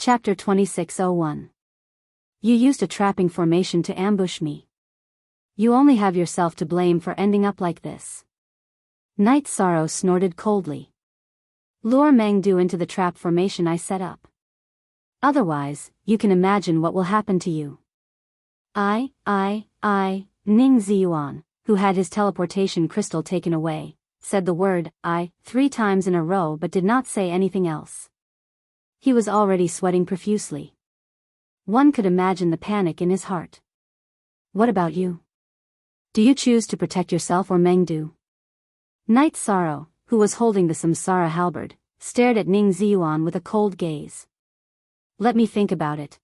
Chapter 2601. You used a trapping formation to ambush me. You only have yourself to blame for ending up like this. Night Sorrow snorted coldly. Lure Mengdu into the trap formation I set up. Otherwise, you can imagine what will happen to you. Ning Ziyuan, who had his teleportation crystal taken away, said the word I 3 times in a row but did not say anything else. He was already sweating profusely. One could imagine the panic in his heart. What about you? Do you choose to protect yourself or Mengdu? Night Sorrow, who was holding the Samsara halberd, stared at Ning Ziyuan with a cold gaze. Let me think about it.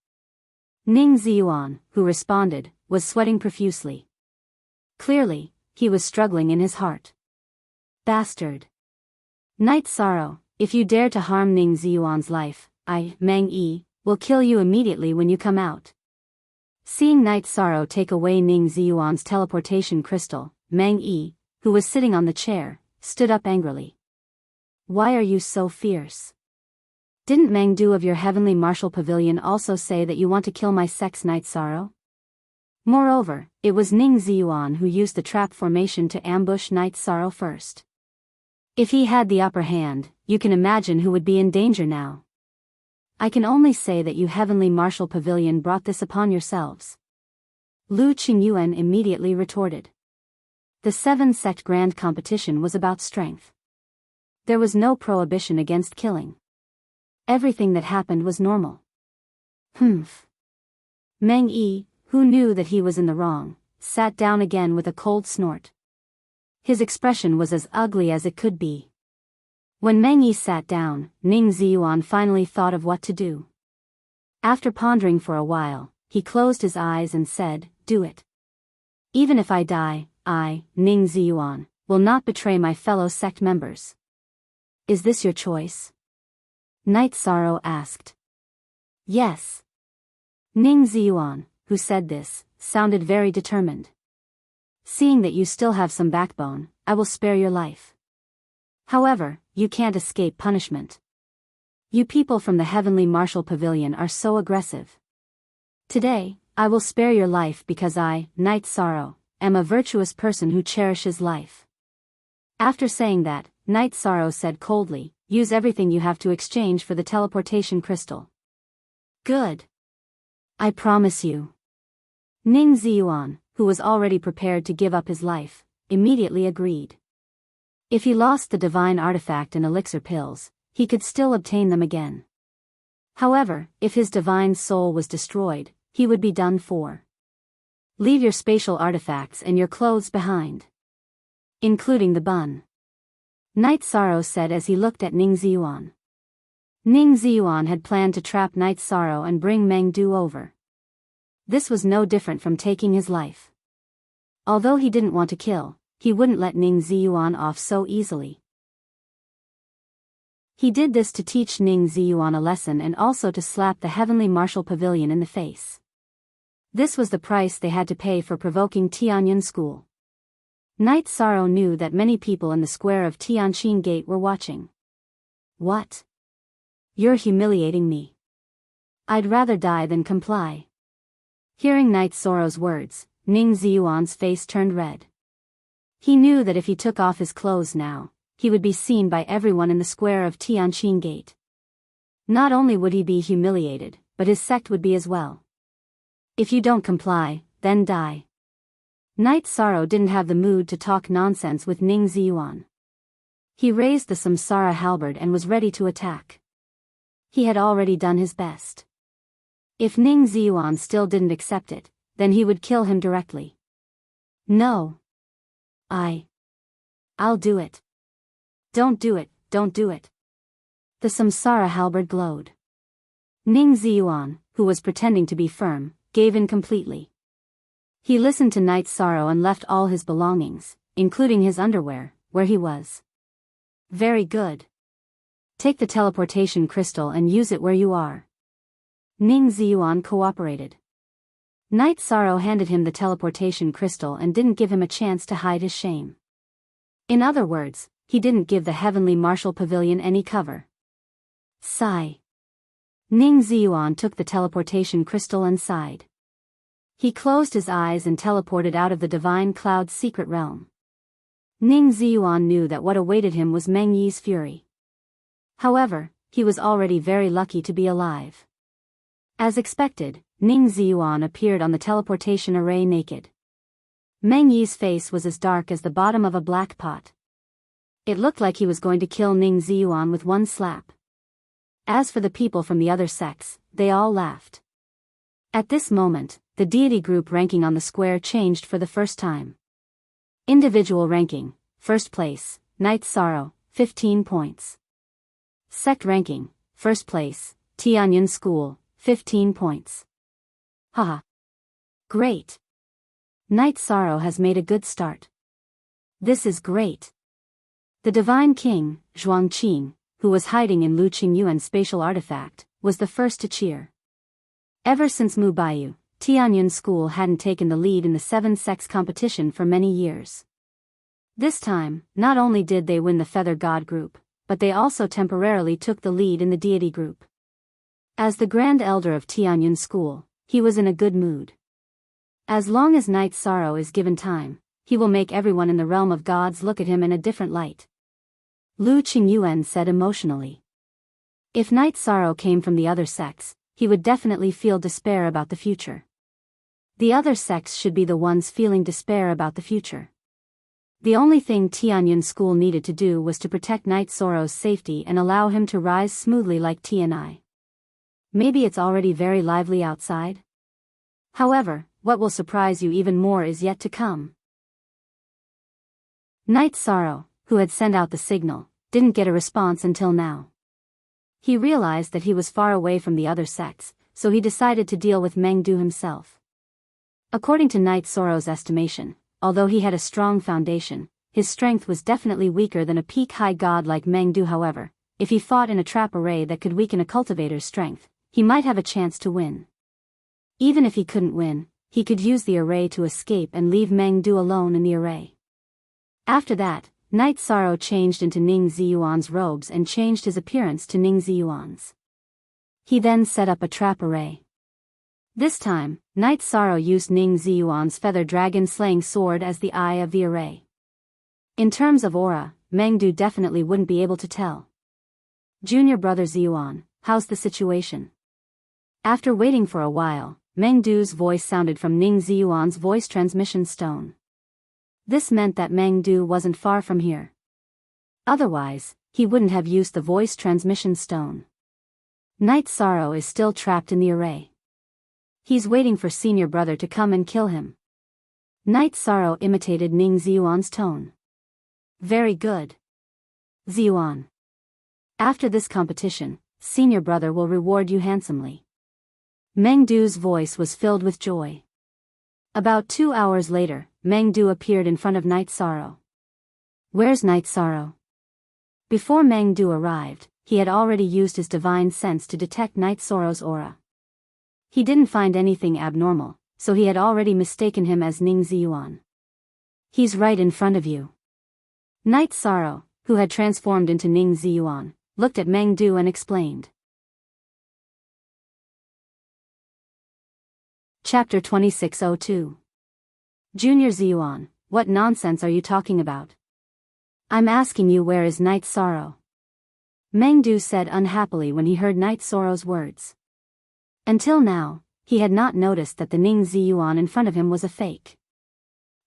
Ning Ziyuan, who responded, was sweating profusely. Clearly, he was struggling in his heart. Bastard. Night Sorrow, if you dare to harm Ning Ziyuan's life, Meng Yi, will kill you immediately when you come out. Seeing Night Sorrow take away Ning Ziyuan's teleportation crystal, Meng Yi, who was sitting on the chair, stood up angrily. Why are you so fierce? Didn't Mengdu of your heavenly martial pavilion also say that you want to kill my sex Night Sorrow? Moreover, it was Ning Ziyuan who used the trap formation to ambush Night Sorrow first. If he had the upper hand, you can imagine who would be in danger now. I can only say that you heavenly martial pavilion brought this upon yourselves. Lu Qingyuan immediately retorted. The 7-sect grand competition was about strength. There was no prohibition against killing. Everything that happened was normal. Humph. Meng Yi, who knew that he was in the wrong, sat down again with a cold snort. His expression was as ugly as it could be. When Meng Yi sat down, Ning Ziyuan finally thought of what to do. After pondering for a while, he closed his eyes and said, Do it. Even if I die, I, Ning Ziyuan, will not betray my fellow sect members. Is this your choice? Night Sorrow asked. Yes. Ning Ziyuan, who said this, sounded very determined. Seeing that you still have some backbone, I will spare your life. However, you can't escape punishment. You people from the heavenly martial pavilion are so aggressive. Today, I will spare your life because I, Night Sorrow, am a virtuous person who cherishes life. After saying that, Night Sorrow said coldly, Use everything you have to exchange for the teleportation crystal. Good. I promise you. Ning Ziyuan, who was already prepared to give up his life, immediately agreed. If he lost the divine artifact and elixir pills, he could still obtain them again. However, if his divine soul was destroyed, he would be done for. Leave your spatial artifacts and your clothes behind. Including the bun. Night Sorrow said as he looked at Ning Ziyuan. Ning Ziyuan had planned to trap Night Sorrow and bring Mengdu over. This was no different from taking his life. Although he didn't want to kill, he wouldn't let Ning Ziyuan off so easily. He did this to teach Ning Ziyuan a lesson and also to slap the heavenly martial pavilion in the face. This was the price they had to pay for provoking Tianyan School. Night Sorrow knew that many people in the square of Tianqin Gate were watching. What? You're humiliating me. I'd rather die than comply. Hearing Night Sorrow's words, Ning Ziyuan's face turned red. He knew that if he took off his clothes now, he would be seen by everyone in the square of Tianqin Gate. Not only would he be humiliated, but his sect would be as well. If you don't comply, then die. Night Sorrow didn't have the mood to talk nonsense with Ning Ziyuan. He raised the Samsara halberd and was ready to attack. He had already done his best. If Ning Ziyuan still didn't accept it, then he would kill him directly. No. I'll do it. Don't do it, don't do it. The Samsara halberd glowed. Ning Ziyuan, who was pretending to be firm, gave in completely. He listened to Night Sorrow and left all his belongings, including his underwear, where he was. Very good. Take the teleportation crystal and use it where you are. Ning Ziyuan cooperated. Night Sorrow handed him the teleportation crystal and didn't give him a chance to hide his shame. In other words, he didn't give the heavenly martial pavilion any cover. Sigh. Ning Ziyuan took the teleportation crystal and sighed. He closed his eyes and teleported out of the divine cloud's secret realm. Ning Ziyuan knew that what awaited him was Meng Yi's fury. However, he was already very lucky to be alive. As expected, Ning Ziyuan appeared on the teleportation array naked. Meng Yi's face was as dark as the bottom of a black pot. It looked like he was going to kill Ning Ziyuan with one slap. As for the people from the other sects, they all laughed. At this moment, the deity group ranking on the square changed for the first time. Individual ranking: first place, Night's Sorrow, 15 points. Sect ranking: first place, Tianyun School, 15 points. Haha. Great. Night's Sorrow has made a good start. This is great. The Divine King, Zhuangqing, who was hiding in Lu Qingyuan's spatial artifact, was the first to cheer. Ever since Mu Baiyu, Tianyun School hadn't taken the lead in the 7 sects competition for many years. This time, not only did they win the Feather God group, but they also temporarily took the lead in the deity group. As the Grand Elder of Tianyun School, he was in a good mood. As long as Night's Sorrow is given time, he will make everyone in the realm of gods look at him in a different light. Lu Qingyuan said emotionally. If Night's Sorrow came from the other sects, he would definitely feel despair about the future. The other sects should be the ones feeling despair about the future. The only thing Tianyun School needed to do was to protect Night's Sorrow's safety and allow him to rise smoothly like Tianai. Maybe it's already very lively outside? However, what will surprise you even more is yet to come. Night's Sorrow, who had sent out the signal, didn't get a response until now. He realized that he was far away from the other sects, so he decided to deal with Meng Du himself. According to Night's Sorrow's estimation, although he had a strong foundation, his strength was definitely weaker than a peak-high god like Meng Du. However, if he fought in a trap array that could weaken a cultivator's strength, he might have a chance to win. Even if he couldn't win, he could use the array to escape and leave Meng Du alone in the array. After that, Night's Sorrow changed into Ning Ziyuan's robes and changed his appearance to Ning Ziyuan's. He then set up a trap array. This time, Night's Sorrow used Ning Ziyuan's feather dragon slaying sword as the eye of the array. In terms of aura, Meng Du definitely wouldn't be able to tell. Junior brother Ziyuan, how's the situation? After waiting for a while, Meng Du's voice sounded from Ning Ziyuan's voice transmission stone. This meant that Meng Du wasn't far from here. Otherwise, he wouldn't have used the voice transmission stone. Night's Sorrow is still trapped in the array. He's waiting for senior brother to come and kill him. Night's Sorrow imitated Ning Ziyuan's tone. Very good. Ziyuan. After this competition, senior brother will reward you handsomely. Meng Du's voice was filled with joy. About 2 hours later, Meng Du appeared in front of Night's Sorrow. Where's Night's Sorrow? Before Meng Du arrived, he had already used his divine sense to detect Night's Sorrow's aura. He didn't find anything abnormal, so he had already mistaken him as Ning Ziyuan. He's right in front of you. Night's Sorrow, who had transformed into Ning Ziyuan, looked at Meng Du and explained. Chapter 2602. Junior Ziyuan, what nonsense are you talking about? I'm asking you, where is Night's Sorrow? Meng Du said unhappily when he heard Night's Sorrow's words. Until now, he had not noticed that the Ning Ziyuan in front of him was a fake.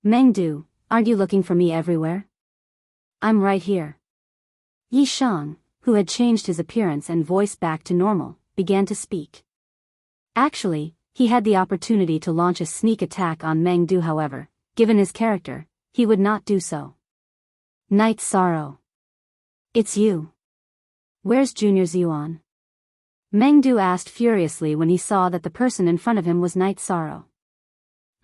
Meng Du, aren't you looking for me everywhere? I'm right here. Yi Shang, who had changed his appearance and voice back to normal, began to speak. Actually, he had the opportunity to launch a sneak attack on Meng Du. However, given his character, he would not do so. Night's Sorrow. It's you. Where's Junior Ziyuan? Meng Du asked furiously when he saw that the person in front of him was Night's Sorrow.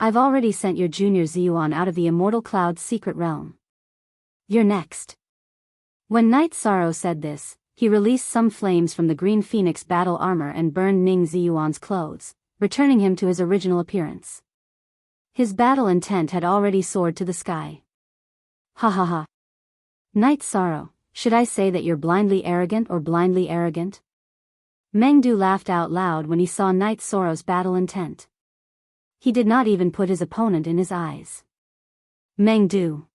I've already sent your Junior Ziyuan out of the Immortal Cloud's secret realm. You're next. When Night's Sorrow said this, he released some flames from the Green Phoenix battle armor and burned Ning Ziyuan's clothes, returning him to his original appearance. His battle intent had already soared to the sky. Ha ha ha. Night's Sorrow, should I say that you're blindly arrogant or blindly arrogant? Mengdu laughed out loud when he saw Night Sorrow's battle intent. He did not even put his opponent in his eyes. Mengdu.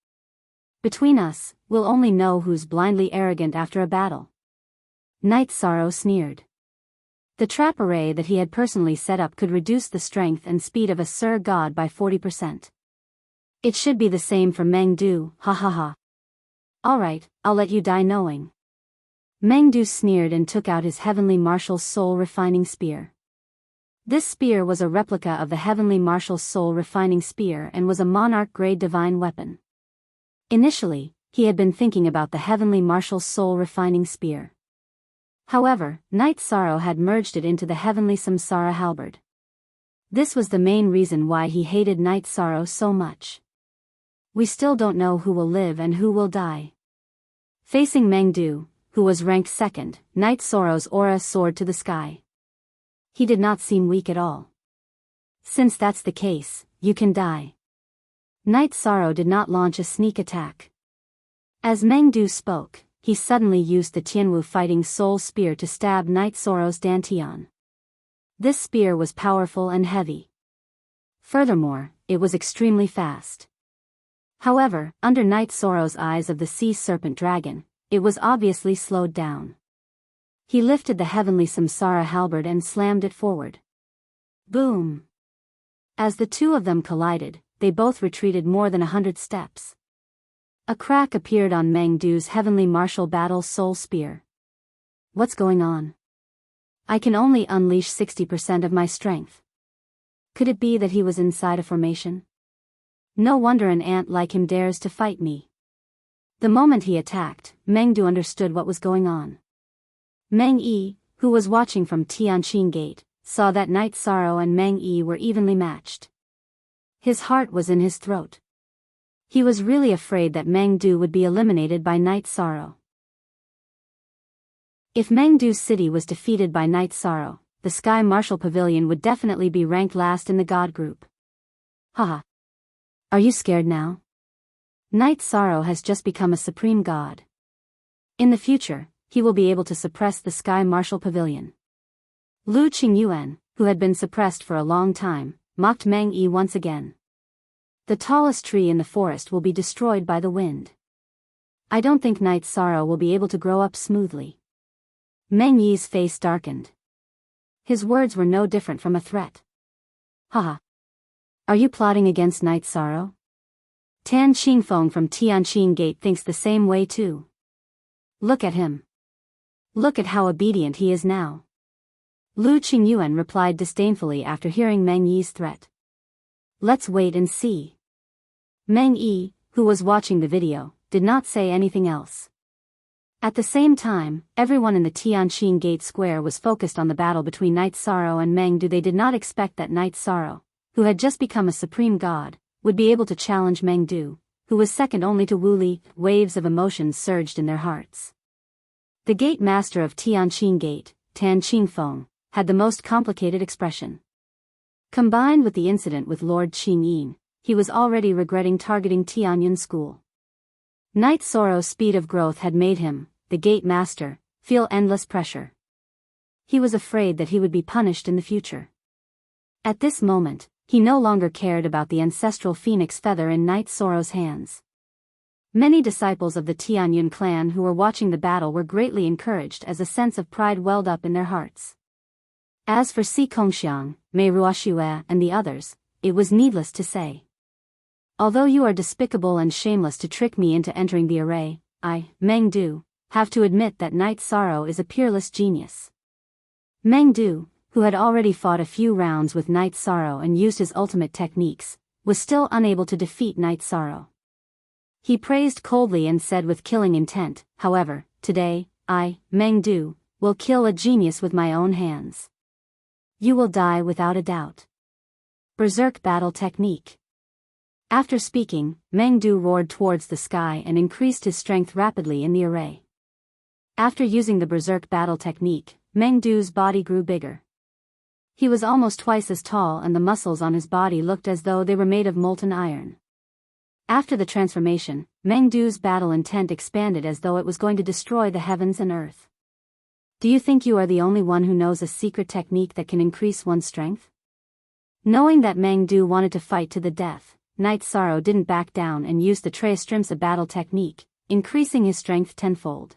Between us, we'll only know who's blindly arrogant after a battle. Night Sorrow sneered. The trap array that he had personally set up could reduce the strength and speed of a Sir God by 40%. It should be the same for Mengdu, ha ha ha. Alright, I'll let you die knowing. Mengdu sneered and took out his heavenly martial soul refining spear. This spear was a replica of the heavenly martial soul refining spear and was a monarch-grade divine weapon. Initially, he had been thinking about the heavenly martial soul refining spear. However, Night Sorrow had merged it into the heavenly samsara halberd. This was the main reason why he hated Night Sorrow so much. We still don't know who will live and who will die. Facing Mengdu, who was ranked second, Night Sorrow's aura soared to the sky. He did not seem weak at all. Since that's the case, you can die. Night Sorrow did not launch a sneak attack. As Mengdu spoke, he suddenly used the Tianwu Fighting Soul Spear to stab Night Sorrow's Dantian. This spear was powerful and heavy. Furthermore, it was extremely fast. However, under Night Sorrow's eyes of the sea serpent dragon, it was obviously slowed down. He lifted the heavenly samsara halberd and slammed it forward. Boom! As the two of them collided, they both retreated more than 100 steps. A crack appeared on Mengdu's heavenly martial battle soul spear. What's going on? I can only unleash 60% of my strength. Could it be that he was inside a formation? No wonder an ant like him dares to fight me. The moment he attacked, Mengdu understood what was going on. Meng Yi, who was watching from Tianqing Gate, saw that Night Sorrow and Meng Yi were evenly matched. His heart was in his throat. He was really afraid that Mengdu would be eliminated by Night Sorrow. If Mengdu's city was defeated by Night Sorrow, the Sky Martial Pavilion would definitely be ranked last in the god group. Haha. Are you scared now? Night Sorrow has just become a supreme god. In the future, he will be able to suppress the Sky Martial Pavilion. Lu Qingyuan, who had been suppressed for a long time, mocked Meng Yi once again. The tallest tree in the forest will be destroyed by the wind. I don't think Night Sorrow will be able to grow up smoothly. Meng Yi's face darkened. His words were no different from a threat. Haha. Are you plotting against Night Sorrow? Tan Qingfeng from Tianqing Gate thinks the same way too. Look at him. Look at how obedient he is now. Lu Qingyuan replied disdainfully after hearing Meng Yi's threat. Let's wait and see. Meng Yi, who was watching the video, did not say anything else. At the same time, everyone in the Tianqing Gate Square was focused on the battle between Night Sorrow and Mengdu. They did not expect that Night Sorrow, who had just become a supreme god, would be able to challenge Mengdu, who was second only to Wu Li. Waves of emotions surged in their hearts. The gate master of Tianqing Gate, Tan Qingfeng, had the most complicated expression. Combined with the incident with Lord Qingyin, he was already regretting targeting Tianyun School. Night Sorrow's speed of growth had made him, the gate master, feel endless pressure. He was afraid that he would be punished in the future. At this moment, he no longer cared about the ancestral phoenix feather in Night Sorrow's hands. Many disciples of the Tianyun clan who were watching the battle were greatly encouraged as a sense of pride welled up in their hearts. As for Si Kongxiang, Mei Ruoxue and the others, it was needless to say. Although you are despicable and shameless to trick me into entering the array, I, Mengdu, have to admit that Night Sorrow is a peerless genius. Mengdu, who had already fought a few rounds with Night Sorrow and used his ultimate techniques, was still unable to defeat Night Sorrow. He praised coldly and said with killing intent, however, today, I, Mengdu, will kill a genius with my own hands. You will die without a doubt. Berserk Battle Technique. After speaking, Mengdu roared towards the sky and increased his strength rapidly in the array. After using the Berserk Battle Technique, Mengdu's body grew bigger. He was almost twice as tall and the muscles on his body looked as though they were made of molten iron. After the transformation, Mengdu's battle intent expanded as though it was going to destroy the heavens and earth. Do you think you are the only one who knows a secret technique that can increase one's strength? Knowing that Meng Du wanted to fight to the death, Knight Sorrow didn't back down and used the Treistrimsa battle technique, increasing his strength tenfold.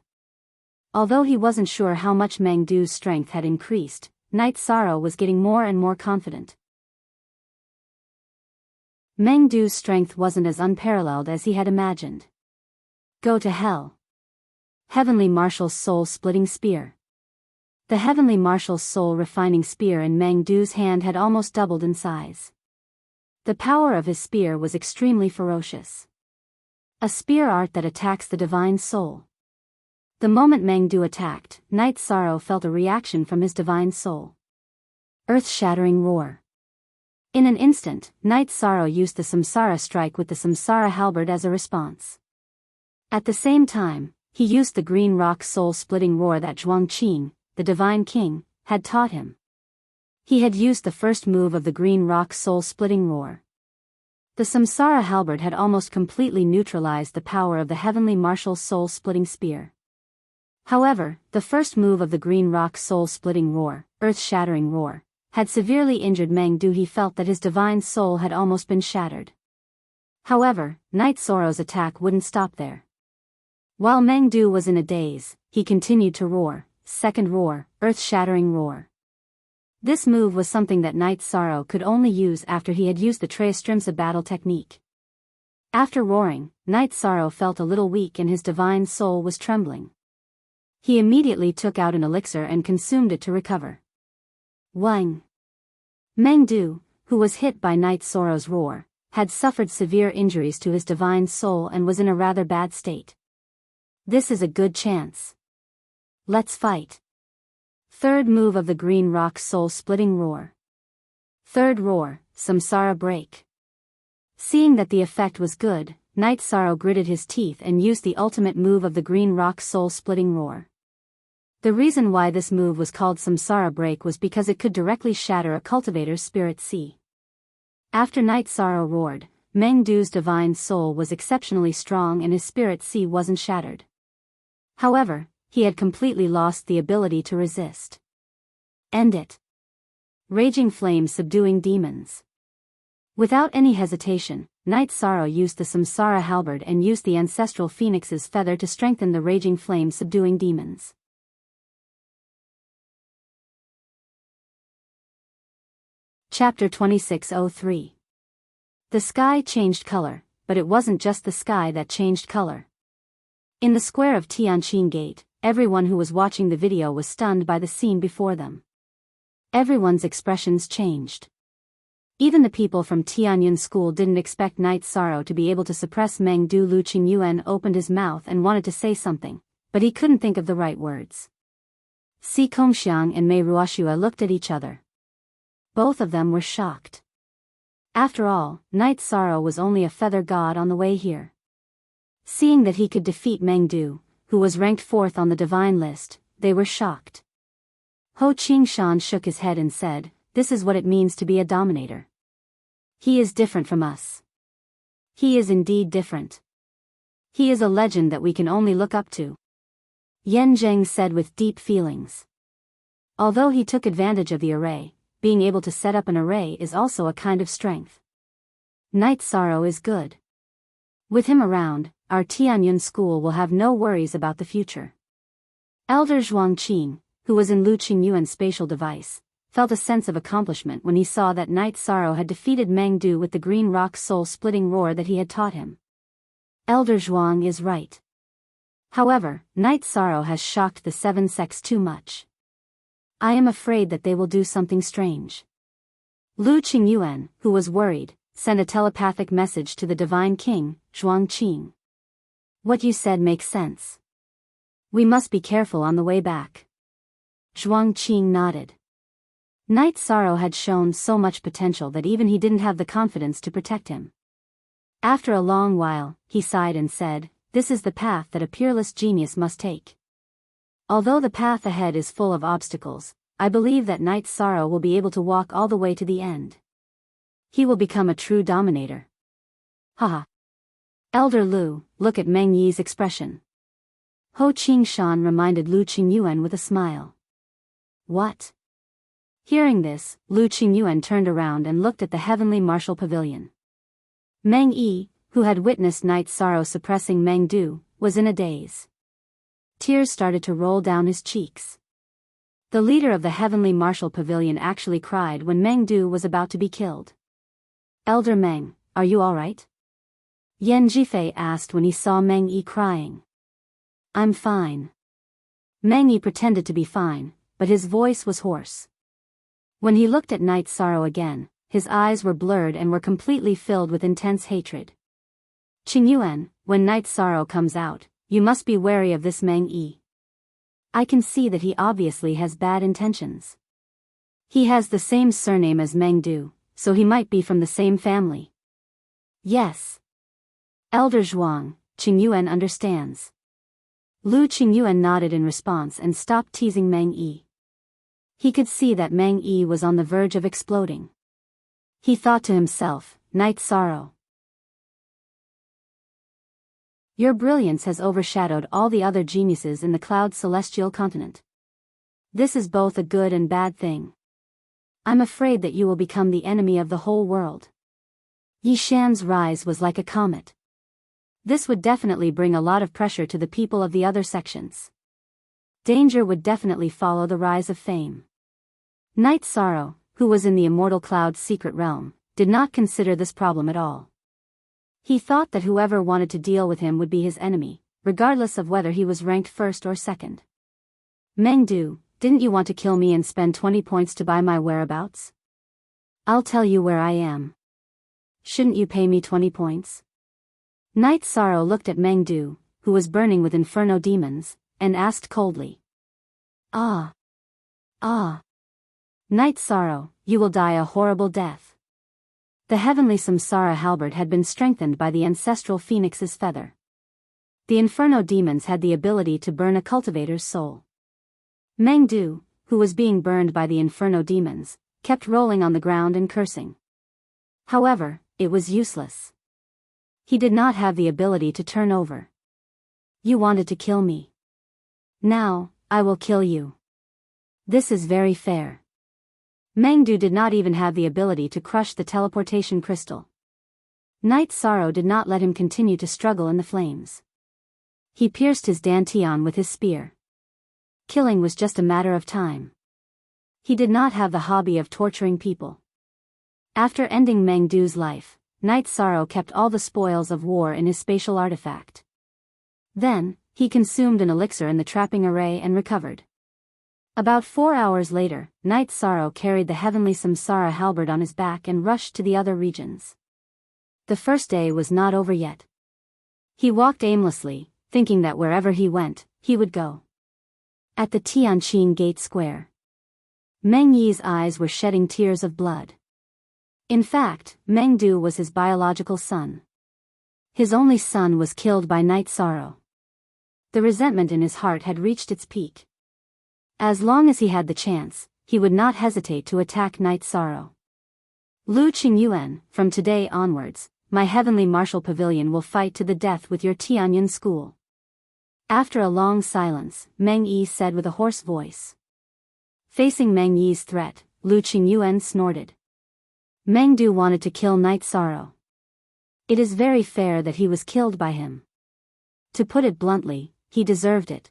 Although he wasn't sure how much Meng Du's strength had increased, Knight Sorrow was getting more and more confident. Meng Du's strength wasn't as unparalleled as he had imagined. Go to hell. Heavenly Marshal's soul-splitting spear. The Heavenly Marshal's soul-refining spear in Meng Du's hand had almost doubled in size. The power of his spear was extremely ferocious. A spear art that attacks the divine soul. The moment Meng Du attacked, Knight Sorrow felt a reaction from his divine soul. Earth-shattering roar. In an instant, Knight Sorrow used the Samsara strike with the Samsara halberd as a response. At the same time, he used the green rock soul-splitting roar that Zhuangqing, the Divine King, had taught him. He had used the first move of the green rock soul-splitting roar. The Samsara halberd had almost completely neutralized the power of the Heavenly Marshal's soul-splitting spear. However, the first move of the green rock soul-splitting roar, earth-shattering roar, had severely injured Meng Du. He felt that his divine soul had almost been shattered. However, Knight Sorrow's attack wouldn't stop there. While Meng Du was in a daze, he continued to roar, second roar, earth-shattering roar. This move was something that Knight Sorrow could only use after he had used the Treistrimsa battle technique. After roaring, Knight Sorrow felt a little weak and his divine soul was trembling. He immediately took out an elixir and consumed it to recover. Wang. Meng Du, who was hit by Knight Sorrow's roar, had suffered severe injuries to his divine soul and was in a rather bad state. This is a good chance. Let's fight. Third move of the green rock soul-splitting roar. Third roar, Samsara break. Seeing that the effect was good, Knight Sorrow gritted his teeth and used the ultimate move of the green rock soul-splitting roar. The reason why this move was called Samsara break was because it could directly shatter a cultivator's spirit sea. After Knight Sorrow roared, Meng Du's divine soul was exceptionally strong and his spirit sea wasn't shattered. However, he had completely lost the ability to resist. End it. Raging flames subduing demons. Without any hesitation, Knight Sorrow used the Samsara halberd and used the ancestral phoenix's feather to strengthen the raging flame subduing demons. Chapter 2603. The sky changed color, but it wasn't just the sky that changed color. In the square of Tianqin Gate, everyone who was watching the video was stunned by the scene before them. Everyone's expressions changed. Even the people from Tianyun School didn't expect Knight Sorrow to be able to suppress Meng Du. Lu Qingyuan opened his mouth and wanted to say something, but he couldn't think of the right words. Si Kongxiang and Mei Ruoxua looked at each other. Both of them were shocked. After all, Knight Sorrow was only a feather god on the way here. Seeing that he could defeat Meng Du, who was ranked 4th on the divine list, they were shocked. Ho Qingshan shook his head and said, "This is what it means to be a dominator. He is different from us. He is indeed different. He is a legend that we can only look up to." Yan Zheng said with deep feelings. Although he took advantage of the array, being able to set up an array is also a kind of strength. Knight Sorrow is good. With him around, our Tianyun school will have no worries about the future. Elder Zhuangqing, who was in Lu Qingyuan's spatial device, felt a sense of accomplishment when he saw that Knight Sorrow had defeated Meng Du with the green rock soul-splitting roar that he had taught him. Elder Zhuang is right. However, Knight Sorrow has shocked the 7 sects too much. I am afraid that they will do something strange. Lu Qingyuan, who was worried, sent a telepathic message to the Divine King, Zhuangqing. What you said makes sense. We must be careful on the way back. Zhuangqing nodded. Knight Sorrow had shown so much potential that even he didn't have the confidence to protect him. After a long while, he sighed and said, "This is the path that a peerless genius must take. Although the path ahead is full of obstacles, I believe that Knight Sorrow will be able to walk all the way to the end. He will become a true dominator." Haha. Elder Lu, look at Meng Yi's expression. Ho Qingshan reminded Lu Qingyuan with a smile. What? Hearing this, Lu Qingyuan turned around and looked at the heavenly martial pavilion. Meng Yi, who had witnessed Night Sorrow suppressing Meng Du, was in a daze. Tears started to roll down his cheeks. The leader of the heavenly martial pavilion actually cried when Meng Du was about to be killed. Elder Meng, are you alright? Yan Jifei asked when he saw Meng Yi crying. I'm fine. Meng Yi pretended to be fine, but his voice was hoarse. When he looked at Night Sorrow again, his eyes were blurred and were completely filled with intense hatred. Qingyuan, when Night Sorrow comes out, you must be wary of this Meng Yi. I can see that he obviously has bad intentions. He has the same surname as Meng Du, so he might be from the same family. Yes. Elder Zhuang, Qingyuan understands. Lu Qingyuan nodded in response and stopped teasing Meng Yi. He could see that Meng Yi was on the verge of exploding. He thought to himself, Night Sorrow. Your brilliance has overshadowed all the other geniuses in the cloud celestial continent. This is both a good and bad thing. I'm afraid that you will become the enemy of the whole world. Yi Shan's rise was like a comet. This would definitely bring a lot of pressure to the people of the other sections. Danger would definitely follow the rise of fame. Night Sorrow, who was in the immortal cloud's secret realm, did not consider this problem at all. He thought that whoever wanted to deal with him would be his enemy, regardless of whether he was ranked first or second. Meng Du, didn't you want to kill me and spend 20 points to buy my whereabouts? I'll tell you where I am. Shouldn't you pay me 20 points? Night Sorrow looked at Meng Du, who was burning with inferno demons, and asked coldly. Ah. Night Sorrow, you will die a horrible death. The heavenly samsara halberd had been strengthened by the ancestral phoenix's feather. The inferno demons had the ability to burn a cultivator's soul. Meng Du, who was being burned by the inferno demons, kept rolling on the ground and cursing. However, it was useless. He did not have the ability to turn over. You wanted to kill me. Now, I will kill you. This is very fair. Meng Du did not even have the ability to crush the teleportation crystal. Night Sorrow did not let him continue to struggle in the flames. He pierced his dantian with his spear. Killing was just a matter of time. He did not have the hobby of torturing people. After ending Meng Du's life, Night Sorrow kept all the spoils of war in his spatial artifact. Then, he consumed an elixir in the trapping array and recovered. About 4 hours later, Night Sorrow carried the heavenly samsara halberd on his back and rushed to the other regions. The first day was not over yet. He walked aimlessly, thinking that wherever he went, he would go. At the Tianqing Gate Square, Meng Yi's eyes were shedding tears of blood. In fact, Meng Du was his biological son. His only son was killed by Night Sorrow. The resentment in his heart had reached its peak. As long as he had the chance, he would not hesitate to attack Night Sorrow. Lu Qingyuan, from today onwards, my heavenly martial pavilion will fight to the death with your Tianyan school. After a long silence, Meng Yi said with a hoarse voice. Facing Meng Yi's threat, Lu Qingyuan snorted. Meng Du wanted to kill Night Sorrow. It is very fair that he was killed by him. To put it bluntly, he deserved it.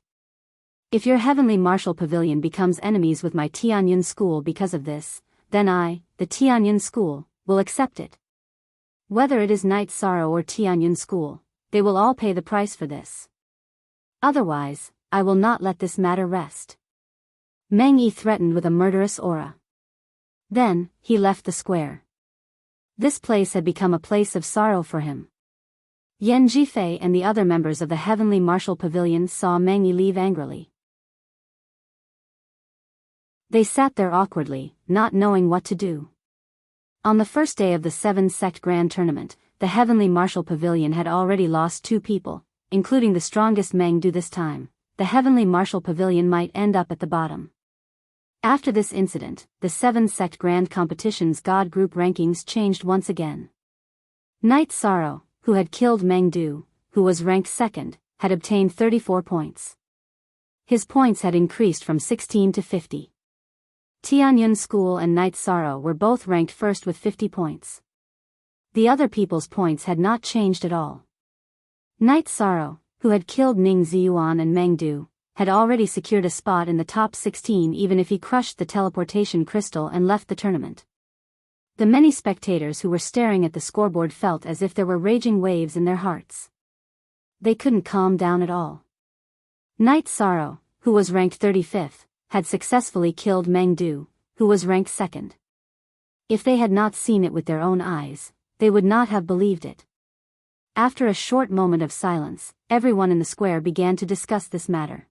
If your heavenly martial pavilion becomes enemies with my Tianyan school because of this, then I, the Tianyan school, will accept it. Whether it is Night Sorrow or Tianyan school, they will all pay the price for this. Otherwise, I will not let this matter rest. Meng Yi threatened with a murderous aura. Then, he left the square. This place had become a place of sorrow for him. Yan Jifei and the other members of the heavenly martial pavilion saw Meng Yi leave angrily. They sat there awkwardly, not knowing what to do. On the first day of the 7-sect Grand Tournament, the heavenly martial pavilion had already lost 2 people, including the strongest Meng Du this time. The heavenly martial pavilion might end up at the bottom. After this incident, the 7-sect Grand Competition's God Group rankings changed once again. Night Sorrow, who had killed Meng Du, who was ranked second, had obtained 34 points. His points had increased from 16 to 50. Tianyun School and Night Sorrow were both ranked first with 50 points. The other people's points had not changed at all. Night Sorrow, who had killed Ning Ziyuan and Meng Du, had already secured a spot in the top 16 even if he crushed the teleportation crystal and left the tournament. The many spectators who were staring at the scoreboard felt as if there were raging waves in their hearts. They couldn't calm down at all. Night Sorrow, who was ranked 35th, had successfully killed Meng Du, who was ranked 2nd. If they had not seen it with their own eyes, they would not have believed it. After a short moment of silence, everyone in the square began to discuss this matter.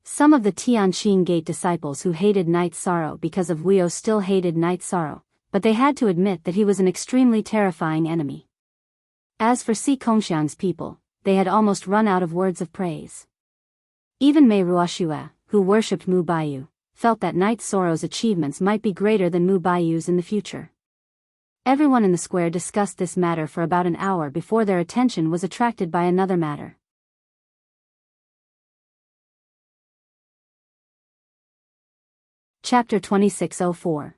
Some of the Tianqing Gate disciples who hated Night Sorrow because of Guio still hated Night Sorrow, but they had to admit that he was an extremely terrifying enemy. As for Si Kongxiang's people, they had almost run out of words of praise. Even Mei Ruoxue, who worshipped Mu Baiyu, felt that Night Sorrow's achievements might be greater than Mu Baiyu's in the future. Everyone in the square discussed this matter for about an hour before their attention was attracted by another matter. Chapter 2604.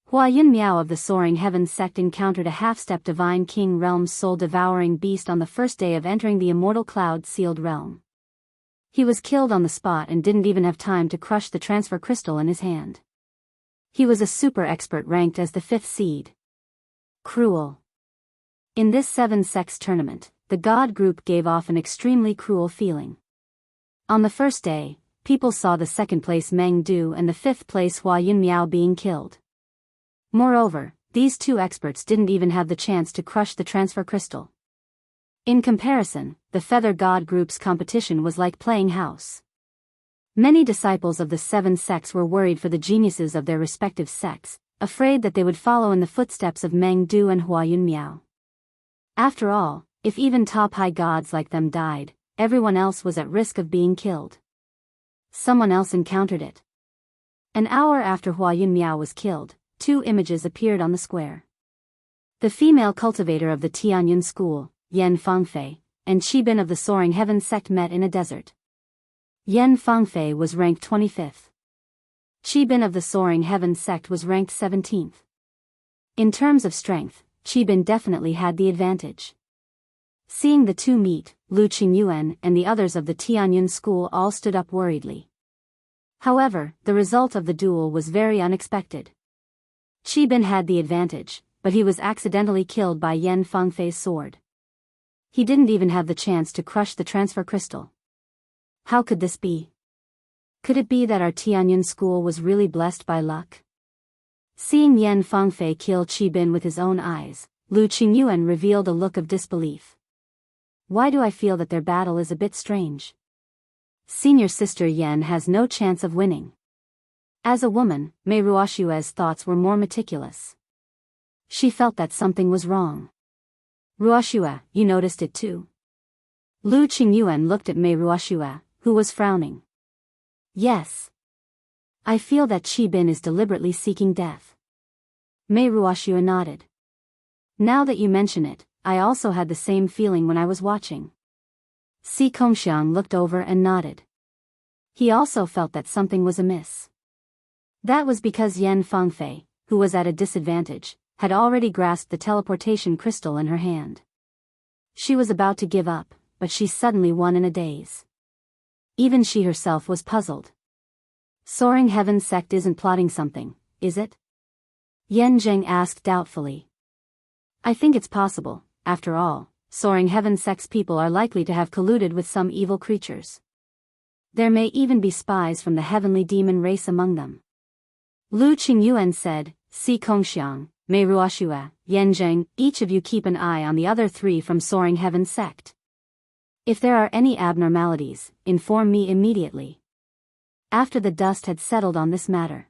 Hua Yun Miao of the Soaring Heavens sect encountered a half-step divine king realm's soul-devouring beast on the first day of entering the immortal cloud-sealed realm. He was killed on the spot and didn't even have time to crush the transfer crystal in his hand. He was a super expert ranked as the 5th seed. Cruel. In this 7-sex tournament, the god group gave off an extremely cruel feeling. On the first day, people saw the 2nd place Meng Du and the 5th place Hua Yun Miao being killed. Moreover, these two experts didn't even have the chance to crush the transfer crystal. In comparison, the Feather God group's competition was like playing house. Many disciples of the 7 sects were worried for the geniuses of their respective sects, afraid that they would follow in the footsteps of Meng Du and Hua Yun Miao. After all, if even top high gods like them died, everyone else was at risk of being killed. Someone else encountered it. An hour after Hua Yun Miao was killed, 2 images appeared on the square. The female cultivator of the Tianyun school, Yan Fangfei, and Qibin of the Soaring Heavens sect met in a desert. Yan Fangfei was ranked 25th. Qibin of the Soaring Heavens sect was ranked 17th. In terms of strength, Qibin definitely had the advantage. Seeing the two meet, Lu Qingyuan and the others of the Tianyun school all stood up worriedly. However, the result of the duel was very unexpected. Qibin had the advantage, but he was accidentally killed by Yan Fangfei's sword. He didn't even have the chance to crush the transfer crystal. How could this be? Could it be that our Tianyun school was really blessed by luck? Seeing Yan Fangfei kill Qibin with his own eyes, Lu Qingyuan revealed a look of disbelief. Why do I feel that their battle is a bit strange? Senior sister Yan has no chance of winning. As a woman, Mei Ruoxue's thoughts were more meticulous. She felt that something was wrong. Ruoxue, you noticed it too? Lu Qingyuan looked at Mei Ruoxue, who was frowning. Yes. I feel that Qibin is deliberately seeking death. Mei Ruoxue nodded. Now that you mention it, I also had the same feeling when I was watching. Si Kongxiang looked over and nodded. He also felt that something was amiss. That was because Yan Fangfei, who was at a disadvantage, had already grasped the teleportation crystal in her hand. She was about to give up, but she suddenly won in a daze. Even she herself was puzzled. Soaring Heavens sect isn't plotting something, is it? Yan Zheng asked doubtfully. I think it's possible, after all, Soaring Heavens sect's people are likely to have colluded with some evil creatures. There may even be spies from the heavenly demon race among them. Lu Qingyuan said, Si Kongxiang, Mei Ruoxue, Yan Zheng, each of you keep an eye on the other 3 from Soaring Heavens sect. If there are any abnormalities, inform me immediately. After the dust had settled on this matter.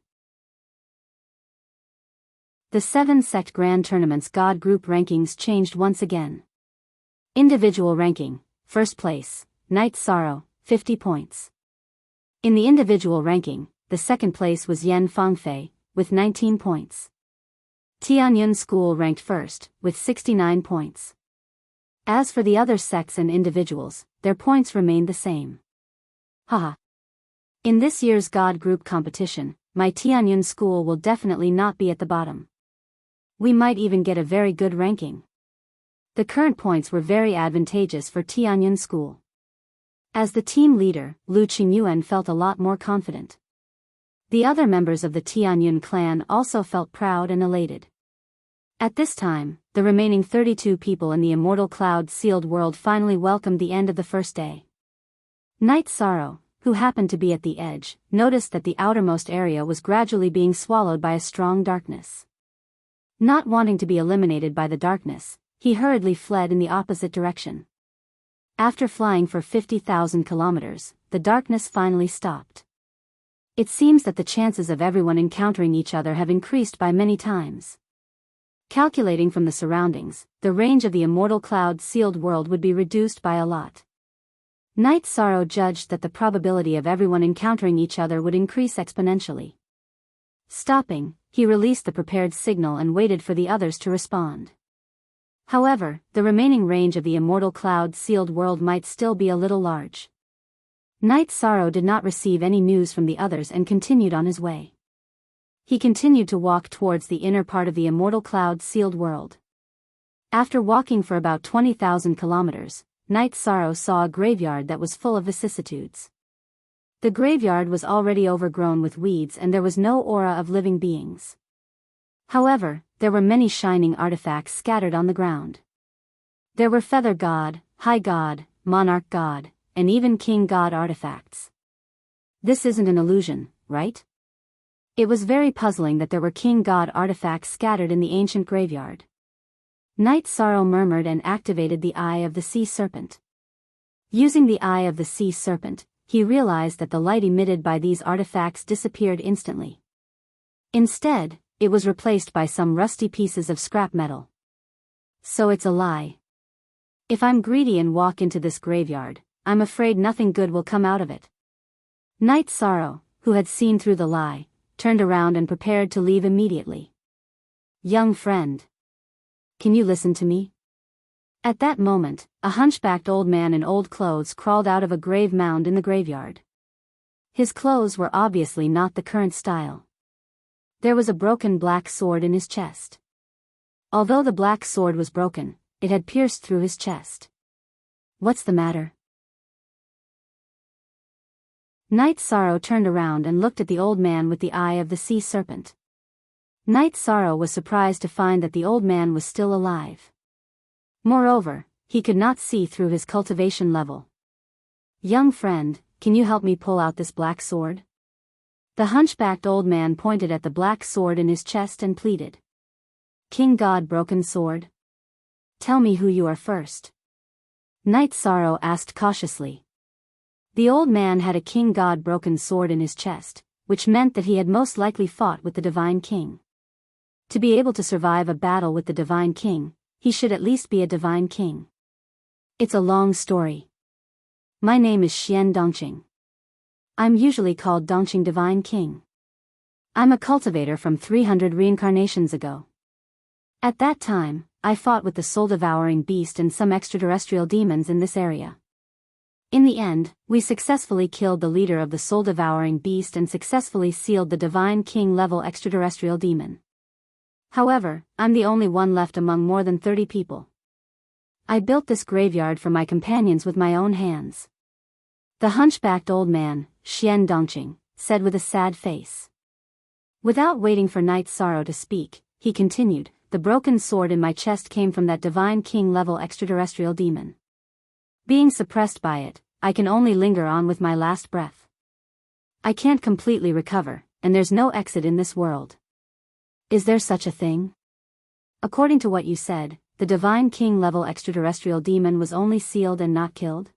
The 7-sect Grand Tournament's God Group rankings changed once again. Individual ranking, first place, Night Sorrow, 50 points. In the individual ranking, the second place was Yan Fangfei, with 19 points. Tianyun School ranked first, with 69 points. As for the other sects and individuals, their points remained the same. Haha. In this year's God Group competition, my Tianyun school will definitely not be at the bottom. We might even get a very good ranking. The current points were very advantageous for Tianyun school. As the team leader, Lu Qingyuan felt a lot more confident. The other members of the Tianyun clan also felt proud and elated. At this time, the remaining 32 people in the immortal cloud-sealed world finally welcomed the end of the first day. Night Sorrow, who happened to be at the edge, noticed that the outermost area was gradually being swallowed by a strong darkness. Not wanting to be eliminated by the darkness, he hurriedly fled in the opposite direction. After flying for 50,000 kilometers, the darkness finally stopped. It seems that the chances of everyone encountering each other have increased by many times. Calculating from the surroundings, the range of the immortal cloud-sealed world would be reduced by a lot. Night Sorrow judged that the probability of everyone encountering each other would increase exponentially. Stopping, he released the prepared signal and waited for the others to respond. However, the remaining range of the immortal cloud-sealed world might still be a little large. Night Sorrow did not receive any news from the others and continued on his way. He continued to walk towards the inner part of the immortal cloud-sealed world. After walking for about 20,000 kilometers, Night Sorrow saw a graveyard that was full of vicissitudes. The graveyard was already overgrown with weeds and there was no aura of living beings. However, there were many shining artifacts scattered on the ground. There were Feather God, High God, Monarch God, and even King God artifacts. This isn't an illusion, right? It was very puzzling that there were King God artifacts scattered in the ancient graveyard. Night Sorrow murmured and activated the Eye of the Sea Serpent. Using the Eye of the Sea Serpent, he realized that the light emitted by these artifacts disappeared instantly. Instead, it was replaced by some rusty pieces of scrap metal. So it's a lie. If I'm greedy and walk into this graveyard, I'm afraid nothing good will come out of it. Night Sorrow, who had seen through the lie, turned around and prepared to leave immediately. Young friend. Can you listen to me? At that moment, a hunchbacked old man in old clothes crawled out of a grave mound in the graveyard. His clothes were obviously not the current style. There was a broken black sword in his chest. Although the black sword was broken, it had pierced through his chest. What's the matter? Night Sorrow turned around and looked at the old man with the Eye of the Sea Serpent. Night Sorrow was surprised to find that the old man was still alive. Moreover, he could not see through his cultivation level. Young friend, can you help me pull out this black sword? The hunchbacked old man pointed at the black sword in his chest and pleaded. King God Broken Sword? Tell me who you are first. Night Sorrow asked cautiously. The old man had a King God Broken Sword in his chest, which meant that he had most likely fought with the Divine King. To be able to survive a battle with the Divine King, he should at least be a Divine King. It's a long story. My name is Xian Dongqing. I'm usually called Dongqing Divine King. I'm a cultivator from 300 reincarnations ago. At that time, I fought with the soul-devouring beast and some extraterrestrial demons in this area. In the end, we successfully killed the leader of the soul-devouring beast and successfully sealed the Divine King-level extraterrestrial demon. However, I'm the only one left among more than 30 people. I built this graveyard for my companions with my own hands. The hunchbacked old man, Xian Dongqing, said with a sad face. Without waiting for Night Sorrow to speak, he continued, the broken sword in my chest came from that Divine King-level extraterrestrial demon. Being suppressed by it, I can only linger on with my last breath. I can't completely recover, and there's no exit in this world. Is there such a thing? According to what you said, the Divine King-level extraterrestrial demon was only sealed and not killed?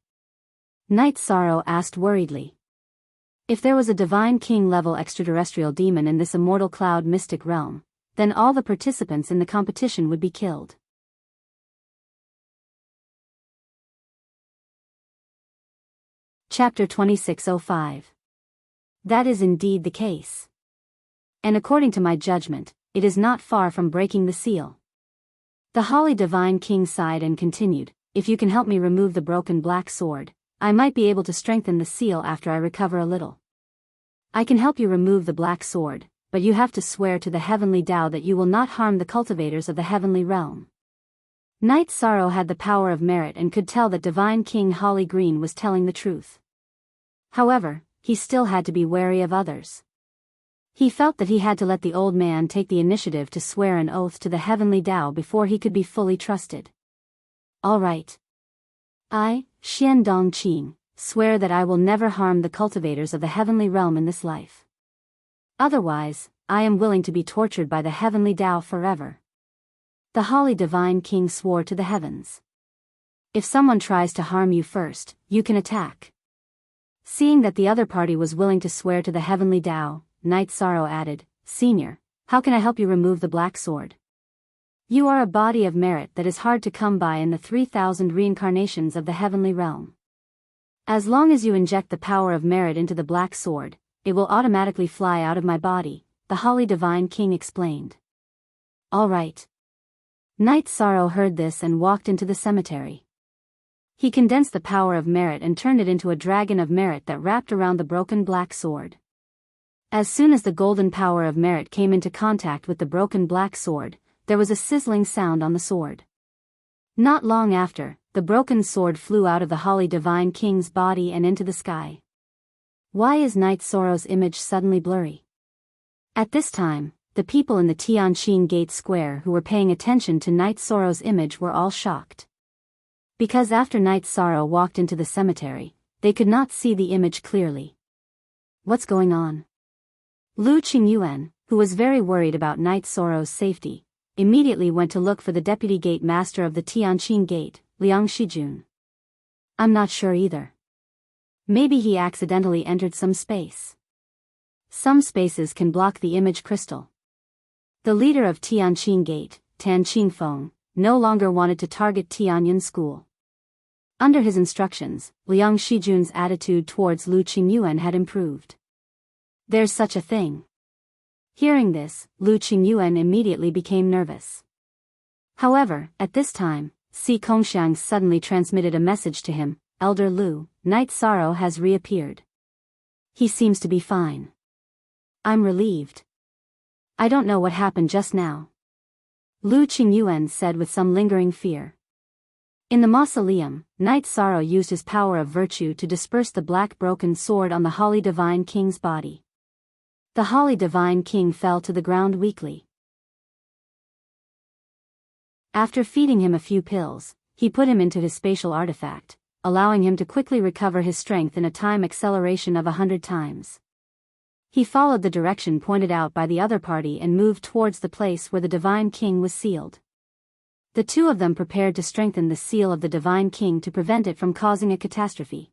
Night Sorrow asked worriedly. If there was a Divine King-level extraterrestrial demon in this immortal cloud mystic realm, then all the participants in the competition would be killed. Chapter 2605. That is indeed the case. And according to my judgment, it is not far from breaking the seal. The Holly Divine King sighed and continued, if you can help me remove the broken black sword, I might be able to strengthen the seal after I recover a little. I can help you remove the black sword, but you have to swear to the heavenly Tao that you will not harm the cultivators of the heavenly realm. Knight Sorrow had the power of merit and could tell that Divine King Holly Green was telling the truth. However, he still had to be wary of others. He felt that he had to let the old man take the initiative to swear an oath to the heavenly Tao before he could be fully trusted. All right. I, Xian Dong Qing, swear that I will never harm the cultivators of the heavenly realm in this life. Otherwise, I am willing to be tortured by the heavenly Tao forever. The Holly Divine King swore to the heavens. If someone tries to harm you first, you can attack. Seeing that the other party was willing to swear to the heavenly Tao, Knight Sorrow added, Senior, how can I help you remove the black sword? You are a body of merit that is hard to come by in the 3,000 reincarnations of the heavenly realm. As long as you inject the power of merit into the black sword, it will automatically fly out of my body, the Holly Divine King explained. All right. Knight Sorrow heard this and walked into the cemetery. He condensed the power of merit and turned it into a dragon of merit that wrapped around the broken black sword. As soon as the golden power of merit came into contact with the broken black sword, there was a sizzling sound on the sword. Not long after, the broken sword flew out of the Holly Divine King's body and into the sky. Why is Knight Sorrow's image suddenly blurry? At this time, the people in the Tianqing Gate Square who were paying attention to Knight Sorrow's image were all shocked. Because after Knight Sorrow walked into the cemetery, they could not see the image clearly. What's going on? Lu Qingyuan, who was very worried about Knight Sorrow's safety, immediately went to look for the deputy gate master of the Tianqing Gate, Liang Shijun. I'm not sure either. Maybe he accidentally entered some space. Some spaces can block the image crystal. The leader of Tianqing Gate, Tan Qingfeng, no longer wanted to target Tianyun School. Under his instructions, Liang Shijun's attitude towards Lu Qingyuan had improved. There's such a thing. Hearing this, Lu Qingyuan immediately became nervous. However, at this time, Si Kongxiang suddenly transmitted a message to him, Elder Lu, Knight Sorrow has reappeared. He seems to be fine. I'm relieved. I don't know what happened just now. Lu Qingyuan said with some lingering fear. In the mausoleum, Knight Sorrow used his power of virtue to disperse the black broken sword on the Holly Divine King's body. The Holly Divine King fell to the ground weakly. After feeding him a few pills, he put him into his spatial artifact, allowing him to quickly recover his strength in a time acceleration of 100 times. He followed the direction pointed out by the other party and moved towards the place where the Divine King was sealed. The two of them prepared to strengthen the seal of the Divine King to prevent it from causing a catastrophe.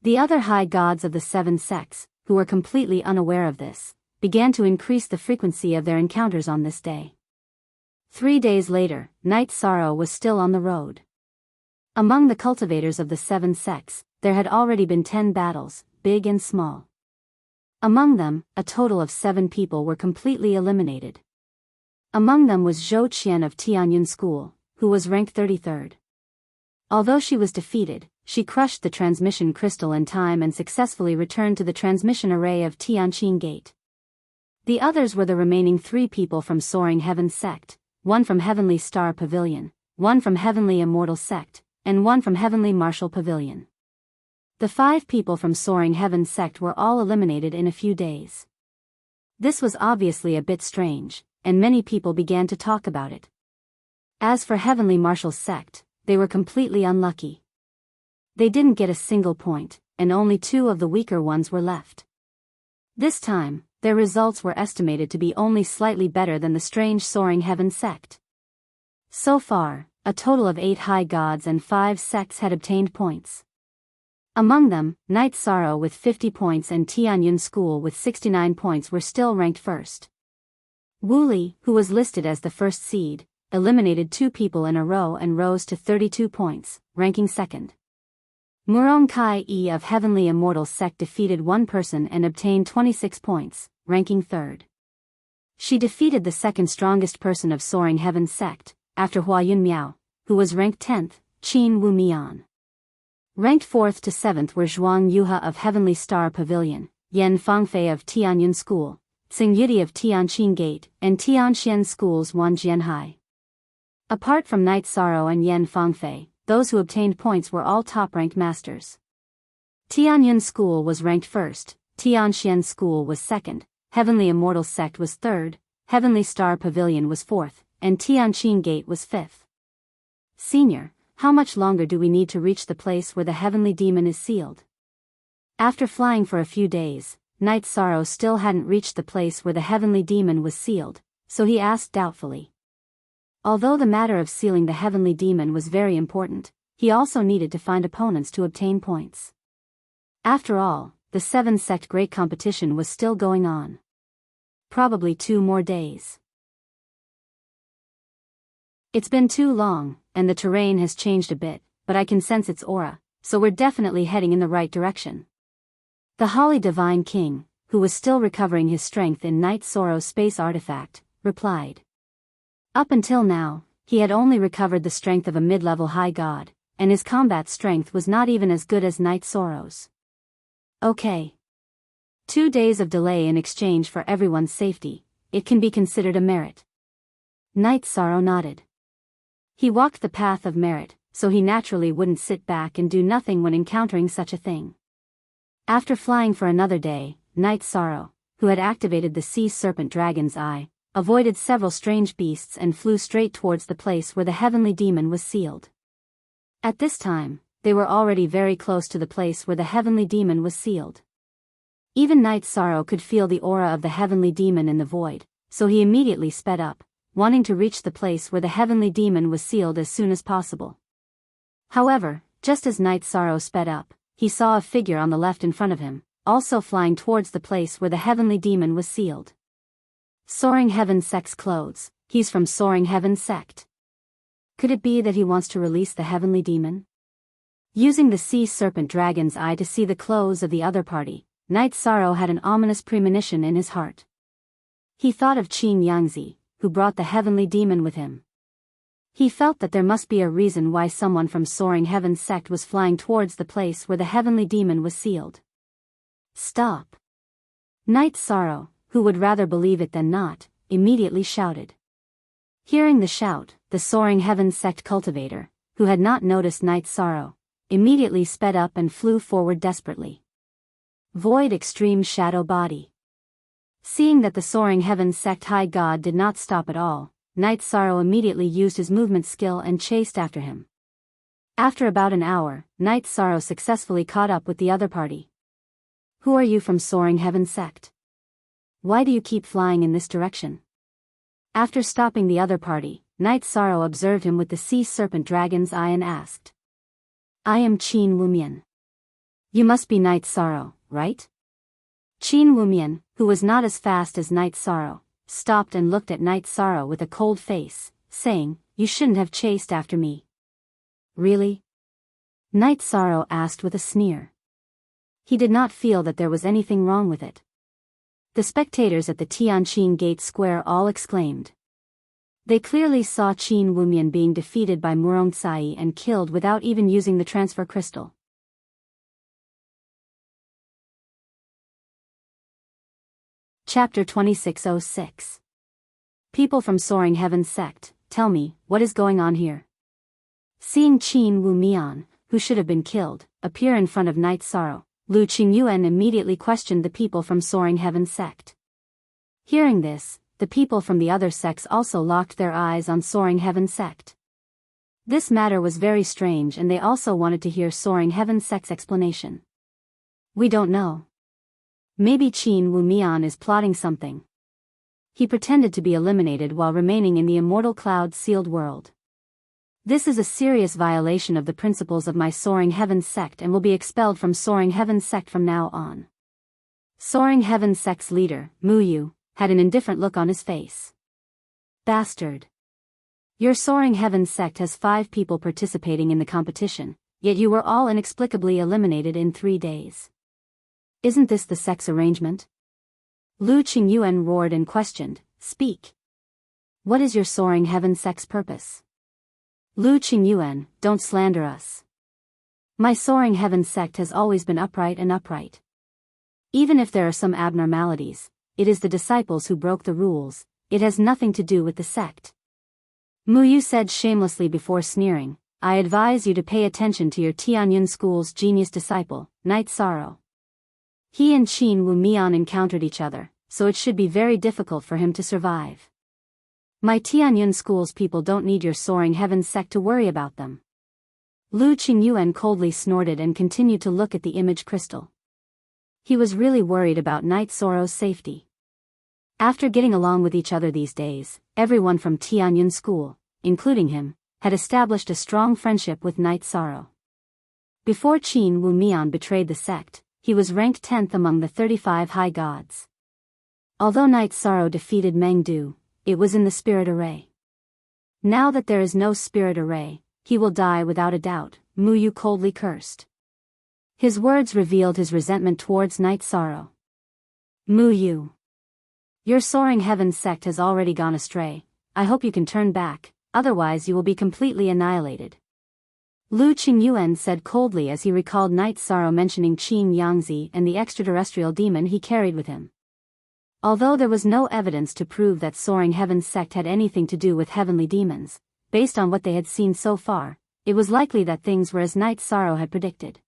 The other high gods of the 7 sects, who were completely unaware of this, began to increase the frequency of their encounters on this day. 3 days later, Knight Sorrow was still on the road. Among the cultivators of the 7 sects, there had already been 10 battles, big and small. Among them, a total of 7 people were completely eliminated. Among them was Zhou Qian of Tianyun School, who was ranked 33rd. Although she was defeated, she crushed the transmission crystal in time and successfully returned to the transmission array of Tianqing Gate. The others were the remaining 3 people from Soaring Heaven Sect, 1 from Heavenly Star Pavilion, 1 from Heavenly Immortal Sect, and 1 from Heavenly Martial Pavilion. The 5 people from Soaring Heaven Sect were all eliminated in a few days. This was obviously a bit strange, and many people began to talk about it. As for Heavenly Martial Sect, they were completely unlucky. They didn't get a single point, and only 2 of the weaker ones were left. This time, their results were estimated to be only slightly better than the strange Soaring Heaven Sect. So far, a total of 8 high gods and 5 sects had obtained points. Among them, Knight Sorrow with 50 points and Tianyun School with 69 points were still ranked first. Wu Li, who was listed as the first seed, eliminated 2 people in a row and rose to 32 points, ranking second. Murong Kai E of Heavenly Immortal Sect defeated 1 person and obtained 26 points, ranking third. She defeated the second strongest person of Soaring Heaven Sect, after Huayun Miao, who was ranked 10th, Qin Wu Mian. Ranked 4th to 7th were Zhuang Yuha of Heavenly Star Pavilion, Yan Fangfei of Tianyun School, Tsing Yudi of Tianqin Gate, and Tianxian School's Wan Jianhai. Apart from Night Sorrow and Yan Fangfei, those who obtained points were all top-ranked masters. Tianyun School was ranked first, Tianxian School was second, Heavenly Immortal Sect was third, Heavenly Star Pavilion was fourth, and Tianqin Gate was fifth. Senior, how much longer do we need to reach the place where the Heavenly Demon is sealed? After flying for a few days, Night Sorrow still hadn't reached the place where the Heavenly Demon was sealed, so he asked doubtfully. Although the matter of sealing the Heavenly Demon was very important, he also needed to find opponents to obtain points. After all, the 7-sect great competition was still going on. Probably 2 more days. It's been too long, and the terrain has changed a bit, but I can sense its aura, so we're definitely heading in the right direction. The Holly Divine King, who was still recovering his strength in Night Sorrow's space artifact, replied. Up until now, he had only recovered the strength of a mid-level high god, and his combat strength was not even as good as Night Sorrow's. Okay. 2 days of delay in exchange for everyone's safety, it can be considered a merit. Night Sorrow nodded. He walked the path of merit, so he naturally wouldn't sit back and do nothing when encountering such a thing. After flying for another day, Night Sorrow, who had activated the sea serpent dragon's eye, avoided several strange beasts and flew straight towards the place where the Heavenly Demon was sealed. At this time, they were already very close to the place where the Heavenly Demon was sealed. Even Night Sorrow could feel the aura of the Heavenly Demon in the void, so he immediately sped up, wanting to reach the place where the Heavenly Demon was sealed as soon as possible. However, just as Night Sorrow sped up, he saw a figure on the left in front of him, also flying towards the place where the Heavenly Demon was sealed. Soaring Heaven Sect's clothes, he's from Soaring Heaven Sect. Could it be that he wants to release the Heavenly Demon? Using the sea serpent dragon's eye to see the clothes of the other party, Night Sorrow had an ominous premonition in his heart. He thought of Qin Yangzi, who brought the Heavenly Demon with him. He felt that there must be a reason why someone from Soaring Heaven Sect was flying towards the place where the Heavenly Demon was sealed. Stop! Night Sorrow, who would rather believe it than not, immediately shouted. Hearing the shout, the Soaring Heaven Sect cultivator, who had not noticed Night Sorrow, immediately sped up and flew forward desperately. Void Extreme Shadow Body. Seeing that the Soaring Heaven Sect High God did not stop at all, Night Sorrow immediately used his movement skill and chased after him. After about an hour, Night Sorrow successfully caught up with the other party. Who are you from Soaring Heaven Sect? Why do you keep flying in this direction? After stopping the other party, Night Sorrow observed him with the sea serpent dragon's eye and asked. I am Qin Wumian. You must be Night Sorrow, right? Qin Wumian, who was not as fast as Night Sorrow, stopped and looked at Night Sorrow with a cold face, saying, You shouldn't have chased after me. Really? Night Sorrow asked with a sneer. He did not feel that there was anything wrong with it. The spectators at the Tianqin Gate Square all exclaimed. They clearly saw Qin Wumian being defeated by Murongcai and killed without even using the transfer crystal. Chapter 2606. People from Soaring Heaven Sect, tell me, what is going on here? Seeing Qin Wumian, who should have been killed, appear in front of Night Sorrow, Lu Qingyuan immediately questioned the people from Soaring Heaven Sect. Hearing this, the people from the other sects also locked their eyes on Soaring Heaven Sect. This matter was very strange and they also wanted to hear Soaring Heaven Sect's explanation. We don't know. Maybe Qin Wumian is plotting something. He pretended to be eliminated while remaining in the immortal cloud-sealed world. This is a serious violation of the principles of my Soaring Heaven Sect and will be expelled from Soaring Heaven Sect from now on. Soaring Heaven Sect's leader, Mu Yu, had an indifferent look on his face. Bastard. Your Soaring Heaven Sect has 5 people participating in the competition, yet you were all inexplicably eliminated in 3 days. Isn't this the sect's arrangement? Lu Qingyuan roared and questioned, Speak. What is your Soaring Heaven Sect's purpose? Lu Qingyuan, don't slander us. My Soaring Heaven Sect has always been upright and upright. Even if there are some abnormalities, it is the disciples who broke the rules, it has nothing to do with the sect. Muyu said shamelessly before sneering, I advise you to pay attention to your Tianyun school's genius disciple, Night Sorrow. He and Qin Wu Mian encountered each other, so it should be very difficult for him to survive. My Tianyun school's people don't need your soaring heavens sect to worry about them. Lu Qingyuan coldly snorted and continued to look at the image crystal. He was really worried about Night Sorrow's safety. After getting along with each other these days, everyone from Tianyun school, including him, had established a strong friendship with Night Sorrow. Before Qin Wu Mian betrayed the sect, he was ranked 10th among the 35 high gods. Although Night Sorrow defeated Meng Du, it was in the spirit array. Now that there is no spirit array, he will die without a doubt, Muyu coldly cursed. His words revealed his resentment towards Night Sorrow. Muyu. Your soaring heavens sect has already gone astray, I hope you can turn back, otherwise you will be completely annihilated. Lu Qingyuan said coldly as he recalled Night Sorrow mentioning Qin Yangzi and the extraterrestrial demon he carried with him. Although there was no evidence to prove that soaring heavens sect had anything to do with heavenly demons, based on what they had seen so far, it was likely that things were as Night Sorrow had predicted.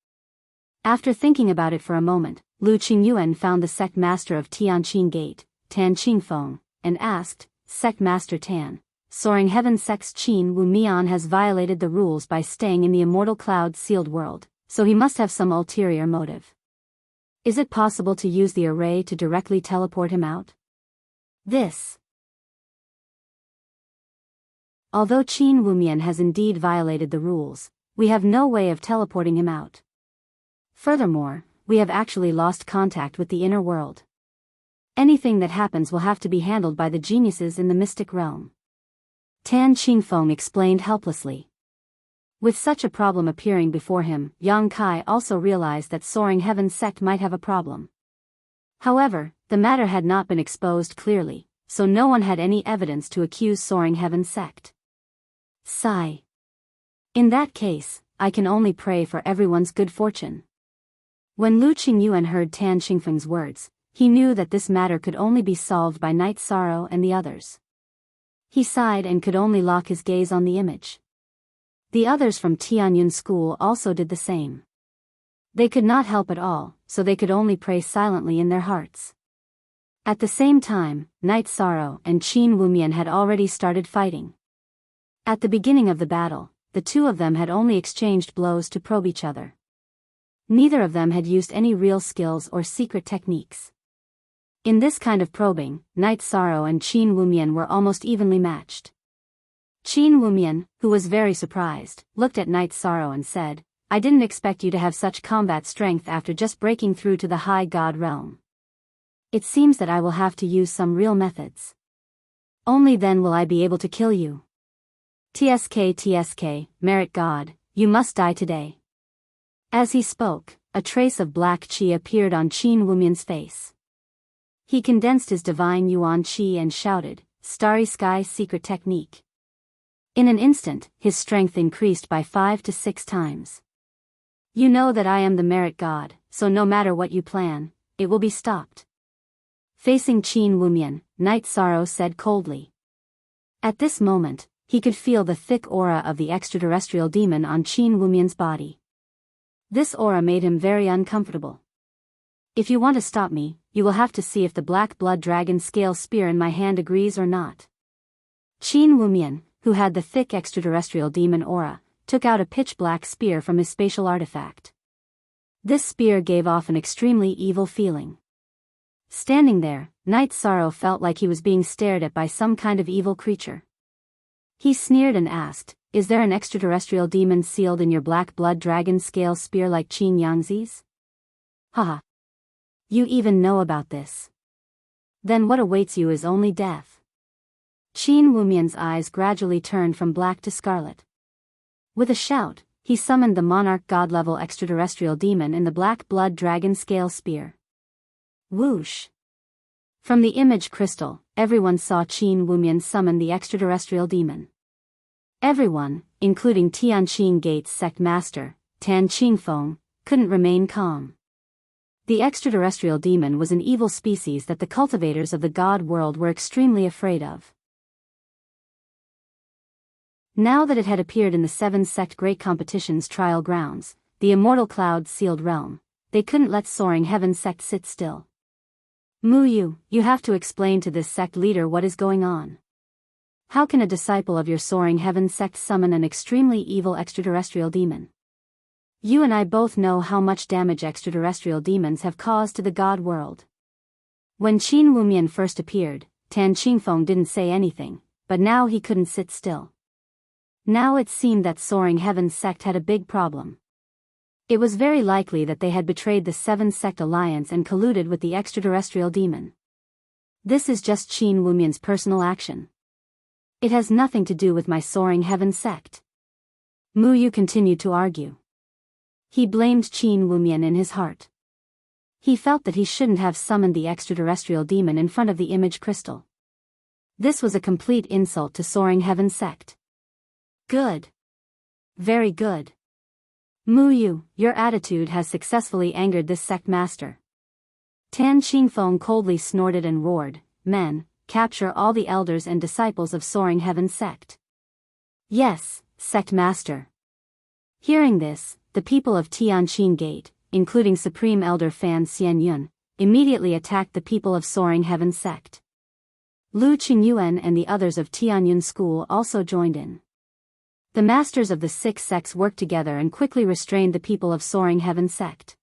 After thinking about it for a moment, Lu Qingyuan found the sect master of Tianqing Gate, Tan Qingfeng, and asked, Sect Master Tan, soaring heaven sect's Qin Wu Mian has violated the rules by staying in the immortal cloud-sealed world, so he must have some ulterior motive. Is it possible to use the array to directly teleport him out? Although Qin Wumian has indeed violated the rules, we have no way of teleporting him out. Furthermore, we have actually lost contact with the inner world. Anything that happens will have to be handled by the geniuses in the mystic realm. Tan Qingfeng explained helplessly. With such a problem appearing before him, Yang Kai also realized that soaring heaven sect might have a problem. However, the matter had not been exposed clearly, so no one had any evidence to accuse soaring heaven sect. Sigh. In that case, I can only pray for everyone's good fortune. When Lu Qingyuan heard Tan Qingfeng's words, he knew that this matter could only be solved by Night Sorrow and the others. He sighed and could only lock his gaze on the image. The others from Tianyun school also did the same. They could not help at all, so they could only pray silently in their hearts. At the same time, Night Sorrow and Qin Wumian had already started fighting. At the beginning of the battle, the two of them had only exchanged blows to probe each other. Neither of them had used any real skills or secret techniques. In this kind of probing, Night Sorrow and Qin Wumian were almost evenly matched. Qin Wumian, who was very surprised, looked at Night Sorrow and said, I didn't expect you to have such combat strength after just breaking through to the high god realm. It seems that I will have to use some real methods. Only then will I be able to kill you. TSK, merit god, you must die today. As he spoke, a trace of black qi appeared on Qin Wumian's face. He condensed his divine yuan qi and shouted, Starry Sky secret technique. In an instant, his strength increased by 5 to 6 times. You know that I am the merit god, so no matter what you plan, it will be stopped. Facing Qin Wumian, Night Sorrow said coldly. At this moment, he could feel the thick aura of the extraterrestrial demon on Qin Wumian's body. This aura made him very uncomfortable. If you want to stop me, you will have to see if the black blood dragon scale spear in my hand agrees or not. Qin Wumian, who had the thick extraterrestrial demon aura, took out a pitch-black spear from his spatial artifact. This spear gave off an extremely evil feeling. Standing there, Night Sorrow felt like he was being stared at by some kind of evil creature. He sneered and asked, Is there an extraterrestrial demon sealed in your black blood dragon scale spear like Qin Yangzi's? Haha. You even know about this. Then what awaits you is only death. Qin Wumian's eyes gradually turned from black to scarlet. With a shout, he summoned the monarch god-level extraterrestrial demon in the black blood dragon scale spear. Whoosh! From the image crystal, everyone saw Qin Wumian summon the extraterrestrial demon. Everyone, including Tianqing Gate's sect master, Tan Qingfeng, couldn't remain calm. The extraterrestrial demon was an evil species that the cultivators of the god world were extremely afraid of. Now that it had appeared in the seven sect great competition's trial grounds, the immortal clouds sealed realm, they couldn't let soaring heaven sect sit still. Mu, you have to explain to this sect leader what is going on. How can a disciple of your soaring heaven sect summon an extremely evil extraterrestrial demon? You and I both know how much damage extraterrestrial demons have caused to the god world. When Qin Wumian first appeared, Tan Qingfeng didn't say anything, but now he couldn't sit still. Now it seemed that soaring heaven sect had a big problem. It was very likely that they had betrayed the seven sect alliance and colluded with the extraterrestrial demon. This is just Qin Wumian's personal action. It has nothing to do with my soaring heaven sect. Mu Yu continued to argue. He blamed Qin Wumian in his heart. He felt that he shouldn't have summoned the extraterrestrial demon in front of the image crystal. This was a complete insult to soaring heaven sect. Good. Very good. Mu Yu, your attitude has successfully angered this sect master. Tan Qingfeng coldly snorted and roared, Men, capture all the elders and disciples of soaring heaven sect. Yes, sect master. Hearing this, the people of Tianqin Gate, including Supreme Elder Fan Xianyun, immediately attacked the people of soaring heaven sect. Lu Qingyuan and the others of Tianyun School also joined in. The masters of the six sects worked together and quickly restrained the people of soaring heaven sect.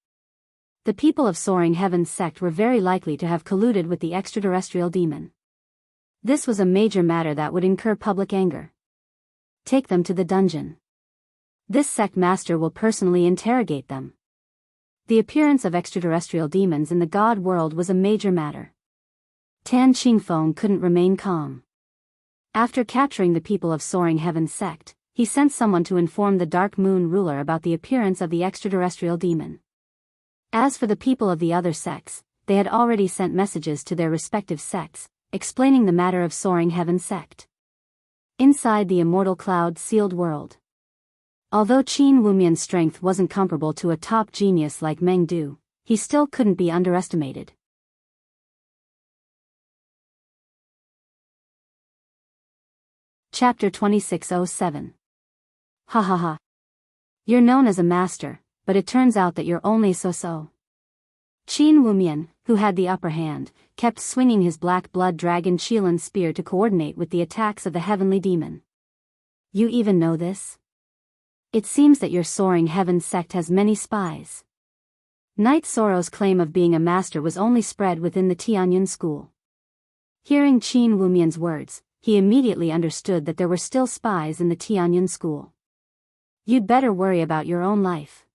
The people of soaring heaven sect were very likely to have colluded with the extraterrestrial demon. This was a major matter that would incur public anger. Take them to the dungeon. This sect master will personally interrogate them. The appearance of extraterrestrial demons in the god world was a major matter. Tan Qingfeng couldn't remain calm. After capturing the people of soaring heaven sect, he sent someone to inform the Dark Moon ruler about the appearance of the extraterrestrial demon. As for the people of the other sects, they had already sent messages to their respective sects, explaining the matter of soaring heaven sect. Inside the immortal cloud-sealed world. Although Qin Wumian's strength wasn't comparable to a top genius like Meng Du, he still couldn't be underestimated. Chapter 2607. Ha ha ha. You're known as a master, but it turns out that you're only so-so. Qin Wumian, who had the upper hand, kept swinging his black blood dragon Qilan spear to coordinate with the attacks of the heavenly demon. You even know this? It seems that your soaring heaven sect has many spies. Knight Soro's claim of being a master was only spread within the Tianyun school. Hearing Qin Wumian's words, he immediately understood that there were still spies in the Tianyun school. You'd better worry about your own life.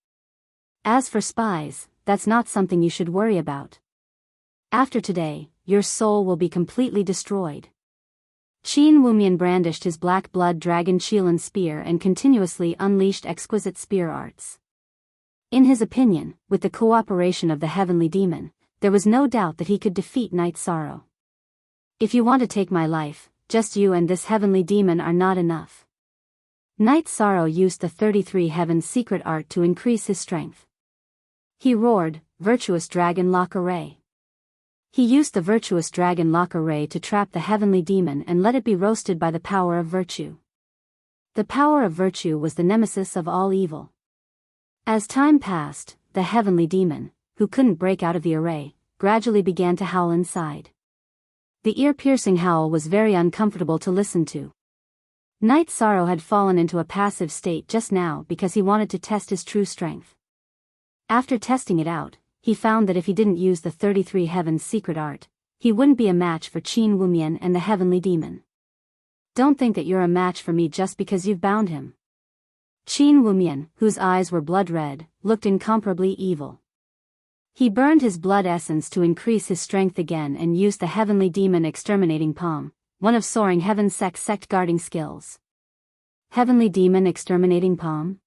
As for spies, that's not something you should worry about. After today, your soul will be completely destroyed. Qin Wumian brandished his black blood dragon Qilan spear and continuously unleashed exquisite spear arts. In his opinion, with the cooperation of the heavenly demon, there was no doubt that he could defeat Knight Soro. If you want to take my life, just you and this heavenly demon are not enough. Knight Soro used the 33 Heaven's secret art to increase his strength. He roared, Virtuous Dragon Lock Array. He used the virtuous dragon lock array to trap the heavenly demon and let it be roasted by the power of virtue. The power of virtue was the nemesis of all evil. As time passed, the heavenly demon, who couldn't break out of the array, gradually began to howl inside. The ear-piercing howl was very uncomfortable to listen to. Knight Soro had fallen into a passive state just now because he wanted to test his true strength. After testing it out, he found that if he didn't use the 33 Heaven's secret art, he wouldn't be a match for Qin Wumian and the heavenly demon. Don't think that you're a match for me just because you've bound him. Qin Wumian, whose eyes were blood red, looked incomparably evil. He burned his blood essence to increase his strength again and used the heavenly demon exterminating palm, one of soaring heaven sect guarding skills. Heavenly demon exterminating palm?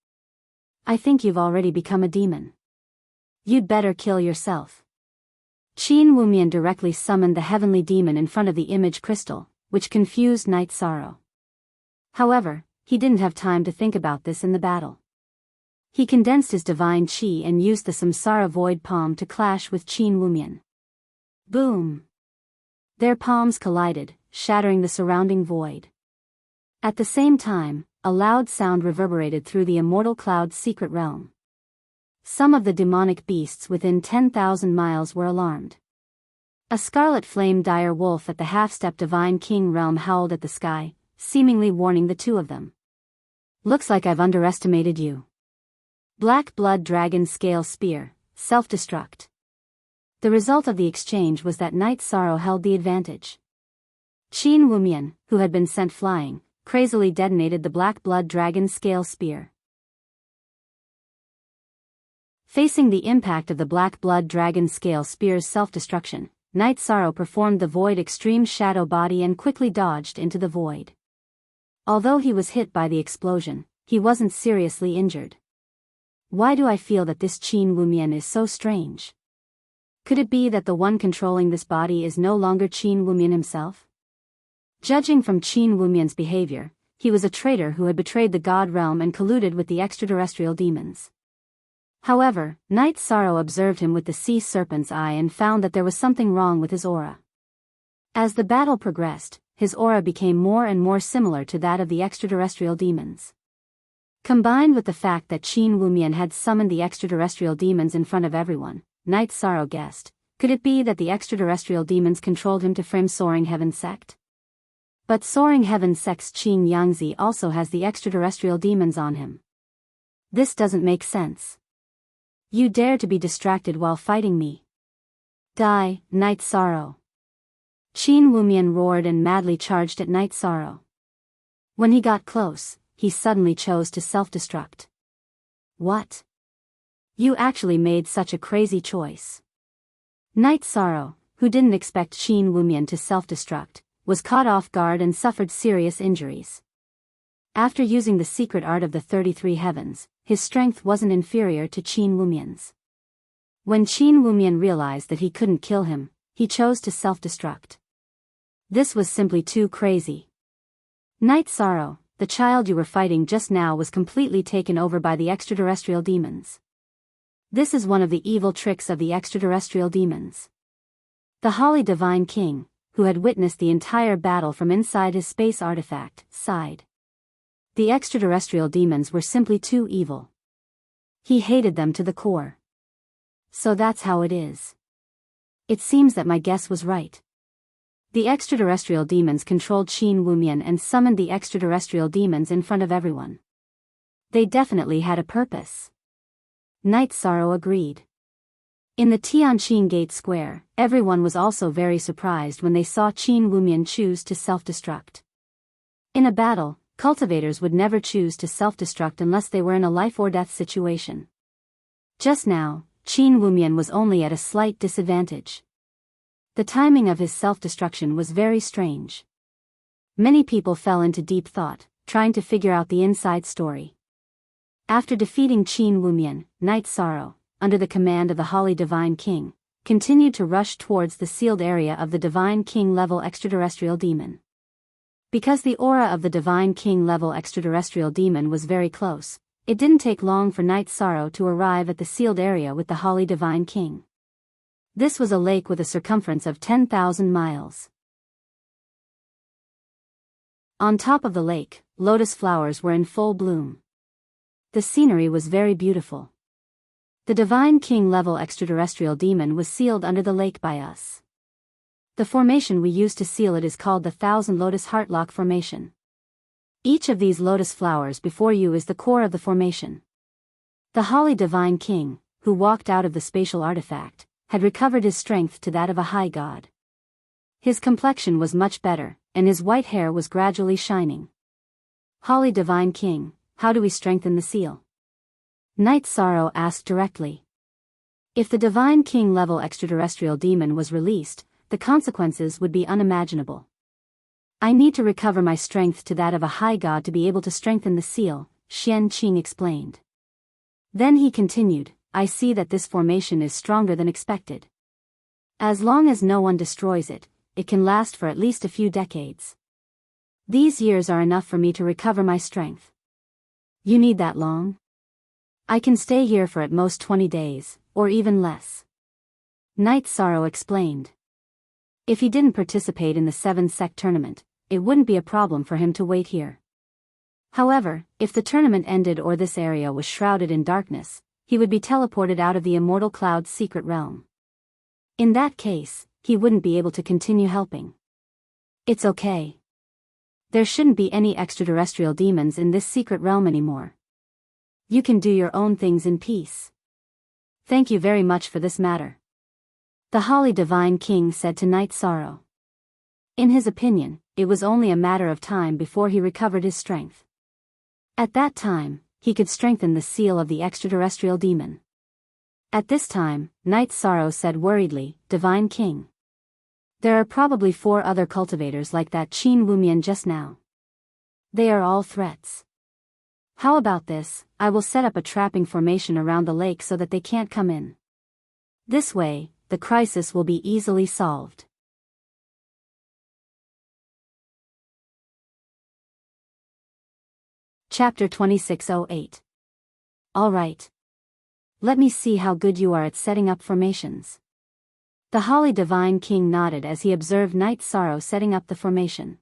I think you've already become a demon. You'd better kill yourself. Qin Wumian directly summoned the heavenly demon in front of the image crystal, which confused Knight Soro. However, he didn't have time to think about this in the battle. He condensed his divine chi and used the samsara void palm to clash with Qin Wumian. Boom! Their palms collided, shattering the surrounding void. At the same time, a loud sound reverberated through the immortal cloud's secret realm. Some of the demonic beasts within 10,000 miles were alarmed. A scarlet flame dire wolf at the half-step divine king realm howled at the sky, seemingly warning the two of them. Looks like I've underestimated you. Black blood dragon scale spear, self-destruct. The result of the exchange was that Night Sorrow held the advantage. Qin Wumian, who had been sent flying, crazily detonated the black blood dragon scale spear. Facing the impact of the black blood dragon scale spear's self-destruction, Night Sorrow performed the void extreme shadow body and quickly dodged into the void. Although he was hit by the explosion, he wasn't seriously injured. Why do I feel that this Qin Wumian is so strange? Could it be that the one controlling this body is no longer Qin Wumian himself? Judging from Qin Wumian's behavior, he was a traitor who had betrayed the god realm and colluded with the extraterrestrial demons. However, Night Sorrow observed him with the sea serpent's eye and found that there was something wrong with his aura. As the battle progressed, his aura became more and more similar to that of the extraterrestrial demons. Combined with the fact that Qin Wumian had summoned the extraterrestrial demons in front of everyone, Night Sorrow guessed, could it be that the extraterrestrial demons controlled him to frame Soaring Heaven Sect? But Soaring Heaven Sect's Qin Yangzi also has the extraterrestrial demons on him. This doesn't make sense. You dare to be distracted while fighting me? Die, Night Sorrow! Qin Wumian roared and madly charged at Night Sorrow. When he got close, he suddenly chose to self-destruct. What? You actually made such a crazy choice. Night Sorrow, who didn't expect Qin Wumian to self-destruct, was caught off guard and suffered serious injuries. After using the secret art of the 33 heavens, his strength wasn't inferior to Qin Wumian's. When Qin Wumian realized that he couldn't kill him, he chose to self-destruct. This was simply too crazy. Night Sorrow, the child you were fighting just now was completely taken over by the extraterrestrial demons. This is one of the evil tricks of the extraterrestrial demons. The Holly Divine King, who had witnessed the entire battle from inside his space artifact, sighed. The extraterrestrial demons were simply too evil. He hated them to the core. So that's how it is. It seems that my guess was right. The extraterrestrial demons controlled Qin Wumian and summoned the extraterrestrial demons in front of everyone. They definitely had a purpose. Night Sorrow agreed. In the Tianqin Gate Square, everyone was also very surprised when they saw Qin Wumian choose to self-destruct. In a battle, cultivators would never choose to self-destruct unless they were in a life-or-death situation. Just now, Qin Wumian was only at a slight disadvantage. The timing of his self-destruction was very strange. Many people fell into deep thought, trying to figure out the inside story. After defeating Qin Wumian, Night Sorrow, under the command of the Holly Divine King, continued to rush towards the sealed area of the Divine King level extraterrestrial demon. Because the aura of the Divine King level extraterrestrial demon was very close, it didn't take long for Night Sorrow to arrive at the sealed area with the Holly Divine King. This was a lake with a circumference of 10,000 miles. On top of the lake, lotus flowers were in full bloom. The scenery was very beautiful. The Divine King level extraterrestrial demon was sealed under the lake by us. The formation we used to seal it is called the Thousand Lotus Heartlock Formation. Each of these lotus flowers before you is the core of the formation. The Holly Divine King, who walked out of the spatial artifact, had recovered his strength to that of a high god. His complexion was much better, and his white hair was gradually shining. Holly Divine King, how do we strengthen the seal? Night Sorrow asked directly. If the Divine King level extraterrestrial demon was released, the consequences would be unimaginable. I need to recover my strength to that of a high god to be able to strengthen the seal, Xian Qing explained. Then he continued, I see that this formation is stronger than expected. As long as no one destroys it, it can last for at least a few decades. These years are enough for me to recover my strength. You need that long? I can stay here for at most 20 days, or even less. Night Sorrow explained. If he didn't participate in the 7-sect tournament, it wouldn't be a problem for him to wait here. However, if the tournament ended or this area was shrouded in darkness, he would be teleported out of the Immortal Cloud's secret realm. In that case, he wouldn't be able to continue helping. It's okay. There shouldn't be any extraterrestrial demons in this secret realm anymore. You can do your own things in peace. Thank you very much for this matter. The Holly Divine King said to Night Sorrow. In his opinion, it was only a matter of time before he recovered his strength. At that time, he could strengthen the seal of the extraterrestrial demon. At this time, Night Sorrow said worriedly, Divine King. There are probably 4 other cultivators like that Qin Wumian just now. They are all threats. How about this? I will set up a trapping formation around the lake so that they can't come in. This way, the crisis will be easily solved. Chapter 2608. All right. Let me see how good you are at setting up formations. The Holly Divine King nodded as he observed Night Sorrow setting up the formation.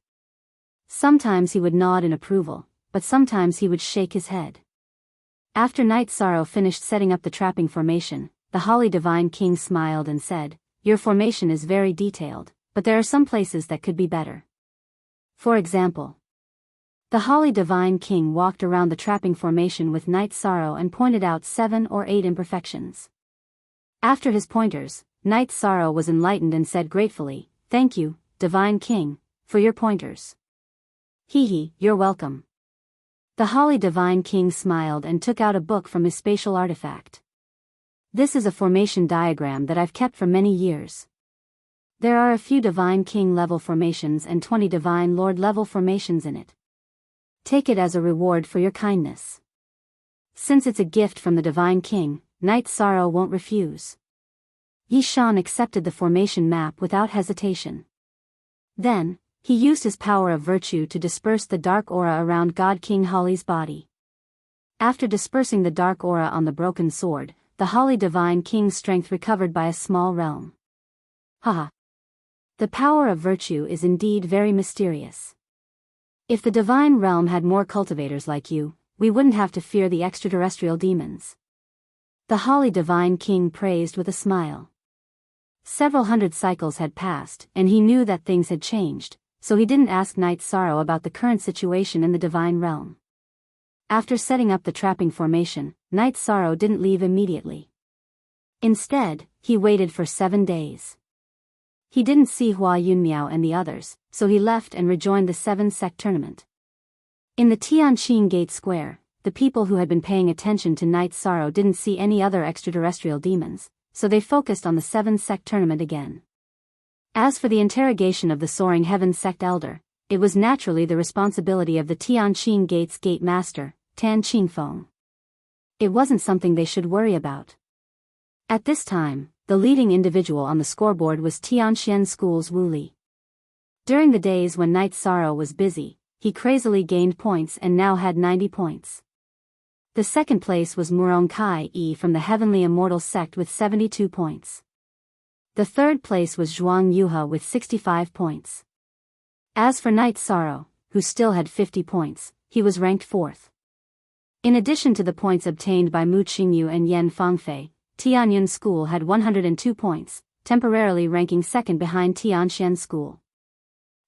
Sometimes he would nod in approval, but sometimes he would shake his head. After Night Sorrow finished setting up the trapping formation, the Holly Divine King smiled and said, Your formation is very detailed, but there are some places that could be better. For example, the Holly Divine King walked around the trapping formation with Night Sorrow and pointed out 7 or 8 imperfections. After his pointers, Night Sorrow was enlightened and said gratefully, Thank you, Divine King, for your pointers. Hee, you're welcome. The Holly Divine King smiled and took out a book from his spatial artifact. This is a formation diagram that I've kept for many years. There are a few Divine King level formations and 20 Divine Lord level formations in it. Take it as a reward for your kindness. Since it's a gift from the Divine King, Night Sorrow won't refuse. Yi Shan accepted the formation map without hesitation. Then, he used his power of virtue to disperse the dark aura around God King Holly's body. After dispersing the dark aura on the broken sword, the Holly Divine King's strength recovered by a small realm. Haha. The power of virtue is indeed very mysterious. If the divine realm had more cultivators like you, we wouldn't have to fear the extraterrestrial demons. The Holly Divine King praised with a smile. Several hundred cycles had passed, and he knew that things had changed, so he didn't ask Night Sorrow about the current situation in the divine realm. After setting up the trapping formation, Night Sorrow didn't leave immediately. Instead, he waited for 7 days. He didn't see Hua Yunmiao and the others, so he left and rejoined the 7-sect tournament. In the Tianqing Gate Square, the people who had been paying attention to Night Sorrow didn't see any other extraterrestrial demons, so they focused on the 7-sect tournament again. As for the interrogation of the Soaring Heaven Sect Elder, it was naturally the responsibility of the Tianqing Gate's Gate Master, Tan Qingfeng. It wasn't something they should worry about. At this time, the leading individual on the scoreboard was Tianxian School's Wu Li. During the days when Night Sorrow was busy, he crazily gained points and now had 90 points. The second place was Murong Kai Yi from the Heavenly Immortal Sect with 72 points. The third place was Zhuang Yuha with 65 points. As for Night Sorrow, who still had 50 points, he was ranked 4th. In addition to the points obtained by Mu Qingyu and Yan Fangfei, Tianyun School had 102 points, temporarily ranking 2nd behind Tianxian School.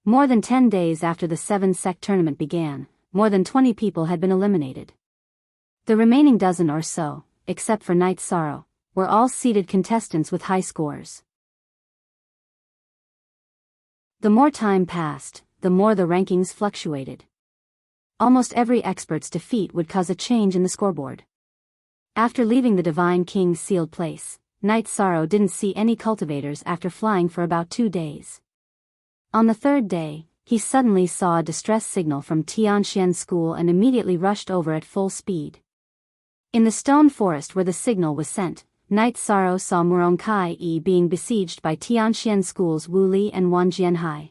More than 10 days after the 7-sect tournament began, more than 20 people had been eliminated. The remaining dozen or so, except for Night Sorrow, were all seeded contestants with high scores. The more time passed, the more the rankings fluctuated. Almost every expert's defeat would cause a change in the scoreboard. After leaving the Divine King's sealed place, Night Sorrow didn't see any cultivators after flying for about 2 days. On the 3rd day, he suddenly saw a distress signal from Tianxian School and immediately rushed over at full speed. In the stone forest where the signal was sent, Night Sorrow saw Murong Kai Yi being besieged by Tianxian School's Wu Li and Wan Jianhai.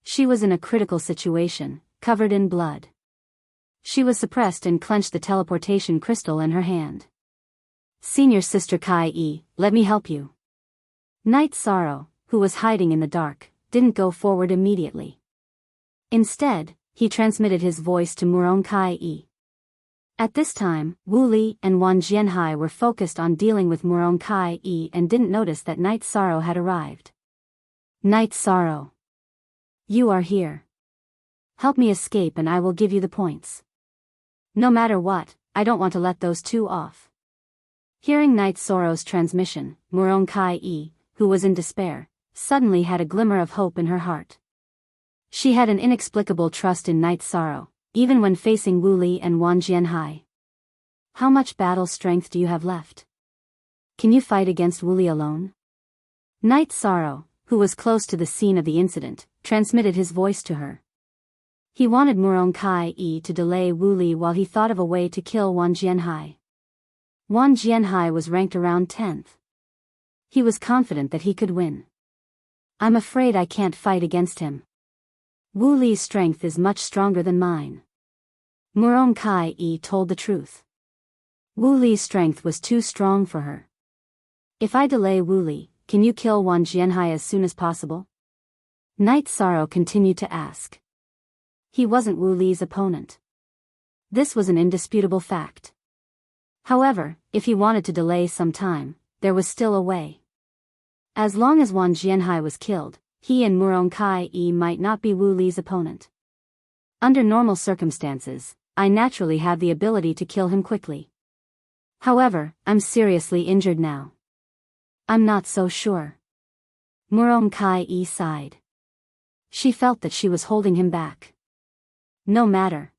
She was in a critical situation, covered in blood. She was suppressed and clenched the teleportation crystal in her hand. Senior Sister Kai-e, let me help you. Night Sorrow, who was hiding in the dark, didn't go forward immediately. Instead, he transmitted his voice to Murong Kai-e. At this time, Wu Li and Wan Jianhai were focused on dealing with Murong Kai-e and didn't notice that Night Sorrow had arrived. Night Sorrow. You are here. Help me escape and I will give you the points. No matter what, I don't want to let those two off. Hearing Night Sorrow's transmission, Murong Kai-e, who was in despair, suddenly had a glimmer of hope in her heart. She had an inexplicable trust in Night Sorrow, even when facing Wu Li and Wan Jianhai. How much battle strength do you have left? Can you fight against Wu Li alone? Night Sorrow, who was close to the scene of the incident, transmitted his voice to her. He wanted Murong Kai-e to delay Wu Li while he thought of a way to kill Wan Jianhai. Wan Jianhai was ranked around 10th. He was confident that he could win. I'm afraid I can't fight against him. Wu Li's strength is much stronger than mine. Murong Kai-e told the truth. Wu Li's strength was too strong for her. If I delay Wu Li, can you kill Wan Jianhai as soon as possible? Night Sorrow continued to ask. He wasn't Wu Li's opponent. This was an indisputable fact. However, if he wanted to delay some time, there was still a way. As long as Wan Jianhai was killed, he and Murong Kai-e might not be Wu Li's opponent. Under normal circumstances, I naturally have the ability to kill him quickly. However, I'm seriously injured now. I'm not so sure. Murong Kai-e sighed. She felt that she was holding him back. No matter.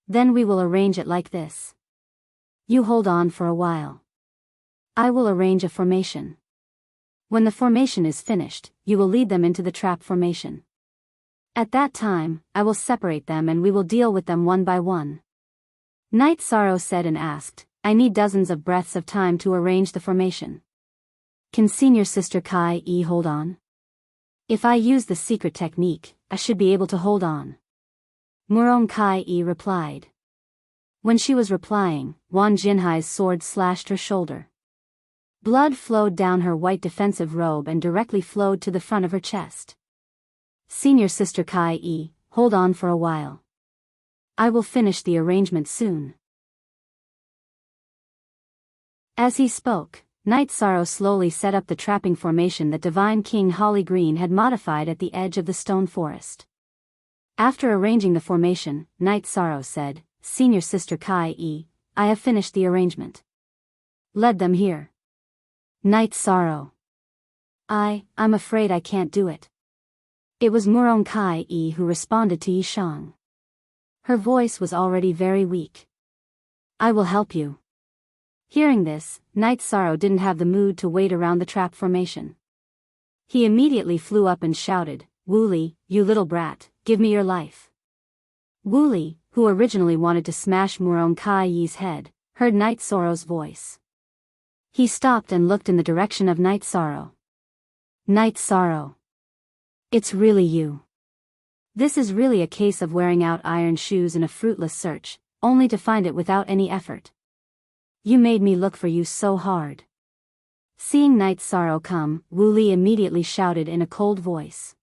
Then we will arrange it like this. You hold on for a while. I will arrange a formation. When the formation is finished, you will lead them into the trap formation. At that time, I will separate them and we will deal with them one by one. Night Sorrow said and asked, I need dozens of breaths of time to arrange the formation. Can Senior Sister Kai-e hold on? If I use the secret technique, I should be able to hold on. Murong Kai-e replied. When she was replying, Wan Jianhai's sword slashed her shoulder. Blood flowed down her white defensive robe and directly flowed to the front of her chest. Senior Sister Kai-e, hold on for a while. I will finish the arrangement soon. As he spoke, Night Sorrow slowly set up the trapping formation that Divine King Holly Green had modified at the edge of the stone forest. After arranging the formation, Night Sorrow said, Senior Sister Kai-e, I have finished the arrangement. Lead them here. Night Sorrow. I'm afraid I can't do it. It was Murong Kai-e who responded to Yishang. Her voice was already very weak. I will help you. Hearing this, Night Sorrow didn't have the mood to wait around the trap formation. He immediately flew up and shouted, Wu Li, you little brat, give me your life. Wu Li, who originally wanted to smash Murong Kai-e's head, heard Night Sorrow's voice. He stopped and looked in the direction of Night Sorrow. Night Sorrow. It's really you. This is really a case of wearing out iron shoes in a fruitless search, only to find it without any effort. You made me look for you so hard. Seeing Night Sorrow come, Wu Li immediately shouted in a cold voice.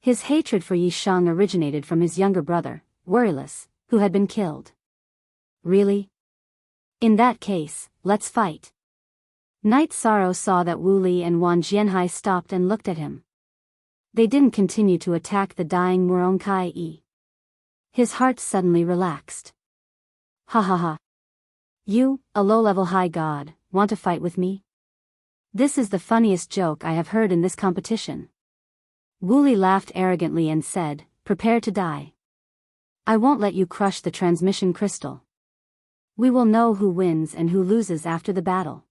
His hatred for Yishang originated from his younger brother, Worryless, who had been killed. Really? In that case, let's fight. Night Sorrow saw that Wu Li and Wan Jianhai stopped and looked at him. They didn't continue to attack the dying Murong Kai-e. His heart suddenly relaxed. Ha ha ha. You, a low-level high god, want to fight with me? This is the funniest joke I have heard in this competition. Wu Li laughed arrogantly and said, prepare to die. I won't let you crush the transmission crystal. We will know who wins and who loses after the battle.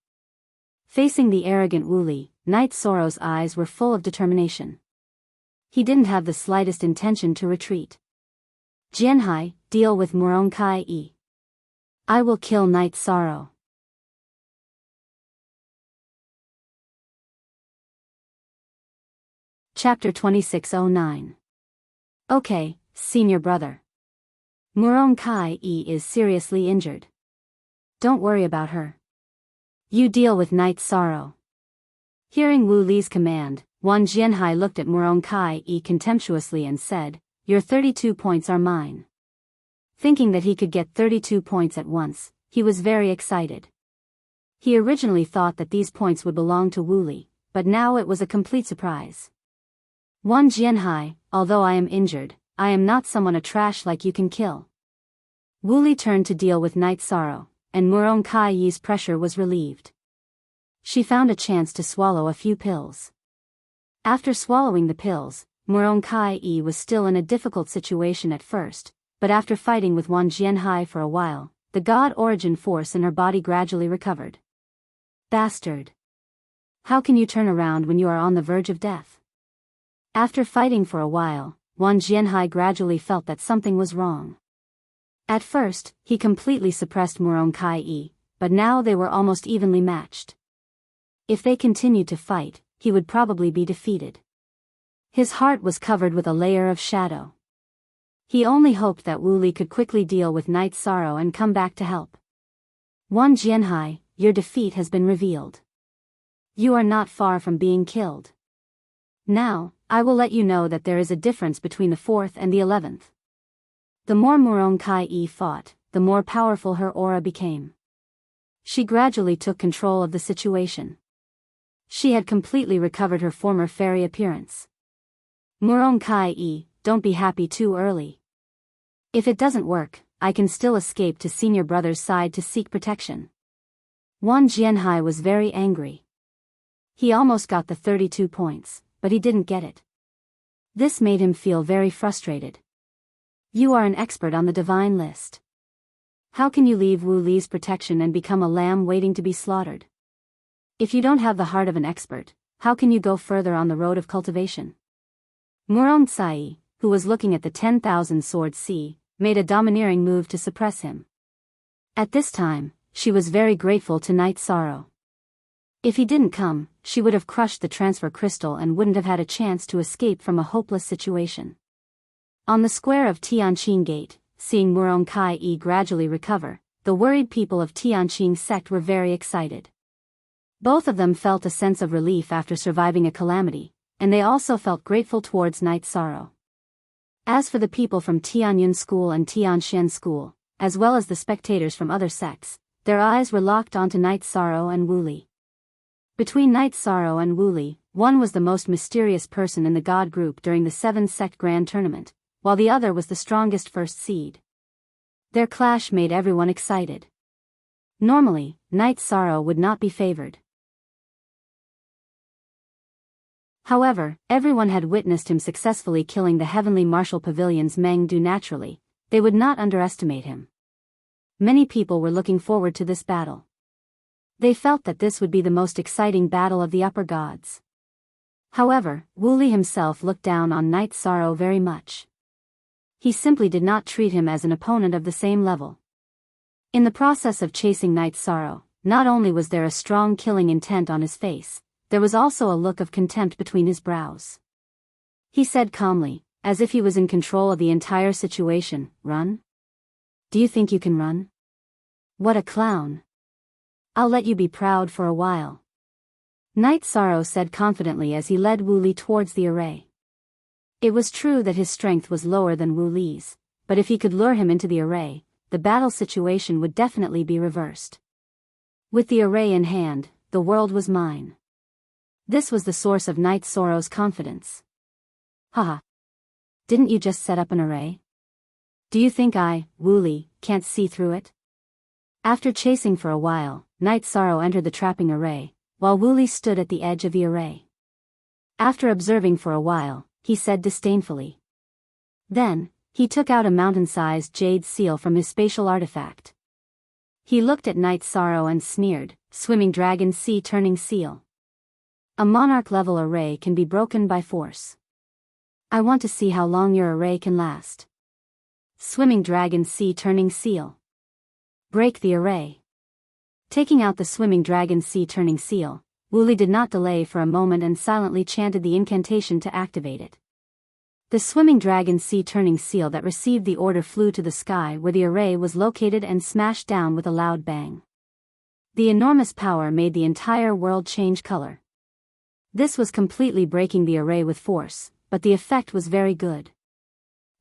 Facing the arrogant Wu Li, Night Sorrow's eyes were full of determination. He didn't have the slightest intention to retreat. Jianhai, deal with Murong Kai-e. I will kill Night Sorrow. Chapter 2609. Okay, senior brother. Muron Kai-e is seriously injured. Don't worry about her. You deal with Night's sorrow. Hearing Wu Li's command, Wang Jianhai looked at Muron Kai-e contemptuously and said, "Your 32 points are mine." Thinking that he could get 32 points at once, he was very excited. He originally thought that these points would belong to Wu Li, but now it was a complete surprise. "Wang Jianhai, although I am injured, I am not someone a trash like you can kill." Wu Li turned to deal with Night's sorrow, and Muron Kai-e's pressure was relieved. She found a chance to swallow a few pills. After swallowing the pills, Muron Kai-e was still in a difficult situation at first, but after fighting with Wang Jianhai for a while, the god origin force in her body gradually recovered. Bastard! How can you turn around when you are on the verge of death? After fighting for a while, Wang Jianhai gradually felt that something was wrong. At first, he completely suppressed Muron Kai-e, but now they were almost evenly matched. If they continued to fight, he would probably be defeated. His heart was covered with a layer of shadow. He only hoped that Wu Li could quickly deal with Night's sorrow and come back to help. "Wang Jianhai, your defeat has been revealed. You are not far from being killed. Now, I will let you know that there is a difference between the 4th and the 11th. The more Muron Kai-e fought, the more powerful her aura became. She gradually took control of the situation. She had completely recovered her former fairy appearance. Muron Kai-e, don't be happy too early. If it doesn't work, I can still escape to senior brother's side to seek protection." Wang Jianhai was very angry. He almost got the 32 points, but he didn't get it. This made him feel very frustrated. "You are an expert on the divine list. How can you leave Wu Li's protection and become a lamb waiting to be slaughtered? If you don't have the heart of an expert, how can you go further on the road of cultivation?" Muron Tsai, who was looking at the 10,000 sword sea, made a domineering move to suppress him. At this time, she was very grateful to Night's sorrow. If he didn't come, she would have crushed the transfer crystal and wouldn't have had a chance to escape from a hopeless situation. On the square of Tianqing Gate, seeing Muron Kai-e gradually recover, the worried people of Tianqing sect were very excited. Both of them felt a sense of relief after surviving a calamity, and they also felt grateful towards Night's sorrow. As for the people from Tianyun School and Tianshan School, as well as the spectators from other sects, their eyes were locked onto Night's sorrow and Wu Li. Between Night's sorrow and Wu Li, one was the most mysterious person in the god group during the 7-sect grand tournament, while the other was the strongest first seed. Their clash made everyone excited. Normally, Night's sorrow would not be favored. However, everyone had witnessed him successfully killing the heavenly martial pavilion's Meng Du naturally. They would not underestimate him. Many people were looking forward to this battle. They felt that this would be the most exciting battle of the upper gods. However, Wu Li himself looked down on Night's sorrow very much. He simply did not treat him as an opponent of the same level. In the process of chasing Night's sorrow, not only was there a strong killing intent on his face, there was also a look of contempt between his brows. He said calmly, as if he was in control of the entire situation, "Run? Do you think you can run? What a clown. I'll let you be proud for a while." Night's sorrow said confidently as he led Wu Li towards the array. It was true that his strength was lower than Wu Li's, but if he could lure him into the array, the battle situation would definitely be reversed. With the array in hand, the world was mine. This was the source of Night's sorrow's confidence. "Haha. Didn't you just set up an array? Do you think I, Wu Li, can't see through it?" After chasing for a while, Night's sorrow entered the trapping array, while Wu Li stood at the edge of the array. After observing for a while, he said disdainfully. Then, he took out a mountain-sized jade seal from his spatial artifact. He looked at Night's sorrow and sneered, "Swimming dragon sea turning seal. A monarch-level array can be broken by force. I want to see how long your array can last. Swimming dragon sea turning seal. Break the array." Taking out the swimming dragon sea turning seal, Wu Li did not delay for a moment and silently chanted the incantation to activate it. The swimming dragon sea-turning seal that received the order flew to the sky where the array was located and smashed down with a loud bang. The enormous power made the entire world change color. This was completely breaking the array with force, but the effect was very good.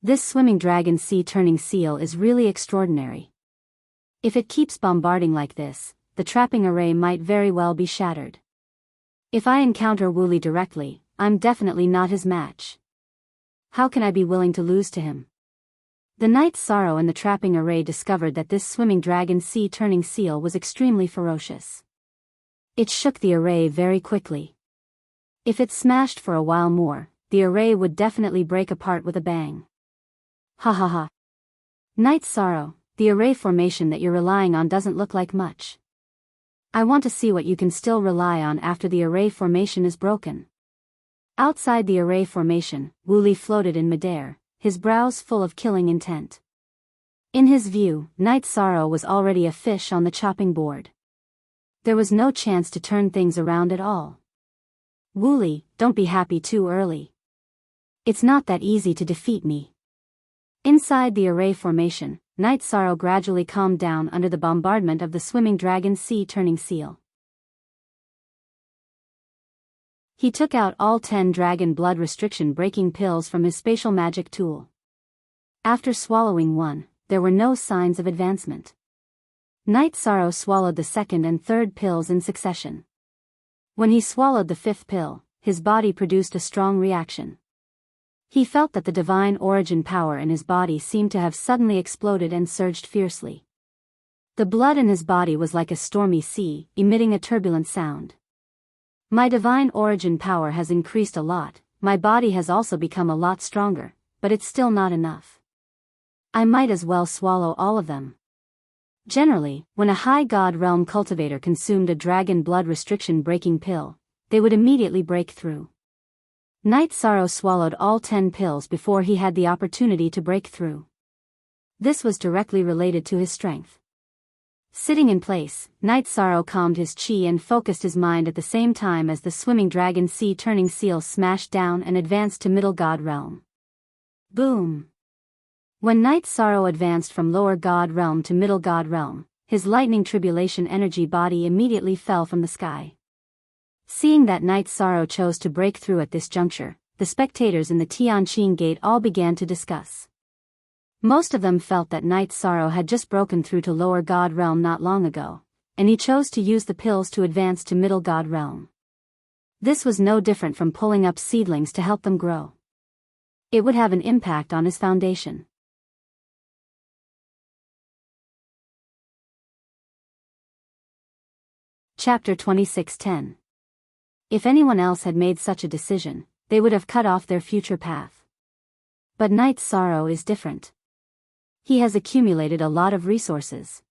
This swimming dragon sea-turning seal is really extraordinary. If it keeps bombarding like this, the trapping array might very well be shattered. If I encounter Wooly directly, I'm definitely not his match. How can I be willing to lose to him? The Knight's Sorrow and the trapping array discovered that this swimming dragon sea-turning seal was extremely ferocious. It shook the array very quickly. If it smashed for a while more, the array would definitely break apart with a bang. Ha ha ha. Knight's Sorrow, the array formation that you're relying on doesn't look like much. I want to see what you can still rely on after the array formation is broken. Outside the array formation, Wooly floated in midair, his brows full of killing intent. In his view, Knight's Sorrow was already a fish on the chopping board. There was no chance to turn things around at all. Wooly, don't be happy too early. It's not that easy to defeat me. Inside the array formation, Knight's Sorrow gradually calmed down under the bombardment of the swimming dragon sea-turning seal. He took out all 10 dragon blood restriction breaking pills from his spatial magic tool. After swallowing one, there were no signs of advancement. Knight's Sorrow swallowed the second and third pills in succession. When he swallowed the fifth pill, his body produced a strong reaction. He felt that the divine origin power in his body seemed to have suddenly exploded and surged fiercely. The blood in his body was like a stormy sea, emitting a turbulent sound. My divine origin power has increased a lot, my body has also become a lot stronger, but it's still not enough. I might as well swallow all of them. Generally, when a high god realm cultivator consumed a dragon blood restriction breaking pill, they would immediately break through. Knight's Sorrow swallowed all 10 pills before he had the opportunity to break through. This was directly related to his strength. Sitting in place, Knight's Sorrow calmed his chi and focused his mind at the same time as the swimming dragon sea-turning seal smashed down and advanced to middle god realm. Boom! When Knight's Sorrow advanced from lower god realm to middle god realm, his lightning tribulation energy body immediately fell from the sky. Seeing that Knight's Sorrow chose to break through at this juncture, the spectators in the Tianqing Gate all began to discuss. Most of them felt that Knight's Sorrow had just broken through to lower god realm not long ago, and he chose to use the pills to advance to middle god realm. This was no different from pulling up seedlings to help them grow. It would have an impact on his foundation. Chapter 26:10. If anyone else had made such a decision, they would have cut off their future path. But Knight's Sorrow is different. He has accumulated a lot of resources.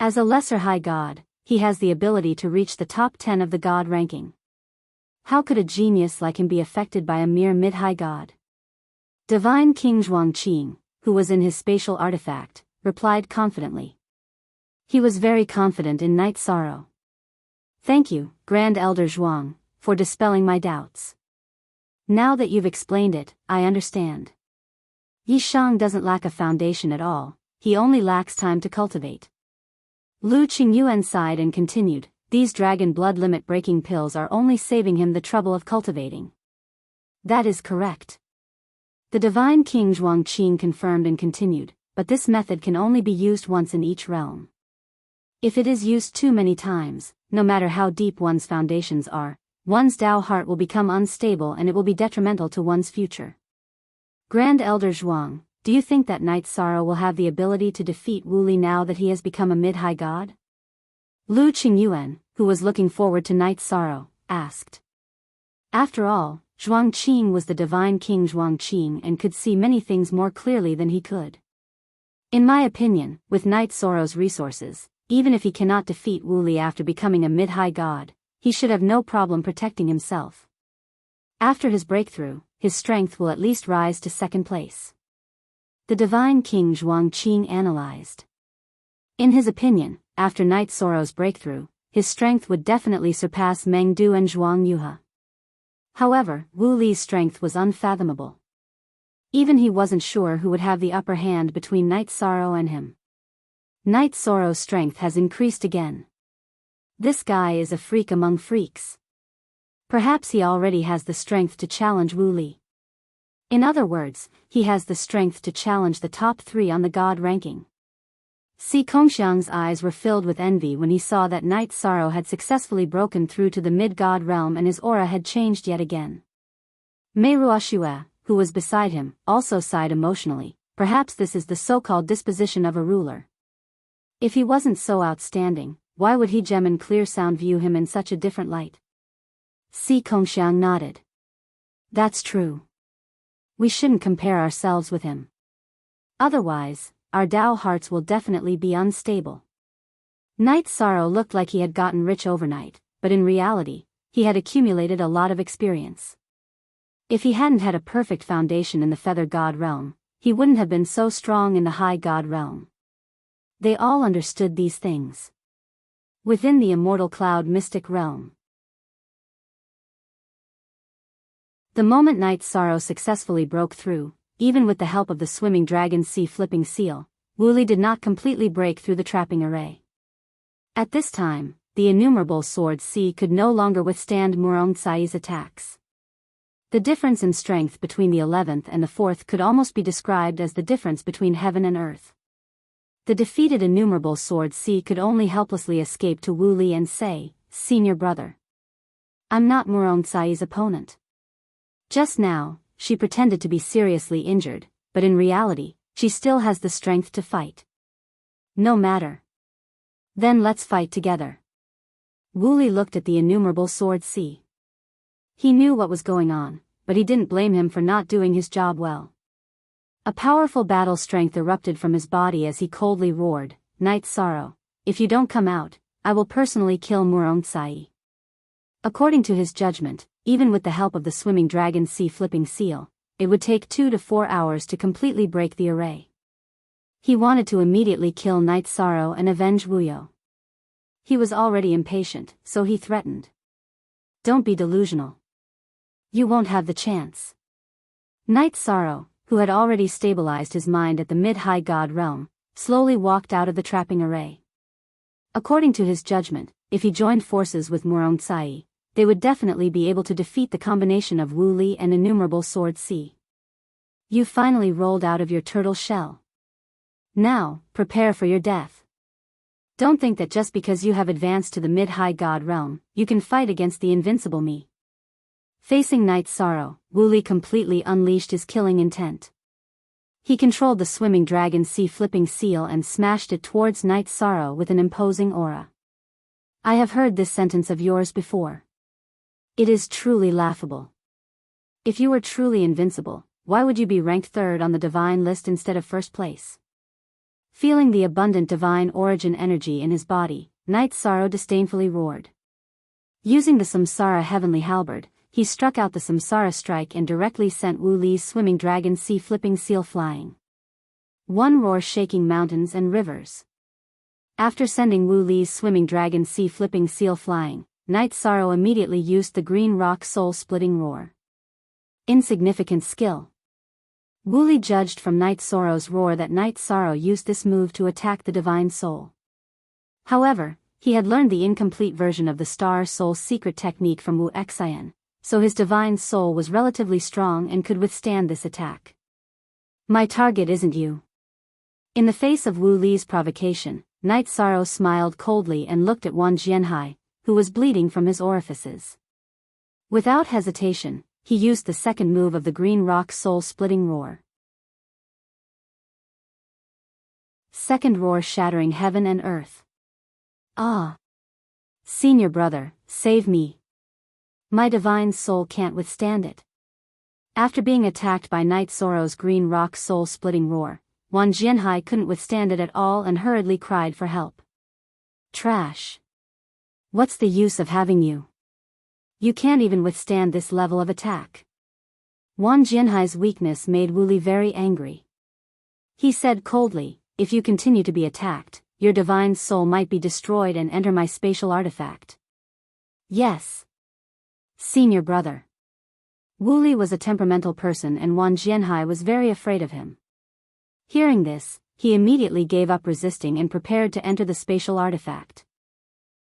As a lesser high god, he has the ability to reach the top 10 of the god ranking. How could a genius like him be affected by a mere mid-high god? Divine King Zhuangqing, who was in his spatial artifact, replied confidently. He was very confident in Knight's Sorrow. Thank you, Grand Elder Zhuang, for dispelling my doubts. Now that you've explained it, I understand. Yi Shang doesn't lack a foundation at all, he only lacks time to cultivate. Lu Qingyuan sighed and continued, these dragon blood limit breaking pills are only saving him the trouble of cultivating. That is correct. The divine King Zhuangqing confirmed and continued, but this method can only be used once in each realm. If it is used too many times, no matter how deep one's foundations are, one's Tao heart will become unstable and it will be detrimental to one's future. Grand Elder Zhuang, do you think that Knight's Sorrow will have the ability to defeat Wooly now that he has become a mid-high god? Lu Qingyuan, who was looking forward to Knight's Sorrow, asked. After all, Zhuangqing was the divine King Zhuangqing and could see many things more clearly than he could. In my opinion, with Knight's Sorrow's resources, even if he cannot defeat Wooly after becoming a mid-high god, he should have no problem protecting himself. After his breakthrough, his strength will at least rise to second place. The divine King Zhuangqing analyzed. In his opinion, after Knight's Sorrow's breakthrough, his strength would definitely surpass Meng Du and Zhuang Yuhe. However, Wu Li's strength was unfathomable. Even he wasn't sure who would have the upper hand between Night Sorrow and him. Night Sorrow's strength has increased again. This guy is a freak among freaks. Perhaps he already has the strength to challenge Wu Li. In other words, he has the strength to challenge the top 3 on the god ranking. Si Kongxiang's eyes were filled with envy when he saw that Night Sorrow had successfully broken through to the mid-god realm and his aura had changed yet again. Mei Ruoxue, who was beside him, also sighed emotionally. Perhaps this is the so-called disposition of a ruler. If he wasn't so outstanding, why would he Gem and Clear Sound view him in such a different light? Si Kongxiang nodded. That's true. We shouldn't compare ourselves with him. Otherwise, our Dao hearts will definitely be unstable. Night Sorrow looked like he had gotten rich overnight, but in reality, he had accumulated a lot of experience. If he hadn't had a perfect foundation in the Feather God realm, he wouldn't have been so strong in the High God realm. They all understood these things. Within the Immortal Cloud Mystic realm. The moment Night Sorrow successfully broke through, even with the help of the Swimming Dragon Sea Flipping Seal, Wu Li did not completely break through the trapping array. At this time, the innumerable Sword Sea could no longer withstand Murong Cai's attacks. The difference in strength between the 11th and the 4th could almost be described as the difference between heaven and earth. The defeated innumerable Sword Sea could only helplessly escape to Wu Li and say, "Senior brother, I'm not Murong Cai's opponent." Just now, she pretended to be seriously injured, but in reality, she still has the strength to fight. No matter. Then let's fight together. Wu Li looked at the innumerable Sword Sea. He knew what was going on, but he didn't blame him for not doing his job well. A powerful battle strength erupted from his body as he coldly roared, "Night Sorrow, if you don't come out, I will personally kill Murong Cai." According to his judgment, even with the help of the Swimming Dragon Sea Flipping Seal, it would take 2 to 4 hours to completely break the array. He wanted to immediately kill Night Sorrow and avenge Wuyo. He was already impatient, so he threatened. "Don't be delusional. You won't have the chance." Night Sorrow, who had already stabilized his mind at the mid-high god realm, slowly walked out of the trapping array. According to his judgment, if he joined forces with Murong Cai, they would definitely be able to defeat the combination of Wu Li and innumerable Sword Sea. You finally rolled out of your turtle shell. Now, prepare for your death. Don't think that just because you have advanced to the mid-high god realm, you can fight against the invincible me. Facing Night Sorrow, Wu Li completely unleashed his killing intent. He controlled the Swimming Dragon Sea Flipping Seal and smashed it towards Night Sorrow with an imposing aura. I have heard this sentence of yours before. It is truly laughable. If you were truly invincible, why would you be ranked 3rd on the divine list instead of 1st place? Feeling the abundant divine origin energy in his body, Night Sorrow disdainfully roared. Using the Samsara Heavenly Halberd, he struck out the Samsara Strike and directly sent Wu Li's Swimming Dragon Sea Flipping Seal flying. One roar shaking mountains and rivers. After sending Wu Li's Swimming Dragon Sea Flipping Seal flying, Night Sorrow immediately used the Green Rock Soul-Splitting Roar. Insignificant skill. Wu Li judged from Night Sorrow's roar that Night Sorrow used this move to attack the Divine Soul. However, he had learned the incomplete version of the Star Soul secret technique from Wu Xian, so his Divine Soul was relatively strong and could withstand this attack. My target isn't you. In the face of Wu Li's provocation, Night Sorrow smiled coldly and looked at Wang Jianhai, who was bleeding from his orifices. Without hesitation, he used the second move of the Green Rock Soul-Splitting Roar. Second roar shattering heaven and earth. Ah! Senior brother, save me. My divine soul can't withstand it. After being attacked by Night Sorrow's Green Rock Soul-Splitting Roar, Wang Jianhai couldn't withstand it at all and hurriedly cried for help. Trash. What's the use of having you? You can't even withstand this level of attack. Wang Jianhai's weakness made Wu Li very angry. He said coldly, if you continue to be attacked, your divine soul might be destroyed and enter my spatial artifact. Yes. Senior brother. Wu Li was a temperamental person and Wang Jianhai was very afraid of him. Hearing this, he immediately gave up resisting and prepared to enter the spatial artifact.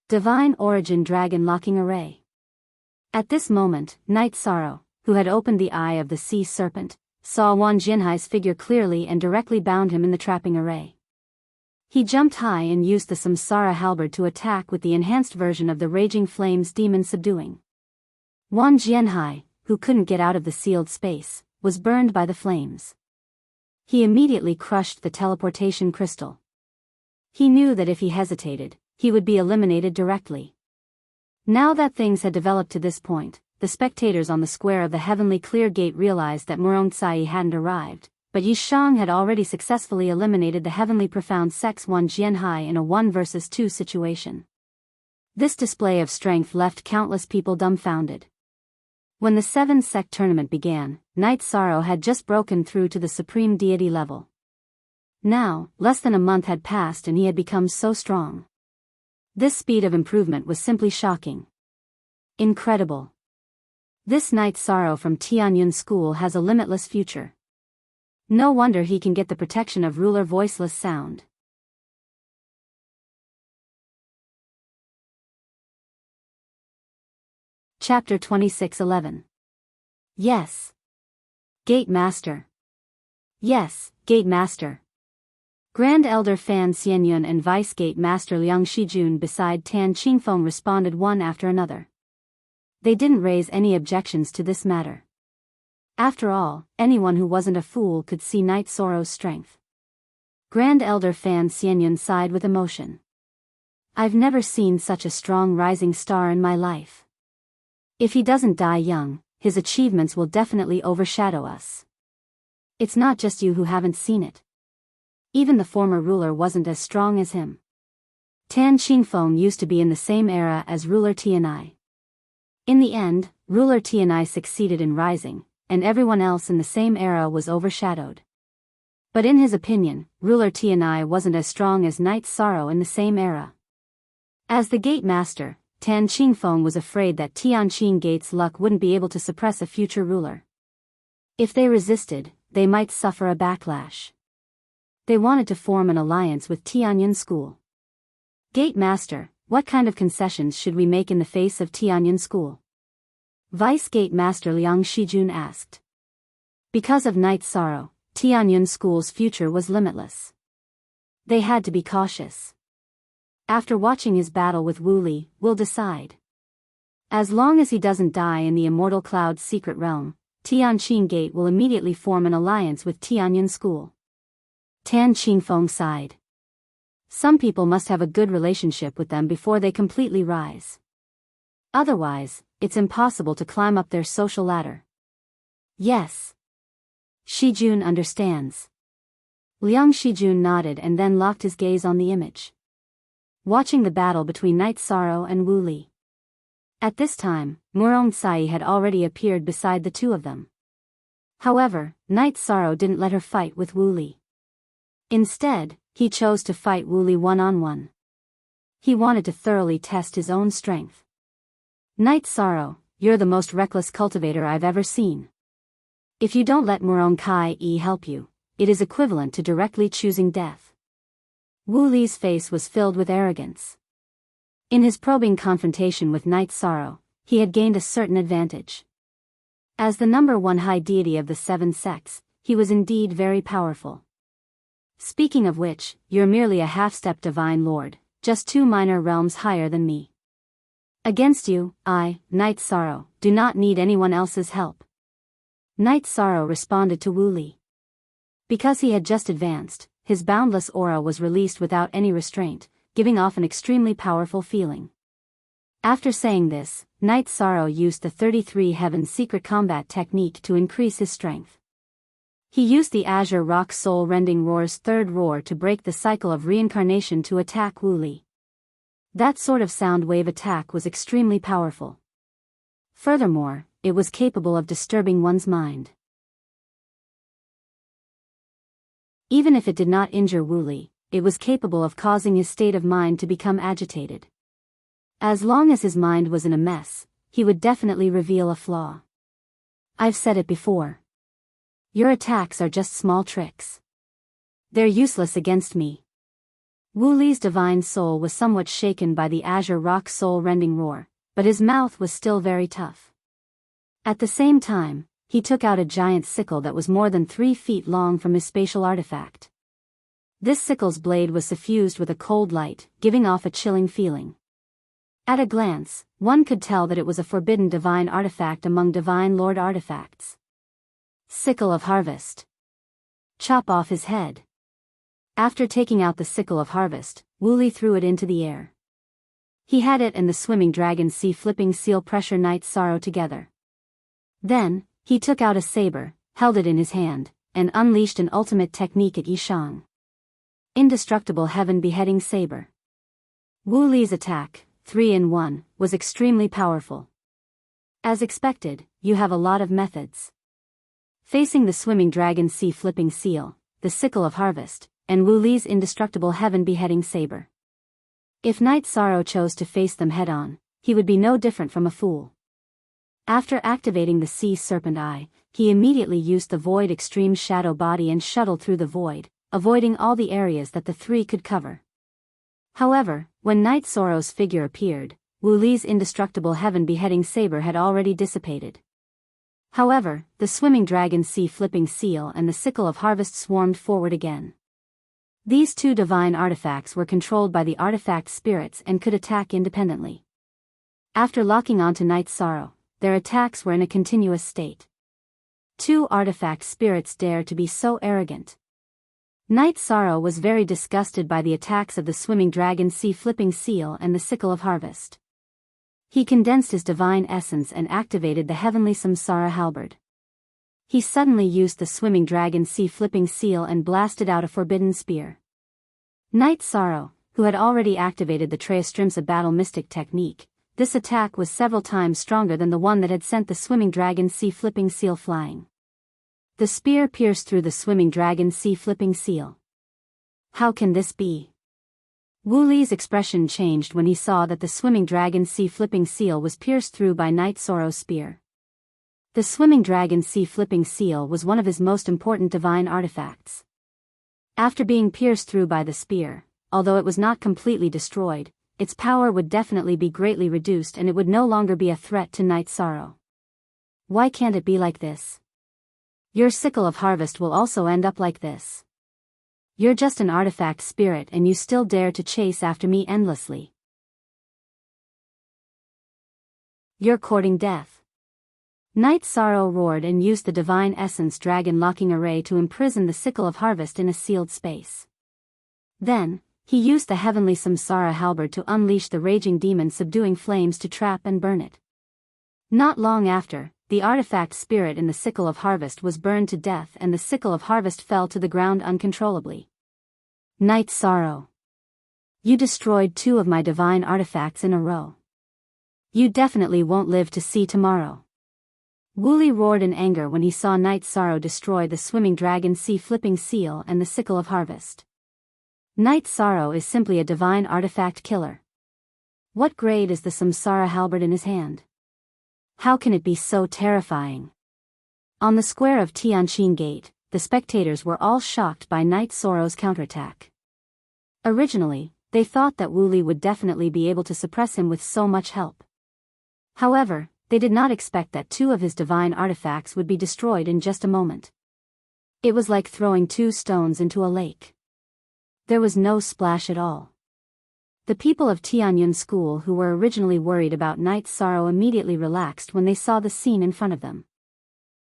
Divine Origin Dragon Locking Array. At this moment, Night Sorrow, who had opened the eye of the sea serpent, saw Wang Jianhai's figure clearly and directly bound him in the trapping array. He jumped high and used the Samsara halberd to attack with the enhanced version of the Raging Flames Demon Subduing. Wang Jianhai, who couldn't get out of the sealed space, was burned by the flames. He immediately crushed the teleportation crystal. He knew that if he hesitated, he would be eliminated directly. Now that things had developed to this point, the spectators on the square of the heavenly clear gate realized that Murong-Tsai hadn't arrived, but Yi Shang had already successfully eliminated the heavenly profound sex Wang Jianhai in a 1 versus 2 situation. This display of strength left countless people dumbfounded. When the 7-sect tournament began, Night Sorrow had just broken through to the supreme deity level. Now, less than a month had passed and he had become so strong. This speed of improvement was simply shocking. Incredible. This Night Sorrow from Tianyun School has a limitless future. No wonder he can get the protection of ruler voiceless sound. Chapter 26:11. Yes. Gate Master. Yes, Gate Master. Grand Elder Fan Xianyun and Vice Gate Master Liang Shijun beside Tan Qingfeng responded one after another. They didn't raise any objections to this matter. After all, anyone who wasn't a fool could see Night Sorrow's strength. Grand Elder Fan Xianyun sighed with emotion. I've never seen such a strong rising star in my life. If he doesn't die young, his achievements will definitely overshadow us. It's not just you who haven't seen it. Even the former ruler wasn't as strong as him. Tan Qingfeng used to be in the same era as ruler Tianai. In the end, ruler Tianai succeeded in rising, and everyone else in the same era was overshadowed. But in his opinion, ruler Tianai wasn't as strong as Night Sorrow in the same era. As the gate master, Tan Qingfeng was afraid that Tianqing Gate's luck wouldn't be able to suppress a future ruler. If they resisted, they might suffer a backlash. They wanted to form an alliance with Tianyun School. Gate Master, what kind of concessions should we make in the face of Tianyun School? Vice Gate Master Liang Shijun asked. Because of Night Sorrow, Tianyun School's future was limitless. They had to be cautious. After watching his battle with Wu Li, we'll decide. As long as he doesn't die in the Immortal Cloud's secret realm, Tianqing Gate will immediately form an alliance with Tianyun School. Tan Qingfeng sighed. Some people must have a good relationship with them before they completely rise. Otherwise, it's impossible to climb up their social ladder. Yes. Shijun understands. Liang Shijun nodded and then locked his gaze on the image. Watching the battle between Night Sorrow and Wu Li. At this time, Murong-Tsai had already appeared beside the two of them. However, Night Sorrow didn't let her fight with Wu Li. Instead, he chose to fight Wu Li one-on-one. He wanted to thoroughly test his own strength. Night Sorrow, you're the most reckless cultivator I've ever seen. If you don't let Murong-Kai help you, it is equivalent to directly choosing death. Wu Li's face was filled with arrogance. In his probing confrontation with Night Sorrow, he had gained a certain advantage. As the number 1 high deity of the 7 sects, he was indeed very powerful. Speaking of which, you're merely a half-step divine lord, just 2 minor realms higher than me. Against you, I, Night Sorrow, do not need anyone else's help. Night Sorrow responded to Wu Li. Because he had just advanced, his boundless aura was released without any restraint, giving off an extremely powerful feeling. After saying this, Night Sorrow used the 33 Heaven secret combat technique to increase his strength. He used the Azure Rock Soul Rending Roar's 3rd roar to break the cycle of reincarnation to attack Wu Li. That sort of sound wave attack was extremely powerful. Furthermore, it was capable of disturbing one's mind. Even if it did not injure Wu Li, it was capable of causing his state of mind to become agitated. As long as his mind was in a mess, he would definitely reveal a flaw. I've said it before. Your attacks are just small tricks. They're useless against me. Wu Li's divine soul was somewhat shaken by the azure rock soul-rending roar, but his mouth was still very tough. At the same time, he took out a giant sickle that was more than 3 feet long from his spatial artifact. This sickle's blade was suffused with a cold light, giving off a chilling feeling. At a glance, one could tell that it was a forbidden divine artifact among divine lord artifacts. Sickle of Harvest. Chop off his head. After taking out the sickle of harvest, Wu Li threw it into the air. He had it and the swimming dragon sea flipping seal pressure Night Sorrow together. Then, he took out a saber, held it in his hand, and unleashed an ultimate technique at Yishang. Indestructible Heaven Beheading Saber. Wu Li's attack, 3-in-1, was extremely powerful. As expected, you have a lot of methods. Facing the swimming dragon sea flipping seal, the sickle of harvest, and Wu Li's indestructible Heaven Beheading Saber. If Night Sorrow chose to face them head-on, he would be no different from a fool. After activating the Sea Serpent Eye, he immediately used the Void Extreme Shadow Body and shuttled through the void, avoiding all the areas that the three could cover. However, when Night Sorrow's figure appeared, Wu Li's indestructible Heaven Beheading Saber had already dissipated. However, the swimming dragon sea flipping seal and the sickle of harvest swarmed forward again. These two divine artifacts were controlled by the artifact spirits and could attack independently. After locking onto Night Sorrow, their attacks were in a continuous state. Two artifact spirits dare to be so arrogant. Night Sorrow was very disgusted by the attacks of the swimming dragon sea flipping seal and the sickle of harvest. He condensed his divine essence and activated the heavenly Samsara halberd. He suddenly used the swimming dragon sea flipping seal and blasted out a forbidden spear. Night Sorrow, who had already activated the Treastrimsa battle mystic technique, this attack was several times stronger than the one that had sent the swimming dragon sea flipping seal flying. The spear pierced through the swimming dragon sea flipping seal. How can this be? Wu Li's expression changed when he saw that the swimming dragon sea flipping seal was pierced through by Night Sorrow's spear. The swimming dragon sea flipping seal was one of his most important divine artifacts. After being pierced through by the spear, although it was not completely destroyed, its power would definitely be greatly reduced and it would no longer be a threat to Night Sorrow. Why can't it be like this? Your sickle of harvest will also end up like this. You're just an artifact spirit and you still dare to chase after me endlessly. You're courting death. Night Sorrow roared and used the divine essence dragon locking array to imprison the sickle of harvest in a sealed space. Then, he used the heavenly Samsara halberd to unleash the raging demon subduing flames to trap and burn it. Not long after, the artifact spirit in the sickle of harvest was burned to death and the sickle of harvest fell to the ground uncontrollably. Night Sorrow. You destroyed 2 of my divine artifacts in a row. You definitely won't live to see tomorrow. Wu Li roared in anger when he saw Night Sorrow destroy the swimming dragon sea flipping seal and the sickle of harvest. Night Sorrow is simply a divine artifact killer. What grade is the Samsara halberd in his hand? How can it be so terrifying? On the square of Tianqin Gate, the spectators were all shocked by Night Sorrow's counterattack. Originally, they thought that Wu Li would definitely be able to suppress him with so much help. However, they did not expect that 2 of his divine artifacts would be destroyed in just a moment. It was like throwing 2 stones into a lake. There was no splash at all. The people of Tianyun School who were originally worried about Night Sorrow immediately relaxed when they saw the scene in front of them.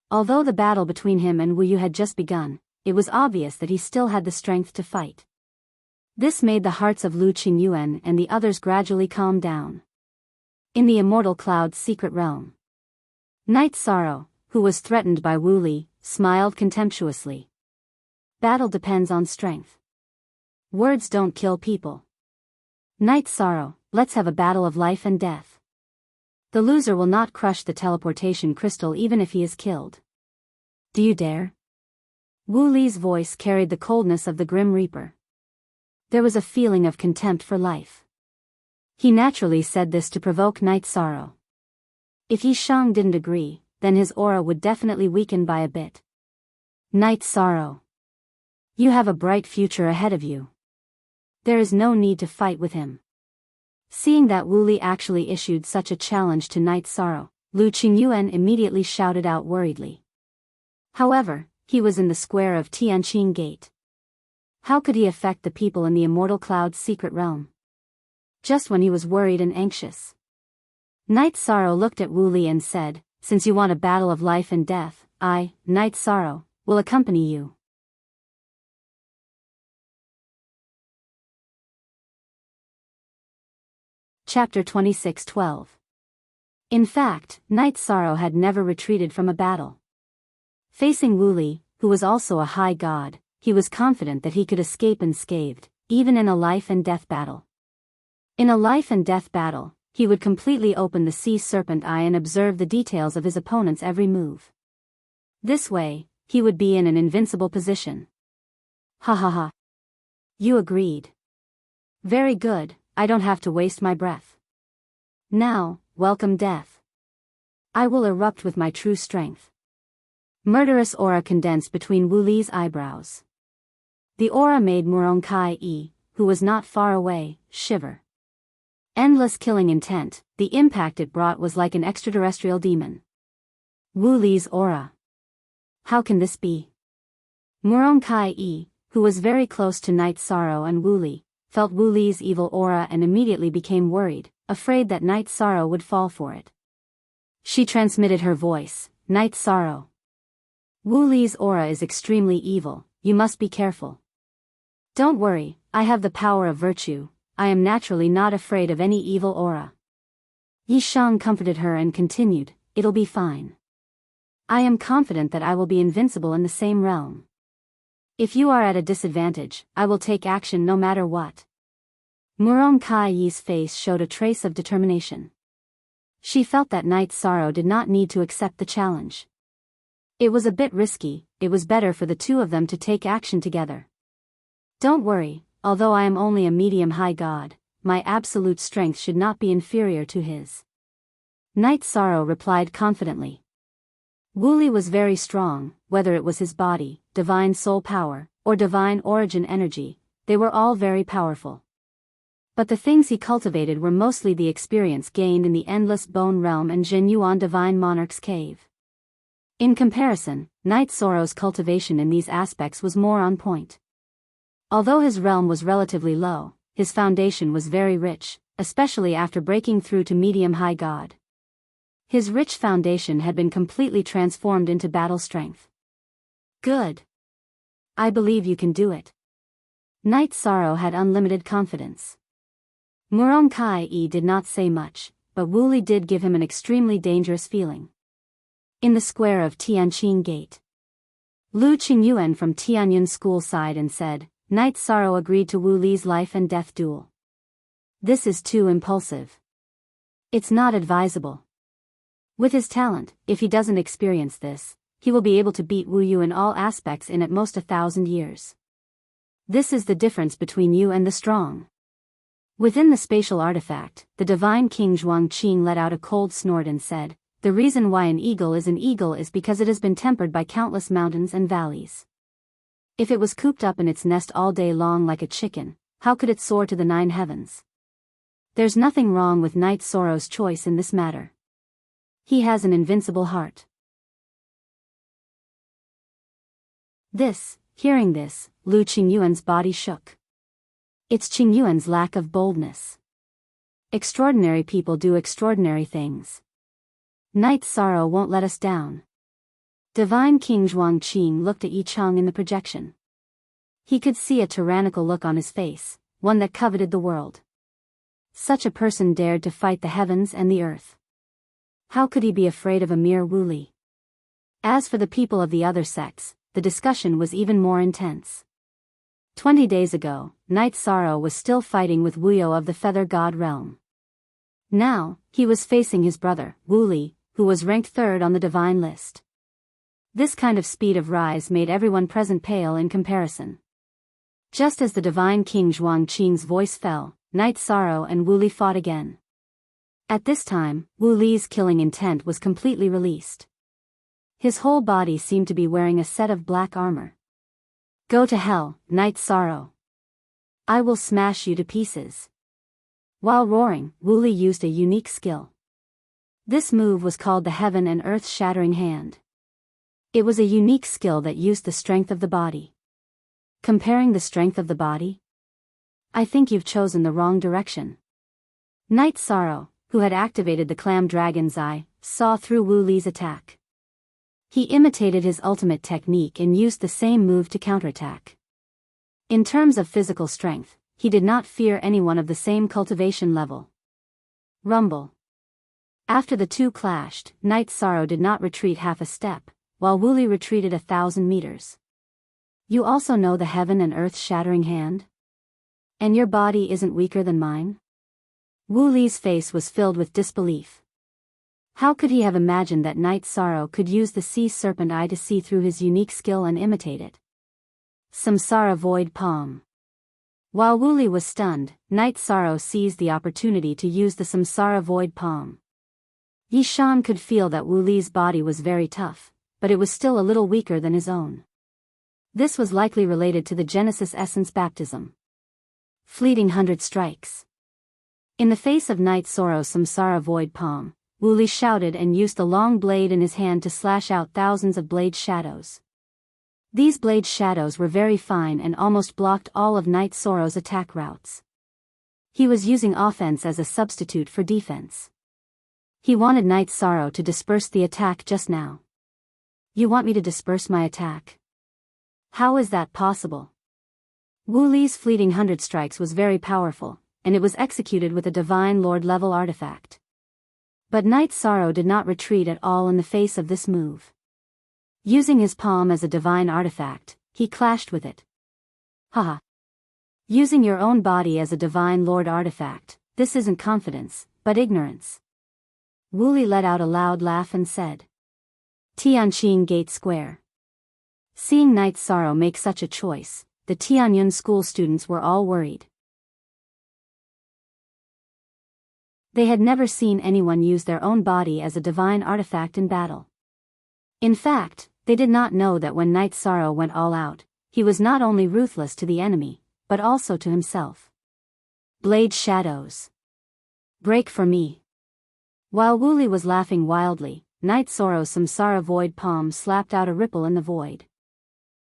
Although the battle between him and Wu Yu had just begun, it was obvious that he still had the strength to fight. This made the hearts of Lu Qingyuan and the others gradually calm down. In the Immortal Cloud's secret realm, Night Sorrow, who was threatened by Wu Li, smiled contemptuously. Battle depends on strength. Words don't kill people. Night Sorrow, let's have a battle of life and death. The loser will not crush the teleportation crystal even if he is killed. Do you dare? Wu Li's voice carried the coldness of the Grim Reaper. There was a feeling of contempt for life. He naturally said this to provoke Night Sorrow. If Yishang didn't agree, then his aura would definitely weaken by a bit. Night Sorrow. You have a bright future ahead of you. There is no need to fight with him. Seeing that Wu Li actually issued such a challenge to Night Sorrow, Lu Qingyuan immediately shouted out worriedly. However, he was in the square of Tianqing Gate. How could he affect the people in the Immortal Cloud's secret realm? Just when he was worried and anxious. Night Sorrow looked at Wu Li and said, "Since you want a battle of life and death, I, Night Sorrow, will accompany you." Chapter 26:12. In fact, Night Sorrow had never retreated from a battle. Facing Wu Li, who was also a high god, he was confident that he could escape unscathed, even in a life and death battle. In a life and death battle, he would completely open the sea serpent eye and observe the details of his opponent's every move. This way, he would be in an invincible position. Ha ha ha. You agreed. Very good, I don't have to waste my breath. Now, welcome death. I will erupt with my true strength. Murderous aura condensed between Wu Li's eyebrows. The aura made Murong Kai-yi, who was not far away, shiver. Endless killing intent, the impact it brought was like an extraterrestrial demon. Wu Li's aura. How can this be? Murong Kai-yi, who was very close to Night Sorrow and Wu Li, felt Wu Li's evil aura and immediately became worried, afraid that Night Sorrow would fall for it. She transmitted her voice, "Night Sorrow. Wu Li's aura is extremely evil, you must be careful." "Don't worry, I have the power of virtue, I am naturally not afraid of any evil aura." Yi Shang comforted her and continued, "It'll be fine. I am confident that I will be invincible in the same realm. If you are at a disadvantage, I will take action no matter what." Murong Kai-yi's face showed a trace of determination. She felt that Night Sorrow did not need to accept the challenge. It was a bit risky, it was better for the two of them to take action together. "Don't worry, although I am only a medium-high god, my absolute strength should not be inferior to his." Night Sorrow replied confidently. Wu Li was very strong, whether it was his body, divine soul power, or divine origin energy, they were all very powerful. But the things he cultivated were mostly the experience gained in the Endless Bone Realm and Zhenyuan Divine Monarch's Cave. In comparison, Night Sorrow's cultivation in these aspects was more on point. Although his realm was relatively low, his foundation was very rich, especially after breaking through to medium-high god. His rich foundation had been completely transformed into battle strength. "Good. I believe you can do it." Night Sorrow had unlimited confidence. Murong Kai-yi did not say much, but Wu Li did give him an extremely dangerous feeling. In the square of Tianqing Gate, Lu Qingyuan from Tianyun School sighed and said, "Night Sorrow agreed to Wu Li's life and death duel. This is too impulsive. It's not advisable. With his talent, if he doesn't experience this, he will be able to beat Wu Yu in all aspects in at most 1,000 years. This is the difference between you and the strong." Within the spatial artifact, the divine king Zhuangqing let out a cold snort and said, "The reason why an eagle is because it has been tempered by countless mountains and valleys. If it was cooped up in its nest all day long like a chicken, how could it soar to the 9 heavens? There's nothing wrong with Night Sorrow's choice in this matter. He has an invincible heart." Hearing this, Lu Qingyuan's body shook. It's Qingyuan's lack of boldness. Extraordinary people do extraordinary things. Night Sorrow won't let us down. Divine King Zhuangqing looked at Yi Chang in the projection. He could see a tyrannical look on his face, one that coveted the world. Such a person dared to fight the heavens and the earth. How could he be afraid of a mere Wu Li? As for the people of the other sects, the discussion was even more intense. 20 days ago, Night Sorrow was still fighting with Wu Yo of the Feather God realm. Now, he was facing his brother, Wu Li, who was ranked 3rd on the divine list. This kind of speed of rise made everyone present pale in comparison. Just as the divine king Zhuangqing's voice fell, Night Sorrow and Wu Li fought again. At this time, Wu Li's killing intent was completely released. His whole body seemed to be wearing a set of black armor. Go to hell, Night Sorrow. I will smash you to pieces. While roaring, Wooly used a unique skill. This move was called the Heaven and Earth Shattering Hand. It was a unique skill that used the strength of the body. Comparing the strength of the body? I think you've chosen the wrong direction. Night Sorrow, who had activated the Clam Dragon's Eye, saw through Wooly's attack. He imitated his ultimate technique and used the same move to counterattack. In terms of physical strength, he did not fear anyone of the same cultivation level. Rumble. After the two clashed, Night Sorrow did not retreat half a step, while Wooly retreated 1,000 meters. You also know the Heaven and Earth Shattering Hand? And your body isn't weaker than mine? Wooly's face was filled with disbelief. How could he have imagined that Night Sorrow could use the Sea Serpent Eye to see through his unique skill and imitate it? Samsara Void Palm. While Wooly was stunned, Night Sorrow seized the opportunity to use the Samsara Void Palm. Yishan could feel that Wooly's body was very tough, but it was still a little weaker than his own. This was likely related to the Genesis Essence Baptism. Fleeting 100 strikes. In the face of Night Sorrow's Samsara Void Palm, Wooly shouted and used the long blade in his hand to slash out thousands of blade shadows. These blade shadows were very fine and almost blocked all of Night Sorrow's attack routes. He was using offense as a substitute for defense. He wanted Night Sorrow to disperse the attack just now. You want me to disperse my attack? How is that possible? Wooly's fleeting 100 strikes was very powerful, and it was executed with a Divine Lord level artifact. But Night Sorrow did not retreat at all in the face of this move. Using his palm as a divine artifact, he clashed with it. Haha. Using your own body as a Divine Lord artifact, this isn't confidence, but ignorance. Wooly let out a loud laugh and said. Tianqing Gate Square. Seeing Night Sorrow make such a choice, the Tianyun school students were all worried. They had never seen anyone use their own body as a divine artifact in battle. In fact, they did not know that when Night Sorrow went all out, he was not only ruthless to the enemy, but also to himself. Blade shadows. Break for me. While Wooly was laughing wildly, Night Sorrow's Samsara Void Palm slapped out a ripple in the void.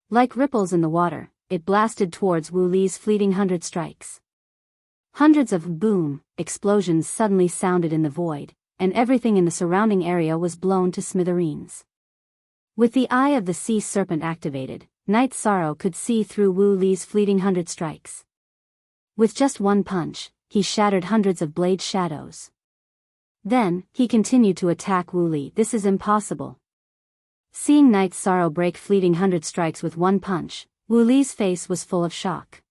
Like ripples in the water, it blasted towards Wooly's fleeting 100 strikes. Hundreds of boom explosions suddenly sounded in the void, and everything in the surrounding area was blown to smithereens. With the Eye of the Sea Serpent activated, Night Sorrow could see through Wooly's fleeting 100 strikes. With just one punch, he shattered hundreds of blade shadows. Then, he continued to attack Wooly. This is impossible. Seeing Night Sorrow break fleeting 100 strikes with one punch, Wooly's face was full of shock.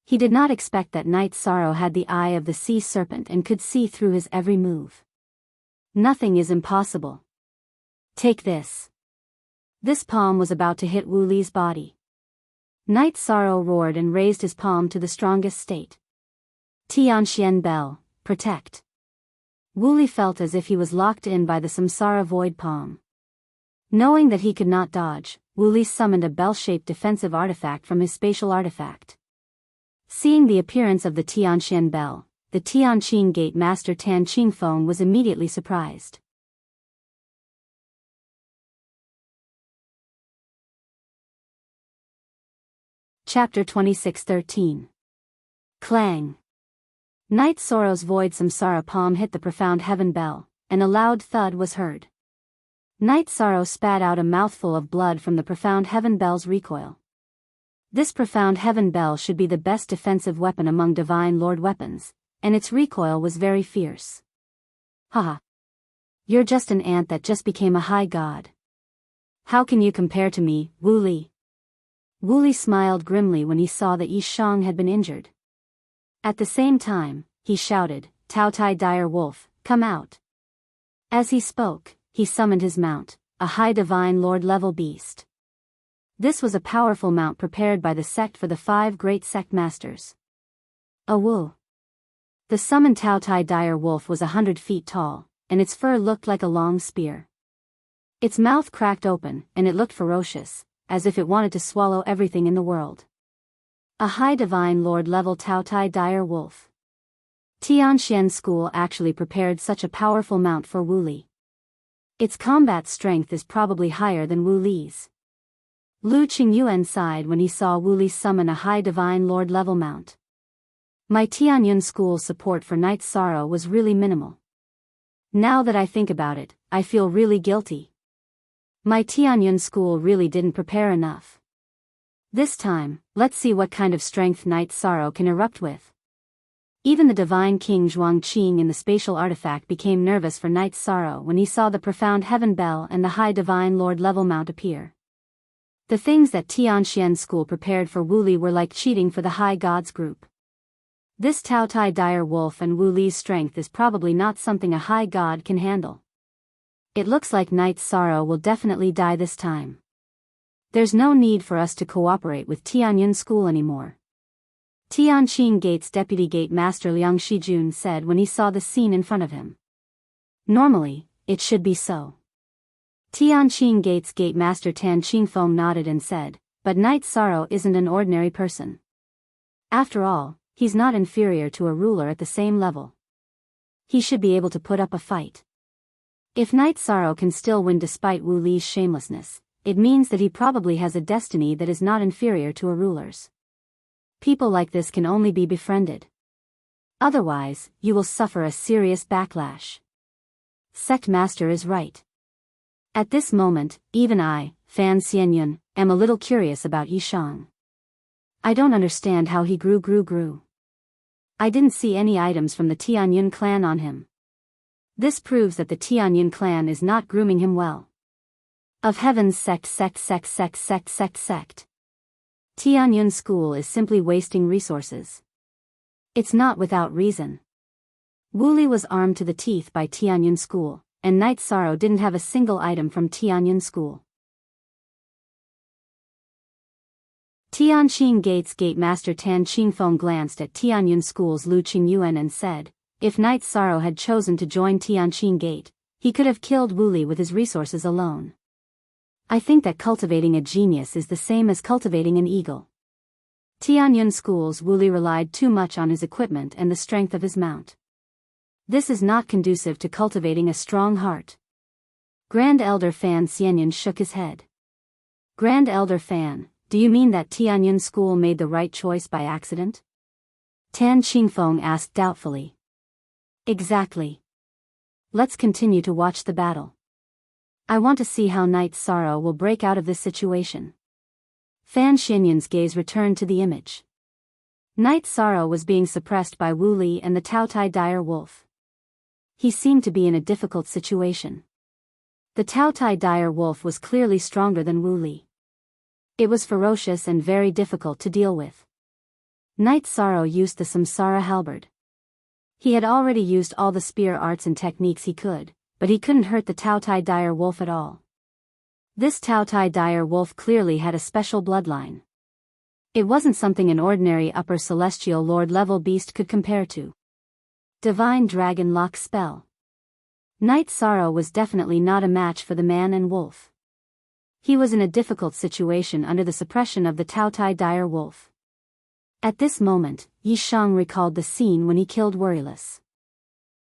He did not expect that Night Sorrow had the Eye of the Sea Serpent and could see through his every move. Nothing is impossible. Take this. This palm was about to hit Wooly's body. Night Sorrow roared and raised his palm to the strongest state. Tianxian Bell, protect. Wooly felt as if he was locked in by the Samsara Void Palm. Knowing that he could not dodge, Wooly summoned a bell-shaped defensive artifact from his spatial artifact. Seeing the appearance of the Tianxian Bell, the Tianqing Gate Master Tan Qingfeng was immediately surprised. Chapter 26:13. Clang. Night Sorrow's void Samsara palm hit the profound heaven bell, and a loud thud was heard. Night Sorrow spat out a mouthful of blood from the profound heaven bell's recoil. This profound heaven bell should be the best defensive weapon among Divine Lord weapons, and its recoil was very fierce. Haha. You're just an ant that just became a high god. How can you compare to me, Wooly? Wooly smiled grimly when he saw that Yi Shang had been injured. At the same time, he shouted, Tao Tai Dire Wolf, come out. As he spoke, he summoned his mount, a high Divine Lord level beast. This was a powerful mount prepared by the sect for the 5 great sect masters. A woo. The summoned Tao Tai Dire Wolf was 100 feet tall, and its fur looked like a long spear. Its mouth cracked open, and it looked ferocious, as if it wanted to swallow everything in the world. A high divine lord level Taotai dire wolf. Tianxian school actually prepared such a powerful mount for Wu Li. Its combat strength is probably higher than Wu Li's. Lu Qingyuan sighed when he saw Wu Li summon a high divine lord level mount. My Tianyun school's support for Knight's Sorrow was really minimal. Now that I think about it, I feel really guilty. My Tianyun school really didn't prepare enough. This time, let's see what kind of strength Knight's Sorrow can erupt with. Even the divine king Zhuangqing in the spatial artifact became nervous for Knight's Sorrow when he saw the profound heaven bell and the high divine lord level mount appear. The things that Tianxian school prepared for Wu Li were like cheating for the high gods group. This Taotai dire wolf and Wu Li's strength is probably not something a high god can handle. It looks like Knight's Sorrow will definitely die this time. There's no need for us to cooperate with Tianyun school anymore. Tianqing Gate's Deputy Gate Master Liang Shijun said when he saw the scene in front of him. Normally, it should be so. Tianqing Gate's Gate Master Tan Qingfeng nodded and said, but Knight's Sorrow isn't an ordinary person. After all, he's not inferior to a ruler at the same level. He should be able to put up a fight. If Knight's Sorrow can still win despite Wu Li's shamelessness, it means that he probably has a destiny that is not inferior to a ruler's. People like this can only be befriended. Otherwise, you will suffer a serious backlash. Sect Master is right. At this moment, even I, Fan Xianyun, am a little curious about Yishang. I don't understand how he grew. I didn't see any items from the Tianyun clan on him. This proves that the Tianyun clan is not grooming him well. Of heaven's sect. Tianyun school is simply wasting resources. It's not without reason. Wu Li was armed to the teeth by Tianyun school, and Knight's Sorrow didn't have a single item from Tianyun school. Tianqing Gate's Gate Master Tan Qingfeng glanced at Tianyun school's Lu Qingyuan and said, if Knight's Sorrow had chosen to join Tianqing Gate, he could have killed Wu Li with his resources alone. I think that cultivating a genius is the same as cultivating an eagle. Tianyun school's Wu Li relied too much on his equipment and the strength of his mount. This is not conducive to cultivating a strong heart. Grand Elder Fan Xianyun shook his head. Grand Elder Fan, do you mean that Tianyun school made the right choice by accident? Tan Qingfeng asked doubtfully. Exactly. Let's continue to watch the battle. I want to see how Knight's Sorrow will break out of this situation. Fan Xianyun's gaze returned to the image. Knight's Sorrow was being suppressed by Wu Li and the Taotai dire wolf. He seemed to be in a difficult situation. The Taotai dire wolf was clearly stronger than Wu Li. It was ferocious and very difficult to deal with. Knight's Sorrow used the Samsara halberd. He had already used all the spear arts and techniques he could, but he couldn't hurt the Taotai dire wolf at all. This Taotai dire wolf clearly had a special bloodline. It wasn't something an ordinary upper celestial lord level beast could compare to. Divine Dragon Lock Spell. Knight's Sorrow was definitely not a match for the man and wolf. He was in a difficult situation under the suppression of the Taotai dire wolf. At this moment, Yishang recalled the scene when he killed Worryless.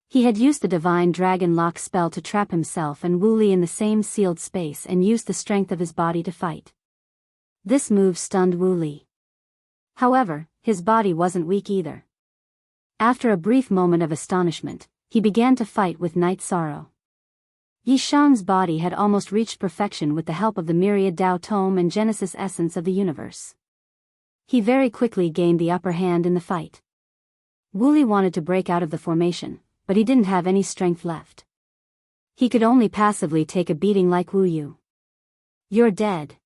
He had used the Divine Dragon Lock spell to trap himself and Wu Li in the same sealed space and used the strength of his body to fight. This move stunned Wu Li. However, his body wasn't weak either. After a brief moment of astonishment, he began to fight with Knight's Sorrow. Yishang's body had almost reached perfection with the help of the myriad Tao Tome and Genesis essence of the universe. He very quickly gained the upper hand in the fight. Wu Li wanted to break out of the formation, but he didn't have any strength left. He could only passively take a beating like Wu Yu. You're dead.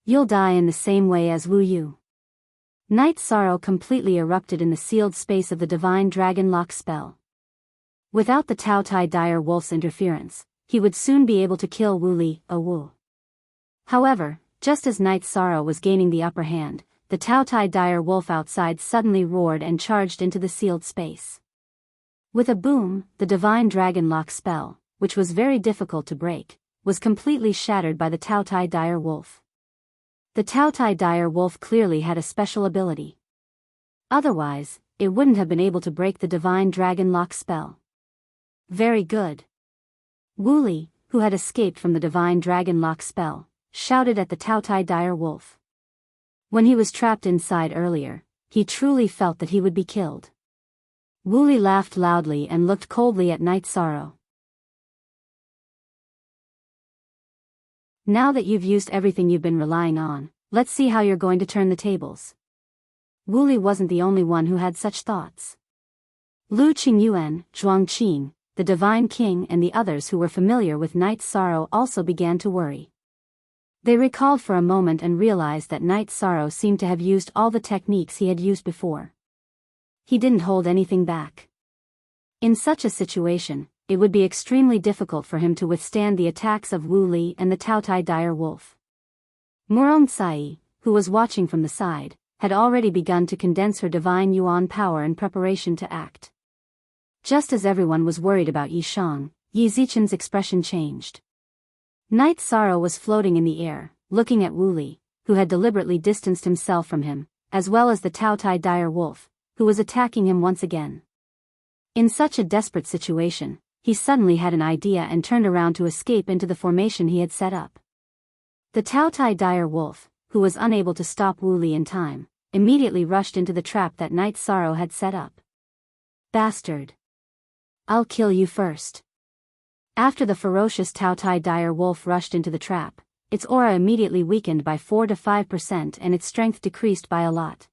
You'll die in the same way as Wu Yu. Knight's Sorrow completely erupted in the sealed space of the Divine Dragon Lock spell. Without the Taotai dire wolf's interference, he would soon be able to kill Wu Li, Wu. However, just as Knight's Sorrow was gaining the upper hand, the Taotai dire wolf outside suddenly roared and charged into the sealed space. With a boom, the Divine Dragon Lock spell, which was very difficult to break, was completely shattered by the Taotai dire wolf. The Taotai dire wolf clearly had a special ability. Otherwise, it wouldn't have been able to break the divine dragon lock spell. Very good. Wu Li, who had escaped from the divine dragon lock spell, shouted at the Taotai dire wolf. When he was trapped inside earlier, he truly felt that he would be killed. Wu Li laughed loudly and looked coldly at Night Sorrow. Now that you've used everything you've been relying on, let's see how you're going to turn the tables. Wu Li wasn't the only one who had such thoughts. Lu Qingyuan, Zhuang Qing, the Divine King and the others who were familiar with Night Sorrow also began to worry. They recalled for a moment and realized that Night Sorrow seemed to have used all the techniques he had used before. He didn't hold anything back. In such a situation, it would be extremely difficult for him to withstand the attacks of Wu Li and the Taotai dire wolf. Murong Tsai, who was watching from the side, had already begun to condense her divine yuan power in preparation to act. Just as everyone was worried about Yi Shang, Yi Zichen's expression changed. Night Sorrow was floating in the air, looking at Wu Li, who had deliberately distanced himself from him, as well as the Taotai dire wolf, who was attacking him once again. In such a desperate situation, he suddenly had an idea and turned around to escape into the formation he had set up. The Taotai dire wolf, who was unable to stop Wu Li in time, immediately rushed into the trap that Night Sorrow had set up. Bastard! I'll kill you first. After the ferocious Taotai dire wolf rushed into the trap, its aura immediately weakened by 4 to 5% and its strength decreased by a lot.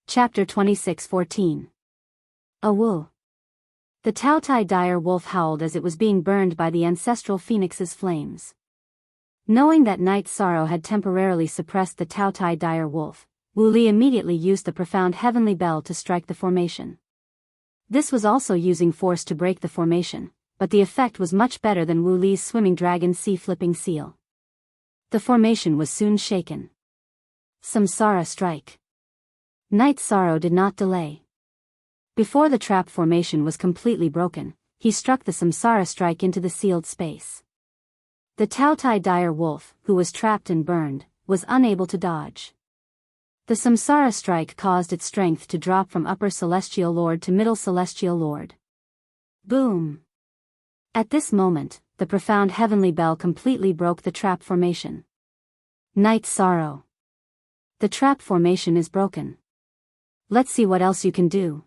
Chapter 26:14. Awu. The Taotai dire wolf howled as it was being burned by the ancestral phoenix's flames. Knowing that Night Sorrow had temporarily suppressed the Taotai dire wolf, Wu Li immediately used the profound heavenly bell to strike the formation. This was also using force to break the formation, but the effect was much better than Wu Li's swimming dragon sea-flipping seal. The formation was soon shaken. Samsara strike. Night Sorrow did not delay. Before the trap formation was completely broken, he struck the Samsara strike into the sealed space. The Taotai dire wolf, who was trapped and burned, was unable to dodge. The Samsara strike caused its strength to drop from Upper Celestial Lord to Middle Celestial Lord. Boom! At this moment, the profound heavenly bell completely broke the trap formation. Night Sorrow. The trap formation is broken. Let's see what else you can do.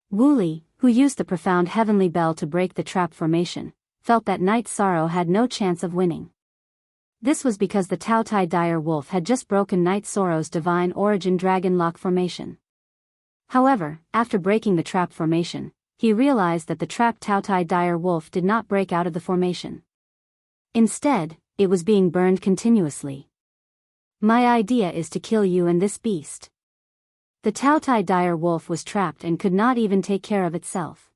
Wu Li, who used the profound heavenly bell to break the trap formation, felt that Night Sorrow had no chance of winning. This was because the Taotai dire wolf had just broken Night Sorrow's divine origin dragon lock formation. However, after breaking the trap formation, he realized that the trapped Taotai dire wolf did not break out of the formation. Instead, it was being burned continuously. My idea is to kill you and this beast. The Taotai dire wolf was trapped and could not even take care of itself.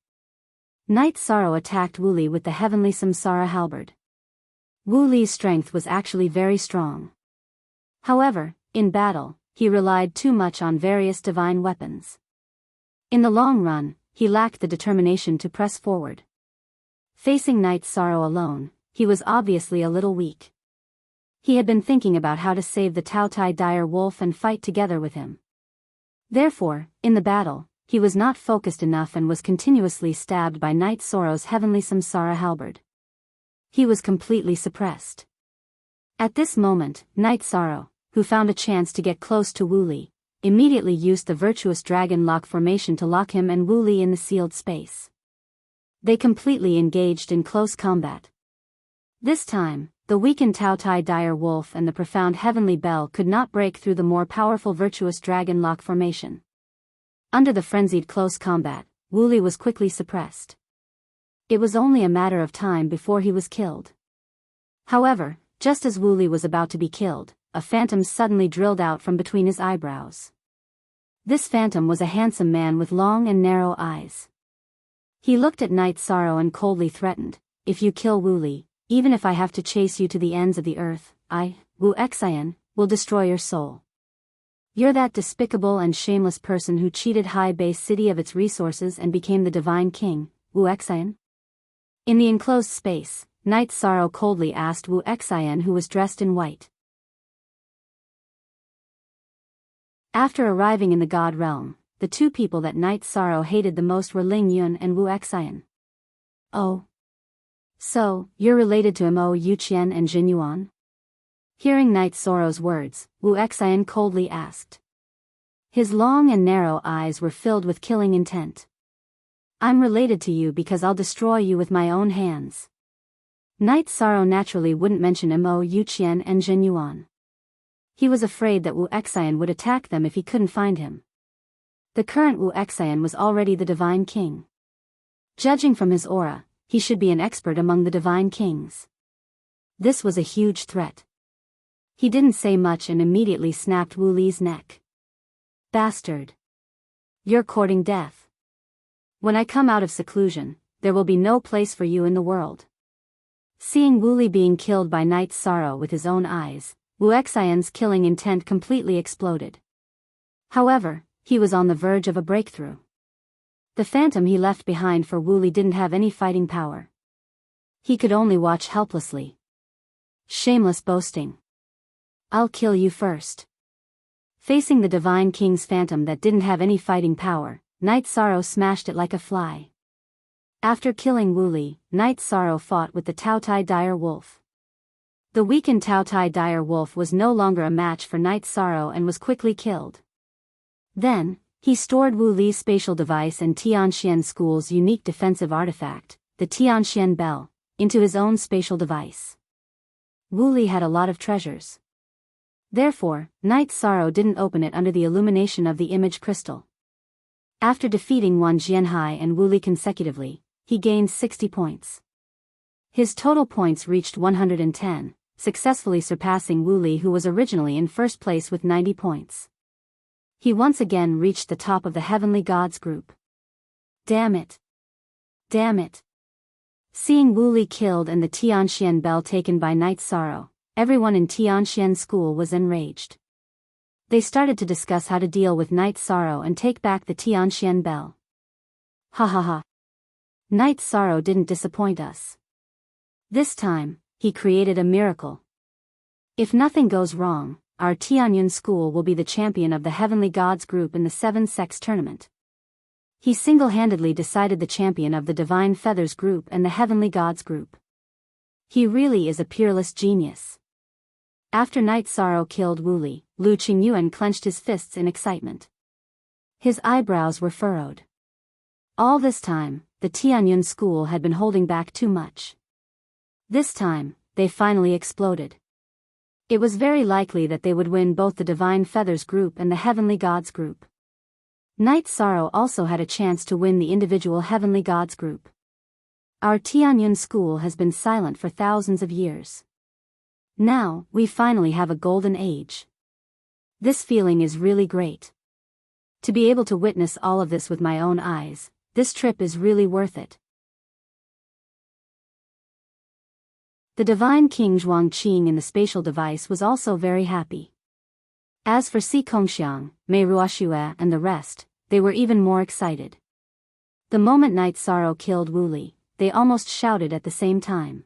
Night Sorrow attacked Wu Li with the heavenly Samsara halberd. Wu Li's strength was actually very strong. However, in battle, he relied too much on various divine weapons. In the long run, he lacked the determination to press forward. Facing Night Sorrow alone, he was obviously a little weak. He had been thinking about how to save the Taotai dire wolf and fight together with him. Therefore, in the battle, he was not focused enough and was continuously stabbed by Night Sorrow's heavenly Samsara halberd. He was completely suppressed. At this moment, Night Sorrow, who found a chance to get close to Wu Li, immediately used the virtuous dragon lock formation to lock him and Wu Li in the sealed space. They completely engaged in close combat. This time, the weakened Taotai dire wolf and the profound heavenly bell could not break through the more powerful virtuous dragon lock formation. Under the frenzied close combat, Wu Li was quickly suppressed. It was only a matter of time before he was killed. However, just as Wu Li was about to be killed, a phantom suddenly drilled out from between his eyebrows. This phantom was a handsome man with long and narrow eyes. He looked at Night Sorrow and coldly threatened, "If you kill Wu Li, even if I have to chase you to the ends of the earth, I, Wu Xian, will destroy your soul." You're that despicable and shameless person who cheated High Base City of its resources and became the Divine King, Wu Xian? In the enclosed space, Night Sorrow coldly asked Wu Xian, who was dressed in white. After arriving in the God realm, the two people that Night Sorrow hated the most were Ling Yun and Wu Xian. Oh. So, you're related to Mo Yuqian and Jin Yuan? Hearing Night Sorrow's words, Wu Xian coldly asked. His long and narrow eyes were filled with killing intent. I'm related to you because I'll destroy you with my own hands. Night Sorrow naturally wouldn't mention Mo Yuqian and Jin Yuan. He was afraid that Wu Xian would attack them if he couldn't find him. The current Wu Xian was already the Divine King. Judging from his aura, he should be an expert among the Divine Kings. This was a huge threat. He didn't say much and immediately snapped Wu Li's neck. Bastard! You're courting death. When I come out of seclusion, there will be no place for you in the world. Seeing Wu Li being killed by Night Sorrow with his own eyes, Wu Xian's killing intent completely exploded. However, he was on the verge of a breakthrough. The phantom he left behind for Wu Li didn't have any fighting power. He could only watch helplessly. Shameless boasting. I'll kill you first. Facing the Divine King's phantom that didn't have any fighting power, Night Sorrow smashed it like a fly. After killing Wu Li, Night Sorrow fought with the Taotai Dire Wolf. The weakened Taotai Dire Wolf was no longer a match for Night Sorrow and was quickly killed. Then, he stored Wu Li's spatial device and Tianxian School's unique defensive artifact, the Tianxian Bell, into his own spatial device. Wu Li had a lot of treasures. Therefore, Night Sorrow didn't open it under the illumination of the image crystal. After defeating Wan Jianhai and Wu Li consecutively, he gained 60 points. His total points reached 110, successfully surpassing Wu Li, who was originally in first place with 90 points. He once again reached the top of the Heavenly Gods group. Damn it! Damn it! Seeing Wu Li killed and the Tianxian Bell taken by Night Sorrow, everyone in Tianxian School was enraged. They started to discuss how to deal with Night Sorrow and take back the Tianxian Bell. Ha ha ha! Night Sorrow didn't disappoint us. This time, he created a miracle. If nothing goes wrong, our Tianyun School will be the champion of the Heavenly Gods group in the 7-Sex tournament. He single-handedly decided the champion of the Divine Feathers group and the Heavenly Gods group. He really is a peerless genius. After Night Sorrow killed Wu Li, Lu Qingyuan clenched his fists in excitement. His eyebrows were furrowed. All this time, the Tianyun School had been holding back too much. This time, they finally exploded. It was very likely that they would win both the Divine Feathers group and the Heavenly Gods group. Night Sorrow also had a chance to win the individual Heavenly Gods group. Our Tianyun School has been silent for thousands of years. Now, we finally have a golden age. This feeling is really great. To be able to witness all of this with my own eyes, this trip is really worth it. The Divine King Zhuangqing in the spatial device was also very happy. As for Si Kongxiang, Mei Ruoxue and the rest, they were even more excited. The moment Night Sorrow killed Wu Li, they almost shouted at the same time.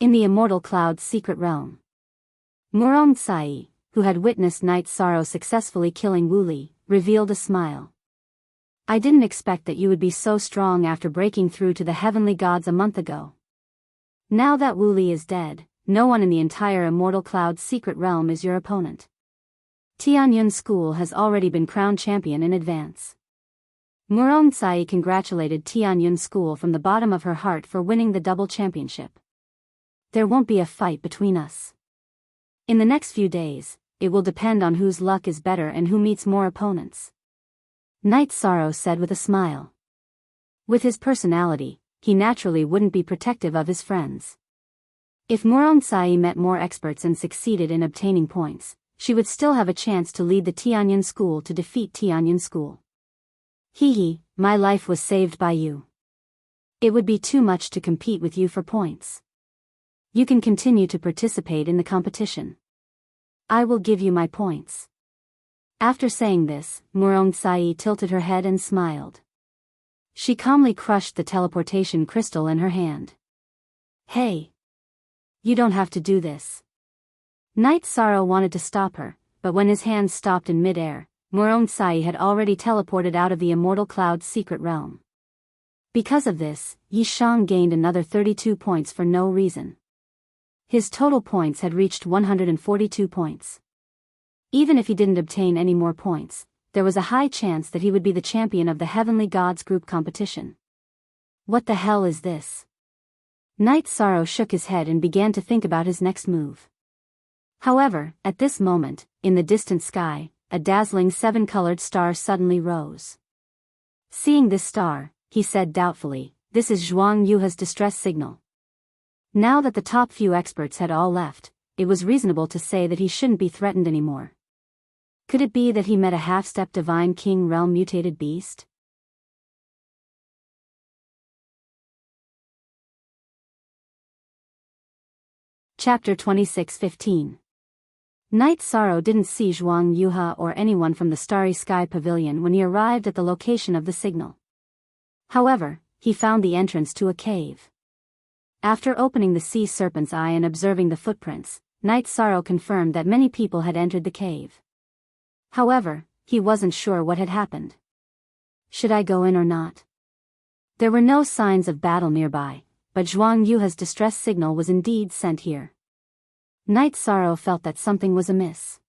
In the Immortal Cloud's secret realm, Murong Tsai, who had witnessed Night Sorrow successfully killing Wu Li, revealed a smile. I didn't expect that you would be so strong after breaking through to the Heavenly Gods a month ago. Now that Wu Li is dead, no one in the entire Immortal Cloud's secret realm is your opponent. Tianyun School has already been crowned champion in advance. Murong Tsai congratulated Tianyun School from the bottom of her heart for winning the double championship. There won't be a fight between us. In the next few days, it will depend on whose luck is better and who meets more opponents. Night Sorrow said with a smile. With his personality, he naturally wouldn't be protective of his friends. If Murong Tsai met more experts and succeeded in obtaining points, she would still have a chance to lead the Tianyun School to defeat Tianyun School. Hee, my life was saved by you. It would be too much to compete with you for points. You can continue to participate in the competition. I will give you my points. After saying this, Murong-sai tilted her head and smiled. She calmly crushed the teleportation crystal in her hand. Hey! You don't have to do this. Night Sorrow wanted to stop her, but when his hands stopped in mid-air, Murong-sai had already teleported out of the immortal cloud's secret realm. Because of this, Yi Shang gained another 32 points for no reason. His total points had reached 142 points. Even if he didn't obtain any more points, there was a high chance that he would be the champion of the Heavenly Gods group competition. What the hell is this? Night Sorrow shook his head and began to think about his next move. However, at this moment, in the distant sky, a dazzling 7-colored star suddenly rose. Seeing this star, he said doubtfully, "This is Zhuang Yuha's distress signal." Now that the top few experts had all left, it was reasonable to say that he shouldn't be threatened anymore. Could it be that he met a half-step divine king realm mutated beast? Chapter 26:15. Night Sorrow didn't see Zhuang Yuha or anyone from the Starry Sky Pavilion when he arrived at the location of the signal. However, he found the entrance to a cave. After opening the sea serpent's eye and observing the footprints, Night Sorrow confirmed that many people had entered the cave. However, he wasn't sure what had happened. Should I go in or not? There were no signs of battle nearby, but Zhuang Yuha's distress signal was indeed sent here. Night Sorrow felt that something was amiss.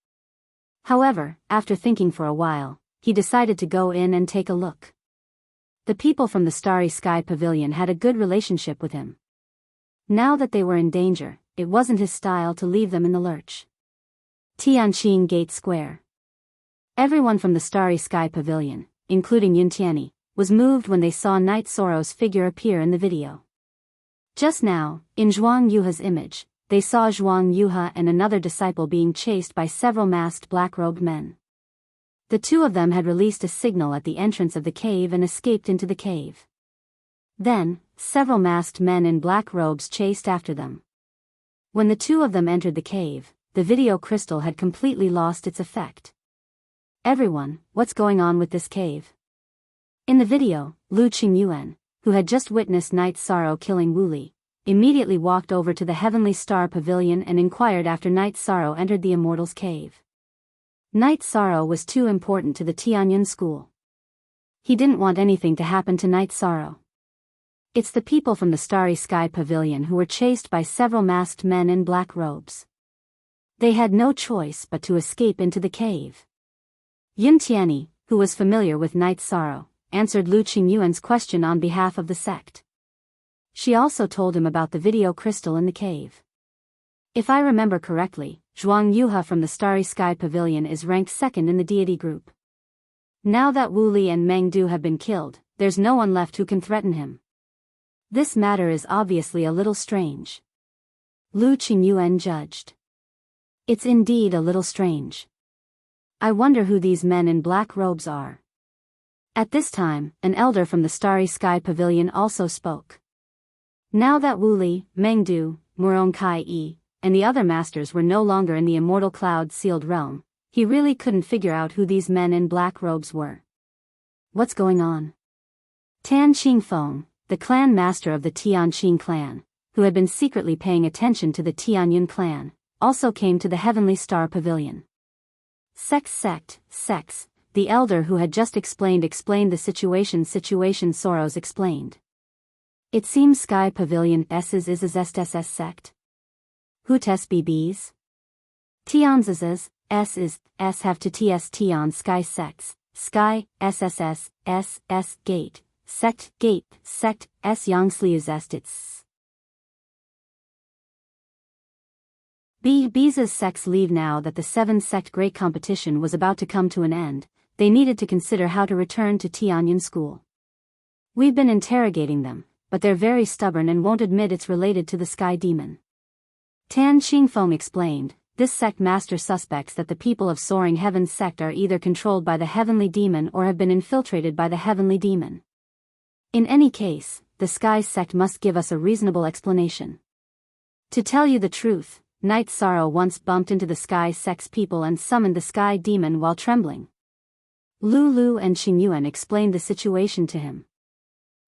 However, after thinking for a while, he decided to go in and take a look. The people from the Starry Sky Pavilion had a good relationship with him. Now that they were in danger, it wasn't his style to leave them in the lurch. Tianqing Gate Square. Everyone from the Starry Sky Pavilion, including Yun Tianyi, was moved when they saw Night Sorrow's figure appear in the video. Just now, in Zhuang Yuha's image, they saw Zhuang Yuha and another disciple being chased by several masked black-robed men. The two of them had released a signal at the entrance of the cave and escaped into the cave. Then, several masked men in black robes chased after them. When the two of them entered the cave, the video crystal had completely lost its effect. Everyone, what's going on with this cave? In the video, Lu Qingyuan, who had just witnessed Night Sorrow killing Wu Li, immediately walked over to the Heavenly Star Pavilion and inquired after Night Sorrow entered the Immortal's cave. Night Sorrow was too important to the Tianyun school. He didn't want anything to happen to Night Sorrow. It's the people from the Starry Sky Pavilion who were chased by several masked men in black robes. They had no choice but to escape into the cave. Yun Tianyi, who was familiar with Night Sorrow, answered Lu Qingyuan's question on behalf of the sect. She also told him about the video crystal in the cave. If I remember correctly, Zhuang Yuha from the Starry Sky Pavilion is ranked second in the deity group. Now that Wu Li and Meng Du have been killed, there's no one left who can threaten him. This matter is obviously a little strange. Lu Qingyuan judged. It's indeed a little strange. I wonder who these men in black robes are. At this time, an elder from the Starry Sky Pavilion also spoke. Now that Wu Li, Meng Du, Murong Kai-yi, and the other masters were no longer in the immortal cloud-sealed realm, he really couldn't figure out who these men in black robes were. What's going on? Tan Qingfeng, the clan master of the Tianqing clan, who had been secretly paying attention to the Tianyun clan, also came to the Heavenly Star Pavilion. Sex, the elder who had just explained the situation Soros explained. It seems Sky Pavilion is SSS sect. Hutes BBs? Tianz's S have to TS Tian Sky sects, Sky, SSS, SS Gate, Sect, S Yangslius Estits. B's sects leave now that the 7-sect great competition was about to come to an end. They needed to consider how to return to Tianyun school. We've been interrogating them, but they're very stubborn and won't admit it's related to the Sky Demon. Tan Qingfeng explained, this sect master suspects that the people of Soaring Heaven's sect are either controlled by the Heavenly Demon or have been infiltrated by the Heavenly Demon. In any case, the Sky sect must give us a reasonable explanation. To tell you the truth, Night Sorrow once bumped into the Sky Sect's people and summoned the Sky Demon while trembling. Lulu and Qingyuan explained the situation to him.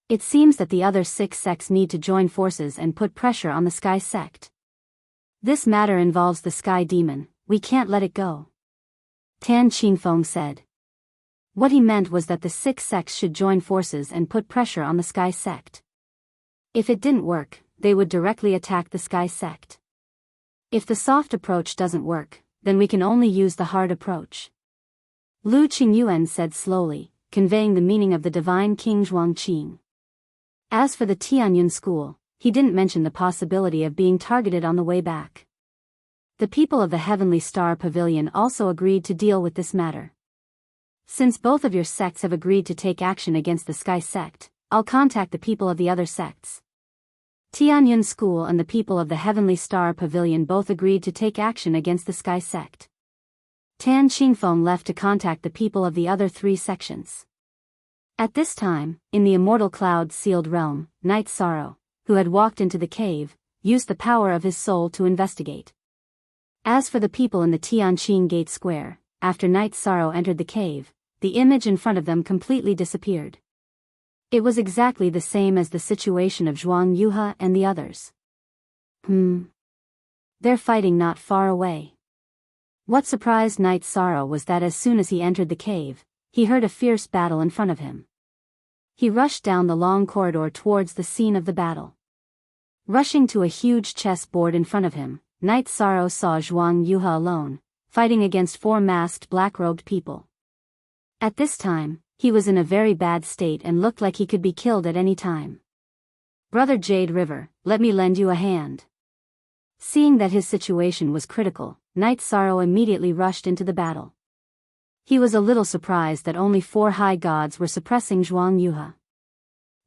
It seems that the other 6 sects need to join forces and put pressure on the Sky Sect. This matter involves the Sky Demon, we can't let it go. Tan Qingfeng said. What he meant was that the 6 sects should join forces and put pressure on the Sky Sect. If it didn't work, they would directly attack the Sky Sect. If the soft approach doesn't work, then we can only use the hard approach. Lu Qingyuan said slowly, conveying the meaning of the divine King Zhuangqing. As for the Tianyun school, he didn't mention the possibility of being targeted on the way back. The people of the Heavenly Star Pavilion also agreed to deal with this matter. Since both of your sects have agreed to take action against the Sky Sect, I'll contact the people of the other sects. Tianyun School and the people of the Heavenly Star Pavilion both agreed to take action against the Sky Sect. Tan Qingfeng left to contact the people of the other 3 sections. At this time, in the Immortal Cloud-sealed realm, Night Sorrow, who had walked into the cave, used the power of his soul to investigate. As for the people in the Tianqing Gate Square, after Night Sorrow entered the cave, the image in front of them completely disappeared. It was exactly the same as the situation of Zhuang Yuhe and the others. They're fighting not far away. What surprised Night Sorrow was that as soon as he entered the cave, he heard a fierce battle in front of him. He rushed down the long corridor towards the scene of the battle. Rushing to a huge chessboard in front of him, Night Sorrow saw Zhuang Yuhe alone, fighting against 4 masked black-robed people. At this time, he was in a very bad state and looked like he could be killed at any time. Brother Jade River, let me lend you a hand. Seeing that his situation was critical, Night Sorrow immediately rushed into the battle. He was a little surprised that only 4 high gods were suppressing Zhuang Yuhe.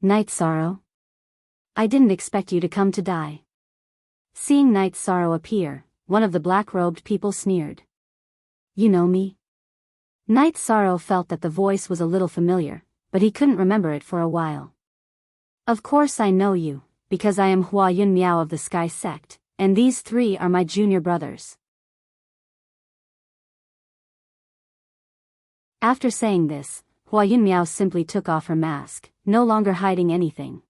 Night Sorrow? I didn't expect you to come to die. Seeing Night Sorrow appear, one of the black-robed people sneered. You know me? Night Sorrow felt that the voice was a little familiar, but he couldn't remember it for a while. Of course I know you, because I am Hua Yun Miao of the Sky Sect, and these 3 are my junior brothers. After saying this, Hua Yun Miao simply took off her mask, no longer hiding anything.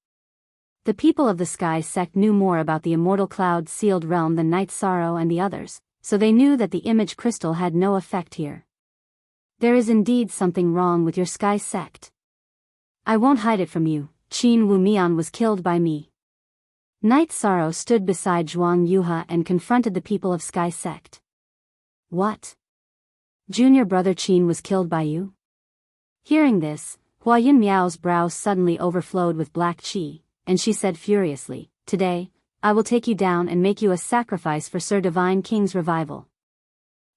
The people of the Sky Sect knew more about the Immortal Cloud-sealed realm than Night Sorrow and the others, so they knew that the image crystal had no effect here. There is indeed something wrong with your Sky Sect. I won't hide it from you, Qin Wu Mian was killed by me. Night Sorrow stood beside Zhuang Yuhe and confronted the people of Sky Sect. What? Junior brother Qin was killed by you? Hearing this, Hua Yun Miao's brows suddenly overflowed with black qi, and she said furiously, Today, I will take you down and make you a sacrifice for Sir Divine King's revival.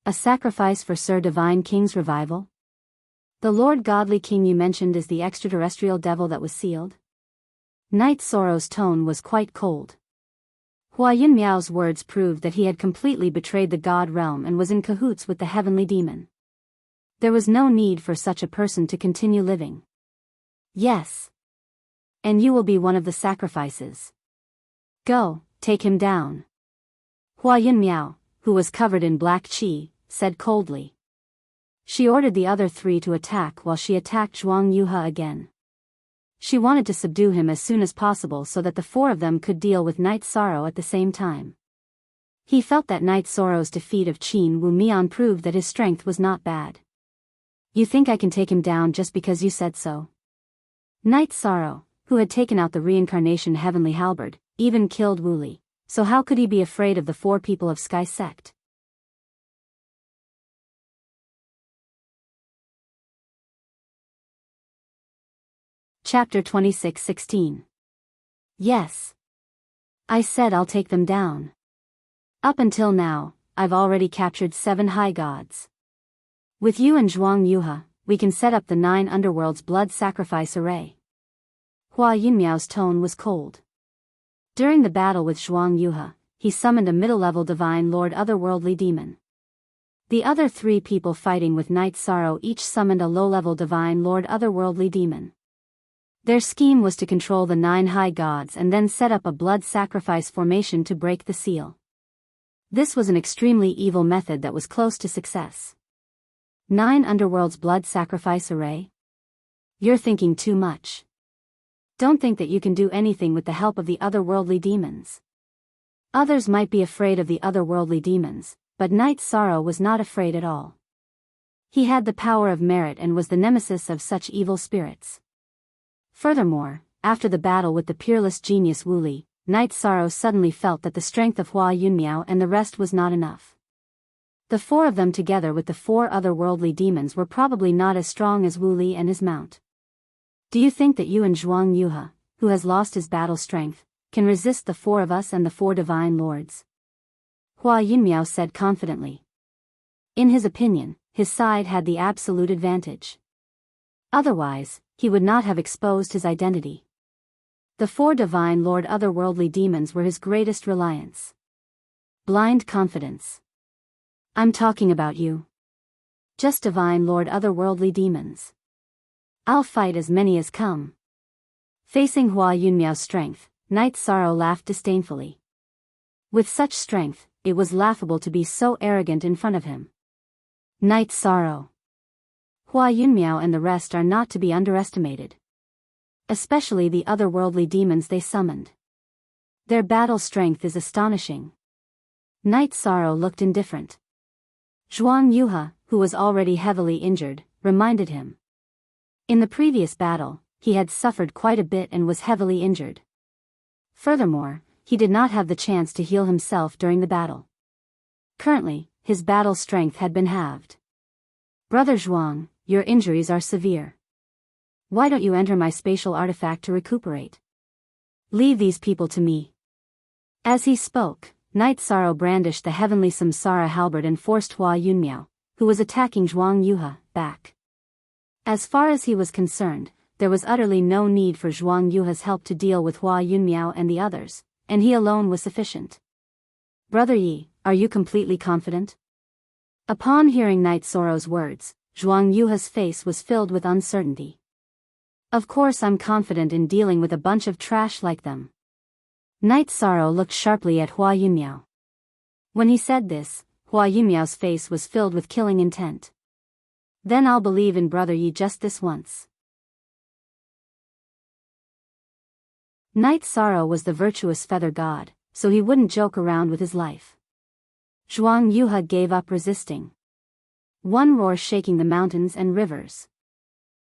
A sacrifice for Sir Divine King's revival? The Lord Godly King you mentioned is the extraterrestrial devil that was sealed? Night Sorrow's tone was quite cold. Hua Yun Miao's words proved that he had completely betrayed the God realm and was in cahoots with the heavenly demon. There was no need for such a person to continue living. Yes. And you will be one of the sacrifices. Go, take him down. Hua Yun Miao, who was covered in black qi, said coldly. She ordered the other 3 to attack while she attacked Zhuang Yuhe again. She wanted to subdue him as soon as possible so that the 4 of them could deal with Night Sorrow at the same time. He felt that Night Sorrow's defeat of Qin Wu Mian proved that his strength was not bad. You think I can take him down just because you said so? Night Sorrow, who had taken out the reincarnation heavenly halberd, even killed Wu Li, so how could he be afraid of the 4 people of Sky Sect? Chapter 26:16. Yes. I said I'll take them down. Up until now, I've already captured 7 high gods. With you and Zhuang Yuhe, we can set up the 9 underworld's blood sacrifice array. Hua Yun Miao's tone was cold. During the battle with Zhuang Yuhe, he summoned a middle-level divine lord otherworldly demon. The other 3 people fighting with Night Sorrow each summoned a low-level divine lord otherworldly demon. Their scheme was to control the 9 high gods and then set up a blood sacrifice formation to break the seal. This was an extremely evil method that was close to success. 9 Underworld's blood sacrifice array? You're thinking too much. Don't think that you can do anything with the help of the otherworldly demons. Others might be afraid of the otherworldly demons, but Knight Sorrow was not afraid at all. He had the power of merit and was the nemesis of such evil spirits. Furthermore, after the battle with the peerless genius Wu Li, Knight Sorrow suddenly felt that the strength of Hua Yunmiao and the rest was not enough. The 4 of them together with the 4 otherworldly demons were probably not as strong as Wu Li and his mount. Do you think that you and Zhuang Yuhe, who has lost his battle strength, can resist the 4 of us and the 4 divine lords? Hua Yunmiao said confidently. In his opinion, his side had the absolute advantage. Otherwise, he would not have exposed his identity. The 4 divine lord otherworldly demons were his greatest reliance. Blind confidence. I'm talking about you. Just divine lord otherworldly demons. I'll fight as many as come. Facing Hua Yunmiao's strength, Knight Sorrow laughed disdainfully. With such strength, it was laughable to be so arrogant in front of him. Knight Sorrow. Hua Yunmiao and the rest are not to be underestimated. Especially the otherworldly demons they summoned. Their battle strength is astonishing. Knight Sorrow looked indifferent. Zhuang Yuhe, who was already heavily injured, reminded him. In the previous battle, he had suffered quite a bit and was heavily injured. Furthermore, he did not have the chance to heal himself during the battle. Currently, his battle strength had been halved. Brother Zhuang, your injuries are severe. Why don't you enter my spatial artifact to recuperate? Leave these people to me. As he spoke, Knight Sorrow brandished the heavenly Samsara halberd and forced Hua Yunmiao, who was attacking Zhuang Yuhe, back. As far as he was concerned, there was utterly no need for Zhuang Yuhe's help to deal with Hua Yunmiao and the others, and he alone was sufficient. Brother Yi, are you completely confident? Upon hearing Knight Sorrow's words, Zhuang Yuhe's face was filled with uncertainty. Of course I'm confident in dealing with a bunch of trash like them. Knight Sorrow looked sharply at Hua Yunmiao. When he said this, Hua Yunmiao's face was filled with killing intent. Then I'll believe in Brother Yi just this once. Knight Sorrow was the virtuous feather god, so he wouldn't joke around with his life. Zhuang Yuhe gave up resisting. One roar shaking the mountains and rivers.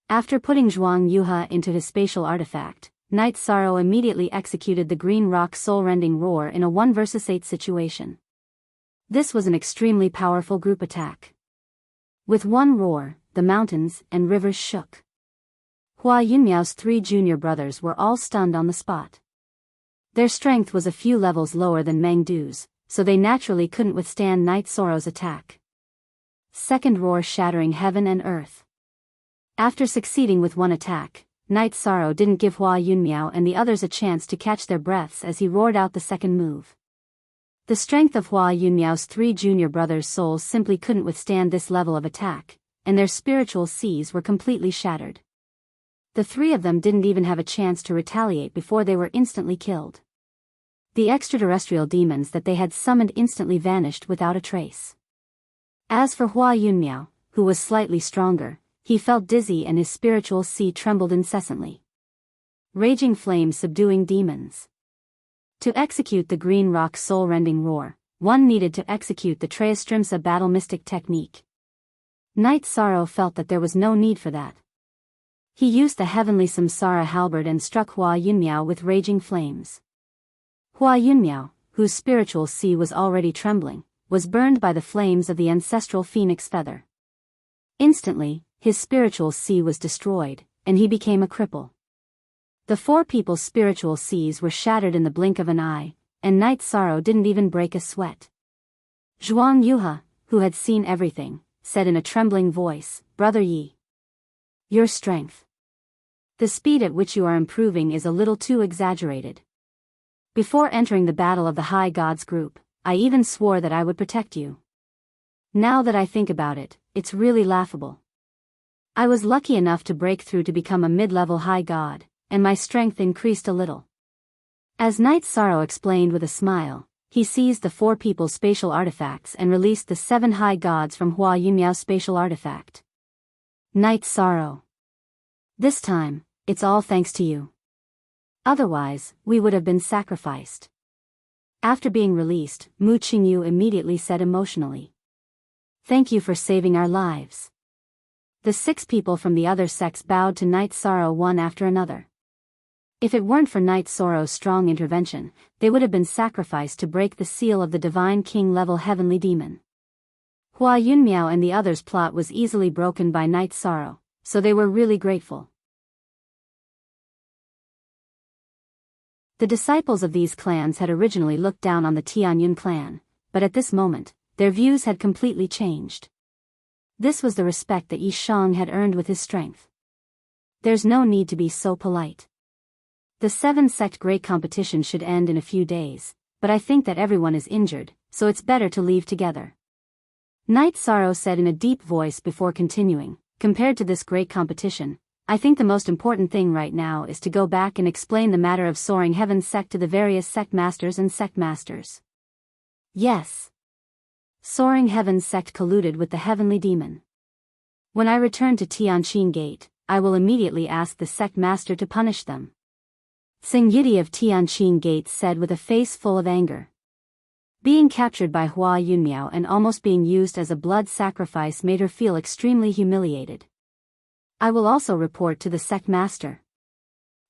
After putting Zhuang Yuhe into his spatial artifact, Knight Sorrow immediately executed the green rock soul-rending roar in a 1 versus 8 situation. This was an extremely powerful group attack. With one roar, the mountains and rivers shook. Hua Yunmiao's 3 junior brothers were all stunned on the spot. Their strength was a few levels lower than Meng Du's, so they naturally couldn't withstand Knight Sorrow's attack. Second roar shattering heaven and earth. After succeeding with one attack, Knight Sorrow didn't give Hua Yunmiao and the others a chance to catch their breaths as he roared out the second move. The strength of Hua Yunmiao's 3 junior brothers' souls simply couldn't withstand this level of attack, and their spiritual seas were completely shattered. The 3 of them didn't even have a chance to retaliate before they were instantly killed. The extraterrestrial demons that they had summoned instantly vanished without a trace. As for Hua Yunmiao, who was slightly stronger, he felt dizzy and his spiritual sea trembled incessantly. Raging flames subduing demons. To execute the green rock soul-rending roar, one needed to execute the Treastrimsa battle mystic technique. Knight Sorrow felt that there was no need for that. He used the heavenly Samsara halberd and struck Hua Yunmiao with raging flames. Hua Yunmiao, whose spiritual sea was already trembling, was burned by the flames of the ancestral phoenix feather. Instantly, his spiritual sea was destroyed, and he became a cripple. The 4 people's spiritual seas were shattered in the blink of an eye, and Knight Sorrow didn't even break a sweat. Zhuang Yuhe, who had seen everything, said in a trembling voice, Brother Yi. Your strength. The speed at which you are improving is a little too exaggerated. Before entering the battle of the High Gods group, I even swore that I would protect you. Now that I think about it, it's really laughable. I was lucky enough to break through to become a mid-level High God, and my strength increased a little. As Knight Sorrow explained with a smile, He seized the 4 people's spatial artifacts and released the 7 high gods from Hua Yunmiao's spatial artifact. Night's sorrow. This time, it's all thanks to you. Otherwise, we would have been sacrificed. After being released, Mu Qingyu immediately said emotionally. Thank you for saving our lives. The 6 people from the other sects bowed to Night's sorrow one after another. If it weren't for Night's sorrow's strong intervention, they would have been sacrificed to break the seal of the Divine King-level heavenly demon. Hua Yunmiao and the others' plot was easily broken by Night's sorrow, so they were really grateful. The disciples of these clans had originally looked down on the Tianyun clan, but at this moment, their views had completely changed. This was the respect that Yi Shang had earned with his strength. There's no need to be so polite. The 7-sect great competition should end in a few days, but I think that everyone is injured, so it's better to leave together. Night Sorrow said in a deep voice before continuing, compared to this great competition, I think the most important thing right now is to go back and explain the matter of Soaring Heaven sect to the various sect masters and sect masters. Yes. Soaring Heaven sect colluded with the heavenly demon. When I return to Tianqin Gate, I will immediately ask the sect master to punish them. Xing Yidi of Tianqin Gate said with a face full of anger. Being captured by Hua Yunmiao and almost being used as a blood sacrifice made her feel extremely humiliated. I will also report to the sect master.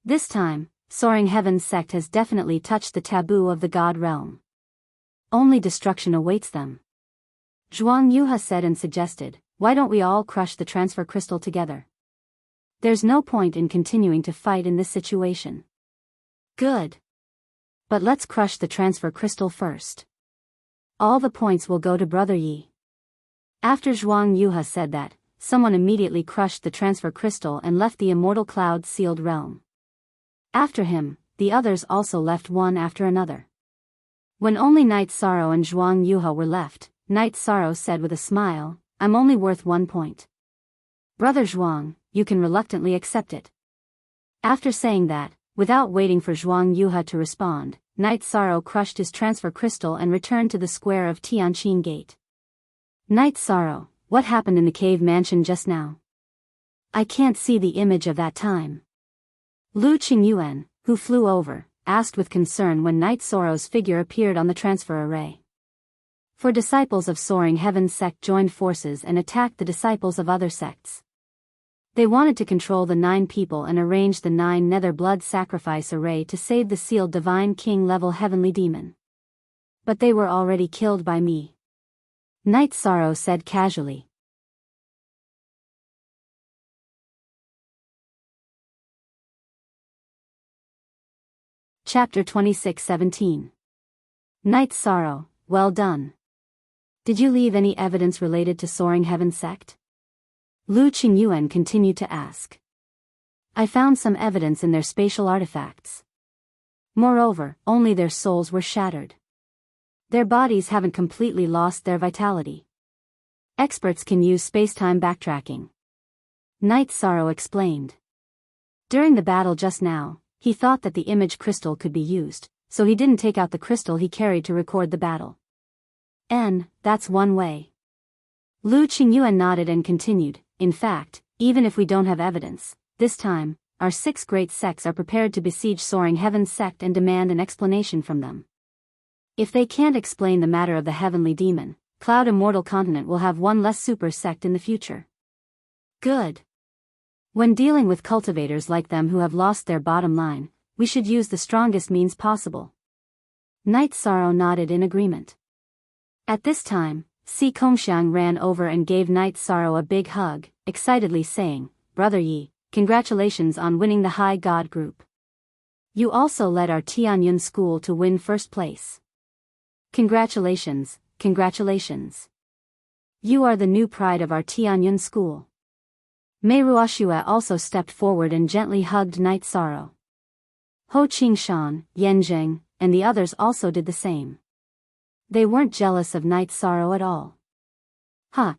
This time, Soaring Heaven sect has definitely touched the taboo of the god realm. Only destruction awaits them. Zhuang Yuha said and suggested, why don't we all crush the transfer crystal together? There's no point in continuing to fight in this situation. Good. But let's crush the transfer crystal first. All the points will go to Brother Yi. After Zhuang Yuha said that, someone immediately crushed the transfer crystal and left the immortal cloud-sealed realm. After him, the others also left one after another. When only Night Sorrow and Zhuang Yuha were left, Night Sorrow said with a smile, I'm only worth 1 point. Brother Zhuang, you can reluctantly accept it. After saying that, without waiting for Zhuang Yuha to respond, Night Sorrow crushed his transfer crystal and returned to the square of Tianqin Gate. Night Sorrow, what happened in the cave mansion just now? I can't see the image of that time. Lu Qingyuan, who flew over, asked with concern when Night Sorrow's figure appeared on the transfer array. For disciples of Soaring Heaven sect joined forces and attacked the disciples of other sects. They wanted to control the 9 people and arrange the 9 nether blood sacrifice array to save the sealed Divine King-level heavenly demon. But they were already killed by me. Night Sorrow said casually. Chapter 26:17. Night Sorrow, well done. Did you leave any evidence related to Soaring Heaven sect? Lu Qingyuan continued to ask. I found some evidence in their spatial artifacts. Moreover, only their souls were shattered. Their bodies haven't completely lost their vitality. Experts can use space-time backtracking. Night Sorrow explained. During the battle just now, he thought that the image crystal could be used, so he didn't take out the crystal he carried to record the battle. That's one way. Lu Qingyuan nodded and continued, in fact, even if we don't have evidence, this time, our 6 great sects are prepared to besiege Soaring Heaven sect and demand an explanation from them. If they can't explain the matter of the heavenly demon, Cloud Immortal Continent will have 1 less super sect in the future. Good. When dealing with cultivators like them who have lost their bottom line, we should use the strongest means possible. Night Sorrow nodded in agreement. At this time, Si Kongxiang ran over and gave Night Sorrow a big hug, excitedly saying, Brother Yi, congratulations on winning the High God group. You also led our Tianyun school to win first place. Congratulations, congratulations. You are the new pride of our Tianyun school. Mei Ruoxue also stepped forward and gently hugged Night Sorrow. Ho Qingshan, Yan Zheng, and the others also did the same. They weren't jealous of Night Sorrow at all.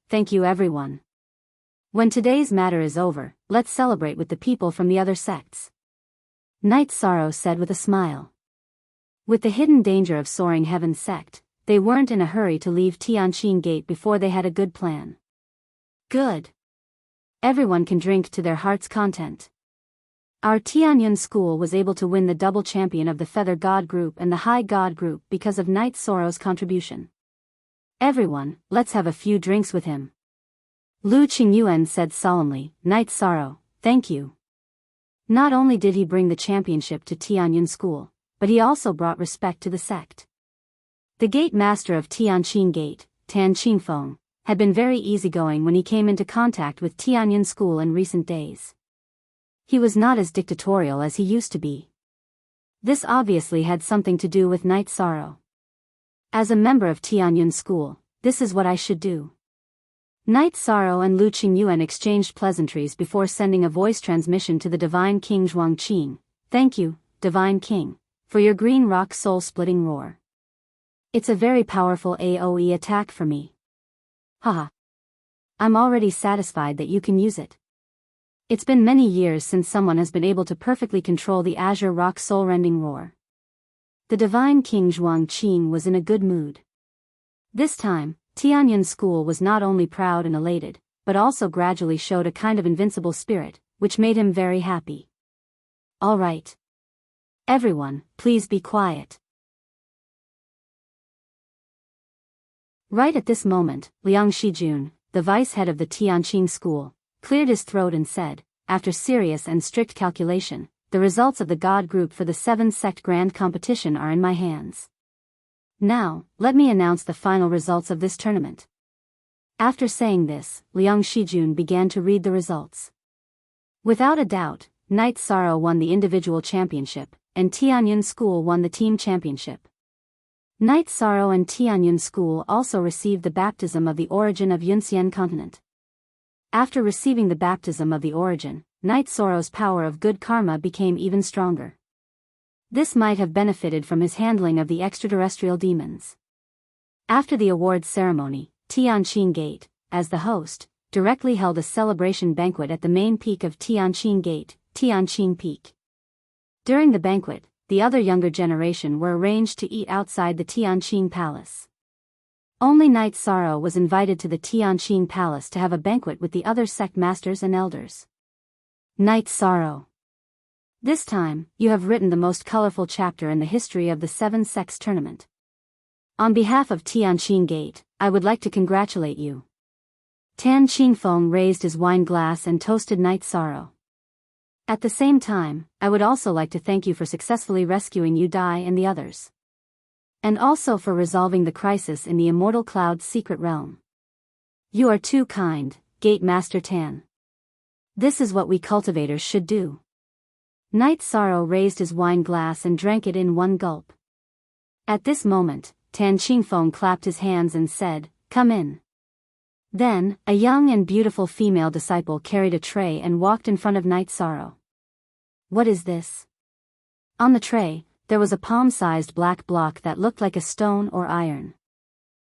Thank you everyone. When today's matter is over, let's celebrate with the people from the other sects. Night Sorrow said with a smile. With the hidden danger of soaring heaven's sect, they weren't in a hurry to leave Tianqing Gate before they had a good plan. Good. Everyone can drink to their heart's content. Our Tianyun school was able to win the double champion of the Feather God group and the High God group because of Knight Sorrow's contribution. Everyone, let's have a few drinks with him. Lu Qingyuan said solemnly, Knight Sorrow, thank you. Not only did he bring the championship to Tianyun school, but he also brought respect to the sect. The gate master of Tianqing Gate, Tan Qingfeng, had been very easygoing when he came into contact with Tianyun school in recent days. He was not as dictatorial as he used to be. This obviously had something to do with Knight Sorrow. As a member of Tianyun school, this is what I should do. Knight Sorrow and Lu Qingyuan exchanged pleasantries before sending a voice transmission to the Divine King Zhuangqing. Thank you, Divine King, for your green rock soul-splitting roar. It's a very powerful AoE attack for me. Haha. I'm already satisfied that you can use it. It's been many years since someone has been able to perfectly control the Azure Rock soul-rending roar. The Divine King Zhuangqing was in a good mood. This time, Tianyun school was not only proud and elated, but also gradually showed a kind of invincible spirit, which made him very happy. All right. Everyone, please be quiet. Right at this moment, Liang Shijun, the vice head of the Tianqing school, cleared his throat and said, after serious and strict calculation, the results of the God group for the 7-sect grand competition are in my hands. Now, let me announce the final results of this tournament. After saying this, Liang Shijun began to read the results. Without a doubt, Knight Sorrow won the individual championship, and Tianyun school won the team championship. Knight Sorrow and Tianyun school also received the baptism of the origin of Yunxian continent. After receiving the baptism of the origin, Knight Sorrow's power of good karma became even stronger. This might have benefited from his handling of the extraterrestrial demons. After the awards ceremony, Tianqing Gate, as the host, directly held a celebration banquet at the main peak of Tianqing Gate, Tianqing Peak. During the banquet, the other younger generation were arranged to eat outside the Tianqing Palace. Only Knight Sorrow was invited to the Tianqing Palace to have a banquet with the other sect masters and elders. Knight Sorrow. This time, you have written the most colorful chapter in the history of the 7 Sects tournament. On behalf of Tianqing Gate, I would like to congratulate you. Tan Qingfeng raised his wine glass and toasted Knight Sorrow. At the same time, I would also like to thank you for successfully rescuing Yu Dai and the others. And also for resolving the crisis in the Immortal Cloud's secret realm. You are too kind, Gate Master Tan. This is what we cultivators should do. Knight Sorrow raised his wine glass and drank it in one gulp. At this moment, Tan Qingfeng clapped his hands and said, "Come in." Then, a young and beautiful female disciple carried a tray and walked in front of Knight Sorrow. What is this? On the tray, there was a palm-sized black block that looked like a stone or iron.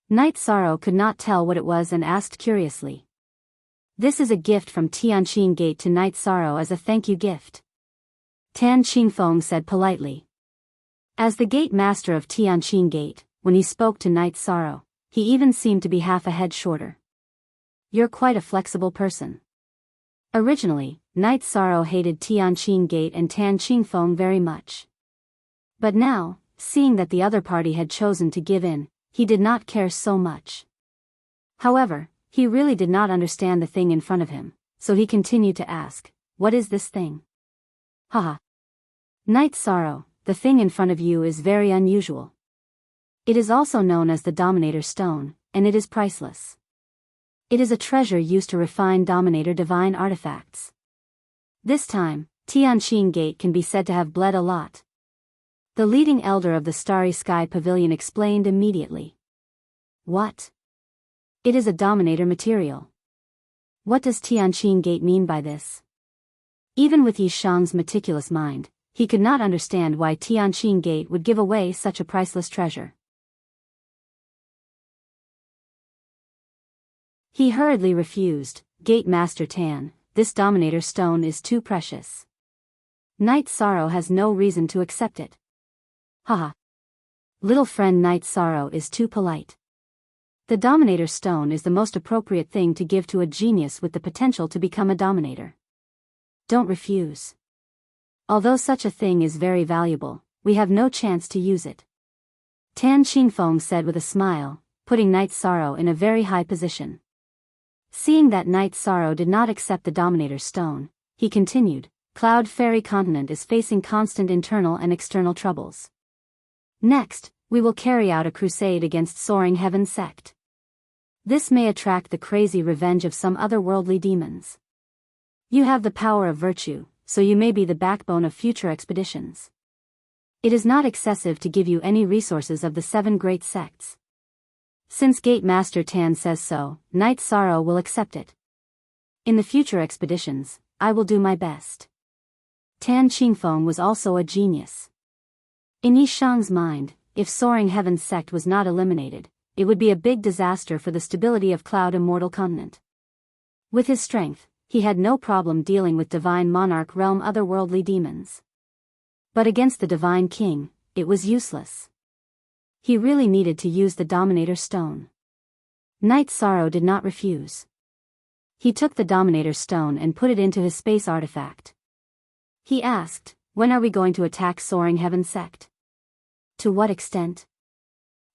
Knight Sorrow could not tell what it was and asked curiously. This is a gift from Tianqing Gate to Knight Sorrow as a thank you gift. Tan Qingfeng said politely. As the gate master of Tianqing Gate, when he spoke to Knight Sorrow, he even seemed to be half a head shorter. You're quite a flexible person. Originally, Knight Sorrow hated Tianqing Gate and Tan Qingfeng very much. But now, seeing that the other party had chosen to give in, he did not care so much. However, he really did not understand the thing in front of him, so he continued to ask, "What is this thing?" Haha. Knight Sorrow, the thing in front of you is very unusual. It is also known as the Dominator Stone, and it is priceless. It is a treasure used to refine Dominator divine artifacts. This time, Tianqing Gate can be said to have bled a lot. The leading elder of the Starry Sky Pavilion explained immediately. What? It is a Dominator material. What does Tianqing Gate mean by this? Even with Yi Shang's meticulous mind, he could not understand why Tianqing Gate would give away such a priceless treasure. He hurriedly refused, "Gate Master Tan, this Dominator Stone is too precious. Knight Sorrow has no reason to accept it." Haha. Little friend Night Sorrow is too polite. The Dominator Stone is the most appropriate thing to give to a genius with the potential to become a dominator. Don't refuse. Although such a thing is very valuable, we have no chance to use it. Tan Qingfeng said with a smile, putting Night Sorrow in a very high position. Seeing that Night Sorrow did not accept the Dominator Stone, he continued, Cloud Fairy Continent is facing constant internal and external troubles. Next, we will carry out a crusade against Soaring Heaven Sect. This may attract the crazy revenge of some otherworldly demons. You have the power of virtue, so you may be the backbone of future expeditions. It is not excessive to give you any resources of the 7 great sects. Since Gate Master Tan says so, Night Sorrow will accept it. In the future expeditions, I will do my best. Tan Qingfeng was also a genius. In Yishang's mind, if Soaring Heaven Sect was not eliminated, it would be a big disaster for the stability of Cloud Immortal Continent. With his strength, he had no problem dealing with Divine Monarch Realm otherworldly demons. But against the Divine King, it was useless. He really needed to use the Dominator Stone. Night Sorrow did not refuse. He took the Dominator Stone and put it into his space artifact. He asked, when are we going to attack Soaring Heaven Sect? To what extent?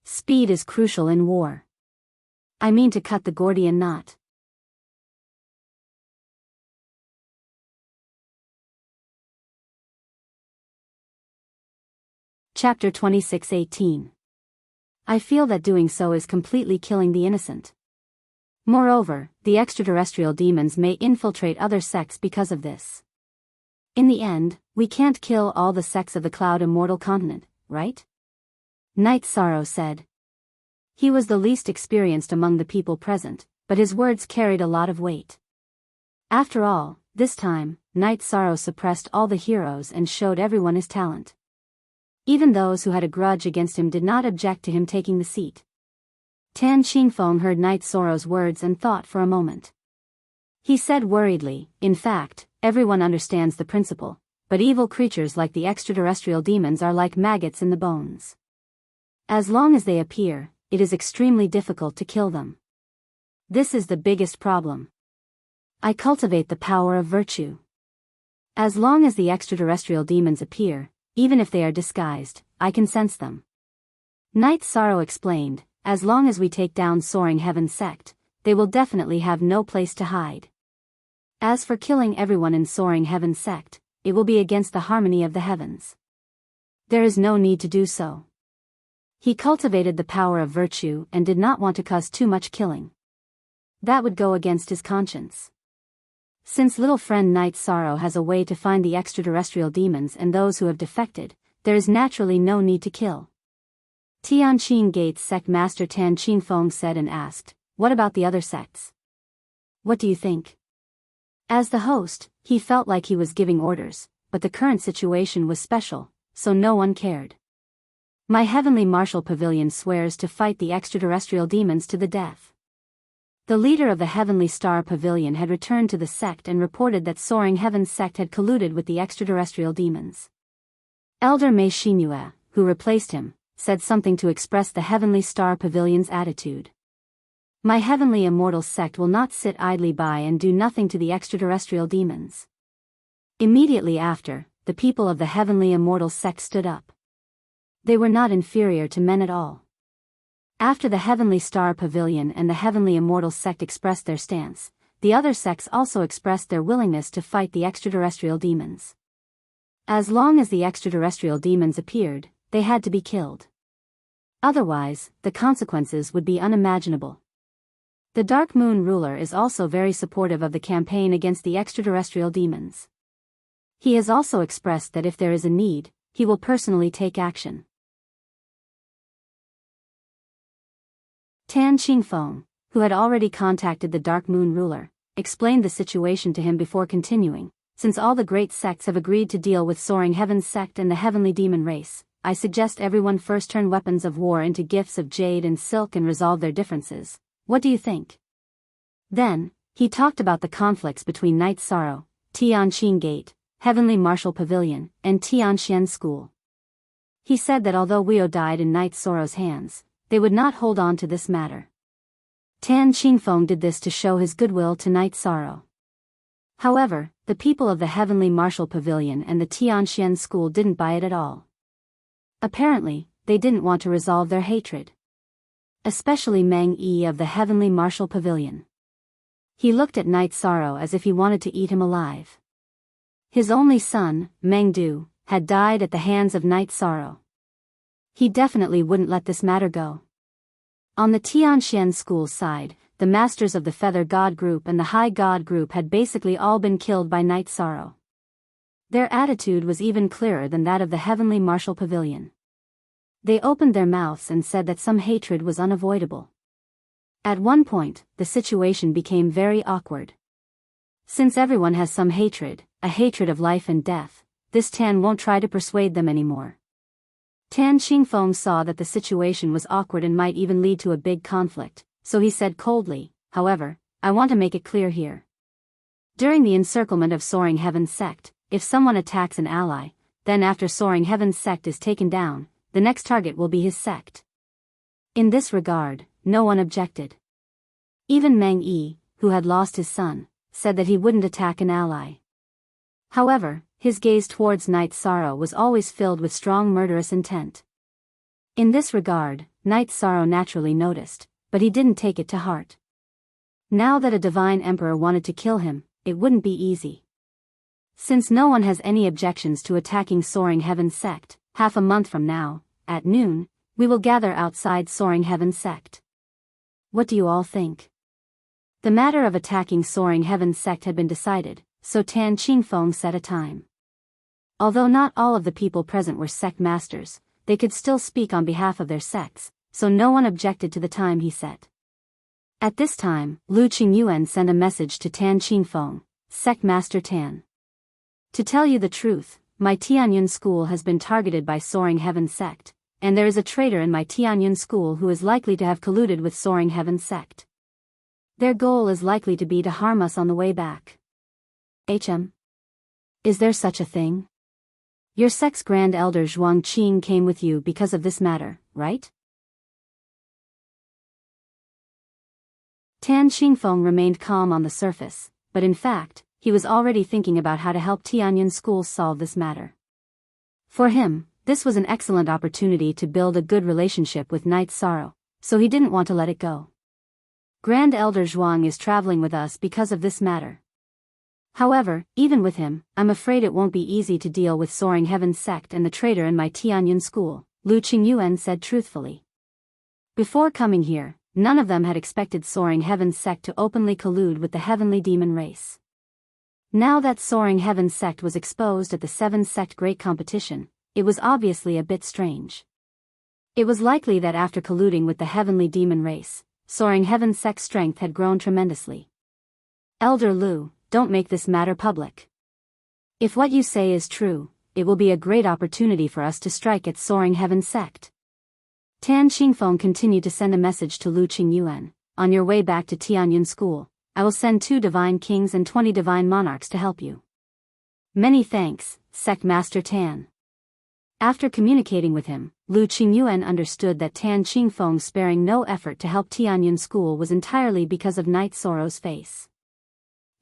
Speed is crucial in war. I mean to cut the Gordian knot. Chapter 26:18. I feel that doing so is completely killing the innocent. Moreover, the extraterrestrial demons may infiltrate other sects because of this. In the end, we can't kill all the sects of the Cloud Immortal Continent, right? Night Sorrow said. He was the least experienced among the people present, but his words carried a lot of weight. After all, this time, Night Sorrow suppressed all the heroes and showed everyone his talent. Even those who had a grudge against him did not object to him taking the seat. Tan Qingfeng heard Night Sorrow's words and thought for a moment. He said worriedly, in fact, everyone understands the principle, but evil creatures like the extraterrestrial demons are like maggots in the bones. As long as they appear, it is extremely difficult to kill them. This is the biggest problem. I cultivate the power of virtue. As long as the extraterrestrial demons appear, even if they are disguised, I can sense them. Night Sorrow explained, as long as we take down Soaring Heaven Sect, they will definitely have no place to hide. As for killing everyone in Soaring Heaven Sect, it will be against the harmony of the heavens. There is no need to do so. He cultivated the power of virtue and did not want to cause too much killing. That would go against his conscience. Since little friend Night Sorrow has a way to find the extraterrestrial demons and those who have defected, there is naturally no need to kill. Tianqin Gate's sect master Tan Qingfeng said and asked, what about the other sects? What do you think? As the host, he felt like he was giving orders, but the current situation was special, so no one cared. My Heavenly Martial Pavilion swears to fight the extraterrestrial demons to the death. The leader of the Heavenly Star Pavilion had returned to the sect and reported that Soaring Heaven Sect had colluded with the extraterrestrial demons. Elder Mei Xinhua, who replaced him, said something to express the Heavenly Star Pavilion's attitude. My Heavenly Immortal Sect will not sit idly by and do nothing to the extraterrestrial demons. Immediately after, the people of the Heavenly Immortal Sect stood up. They were not inferior to men at all. After the Heavenly Star Pavilion and the Heavenly Immortal Sect expressed their stance, the other sects also expressed their willingness to fight the extraterrestrial demons. As long as the extraterrestrial demons appeared, they had to be killed. Otherwise, the consequences would be unimaginable. The Dark Moon ruler is also very supportive of the campaign against the extraterrestrial demons. He has also expressed that if there is a need, he will personally take action. Tan Qingfeng, who had already contacted the Dark Moon ruler, explained the situation to him before continuing. Since all the great sects have agreed to deal with Soaring Heaven Sect and the Heavenly Demon race, I suggest everyone first turn weapons of war into gifts of jade and silk and resolve their differences. What do you think? Then, he talked about the conflicts between Night Sorrow, Tianqin Gate, Heavenly Martial Pavilion, and Tianxian School. He said that although Weo died in Night Sorrow's hands, they would not hold on to this matter. Tan Qingfeng did this to show his goodwill to Night Sorrow. However, the people of the Heavenly Martial Pavilion and the Tianxian school didn't buy it at all. Apparently, they didn't want to resolve their hatred. Especially Meng Yi of the Heavenly Martial Pavilion. He looked at Night Sorrow as if he wanted to eat him alive. His only son, Meng Du, had died at the hands of Night Sorrow. He definitely wouldn't let this matter go. On the Tianxian school side, the Masters of the Feather God Group and the High God Group had basically all been killed by Night Sorrow. Their attitude was even clearer than that of the Heavenly Martial Pavilion. They opened their mouths and said that some hatred was unavoidable. At one point, the situation became very awkward. Since everyone has some hatred, a hatred of life and death, this Tan won't try to persuade them anymore. Tan Qingfeng saw that the situation was awkward and might even lead to a big conflict, so he said coldly, "However, I want to make it clear here. During the encirclement of Soaring Heaven's sect, if someone attacks an ally, then after Soaring Heaven's sect is taken down, the next target will be his sect." In this regard, no one objected. Even Meng Yi, who had lost his son, said that he wouldn't attack an ally. However, his gaze towards Night Sorrow was always filled with strong murderous intent. In this regard, Night Sorrow naturally noticed, but he didn't take it to heart. Now that a divine emperor wanted to kill him, it wouldn't be easy. Since no one has any objections to attacking Soaring Heaven's sect, half a month from now, at noon, we will gather outside Soaring Heaven's sect. What do you all think? The matter of attacking Soaring Heaven's sect had been decided, so Tan Qingfeng set a time. Although not all of the people present were sect masters, they could still speak on behalf of their sects, so no one objected to the time he set. At this time, Lu Qingyuan sent a message to Tan Qingfeng, "Sect Master Tan. To tell you the truth, my Tianyun school has been targeted by Soaring Heaven sect, and there is a traitor in my Tianyun school who is likely to have colluded with Soaring Heaven sect. Their goal is likely to be to harm us on the way back." Is there such a thing? Your sect's Grand Elder Zhuang Qing came with you because of this matter, right? Tan Qingfeng remained calm on the surface, but in fact, he was already thinking about how to help Tianyun School solve this matter. For him, this was an excellent opportunity to build a good relationship with Night Sorrow, so he didn't want to let it go. Grand Elder Zhuang is traveling with us because of this matter. However, even with him, I'm afraid it won't be easy to deal with Soaring Heaven's sect and the traitor in my Tianyun school, Lu Qingyuan said truthfully. Before coming here, none of them had expected Soaring Heaven's sect to openly collude with the heavenly demon race. Now that Soaring Heaven's sect was exposed at the 7-sect Great Competition, it was obviously a bit strange. It was likely that after colluding with the heavenly demon race, Soaring Heaven's sect's strength had grown tremendously. Elder Lu, don't make this matter public. If what you say is true, it will be a great opportunity for us to strike at Soaring Heaven's sect. Tan Qingfeng continued to send a message to Lu Qingyuan, "On your way back to Tianyun School, I will send 2 divine kings and 20 divine monarchs to help you. Many thanks, Sect Master Tan." After communicating with him, Lu Qingyuan understood that Tan Qingfeng sparing no effort to help Tianyun School was entirely because of Night Sorrow's face.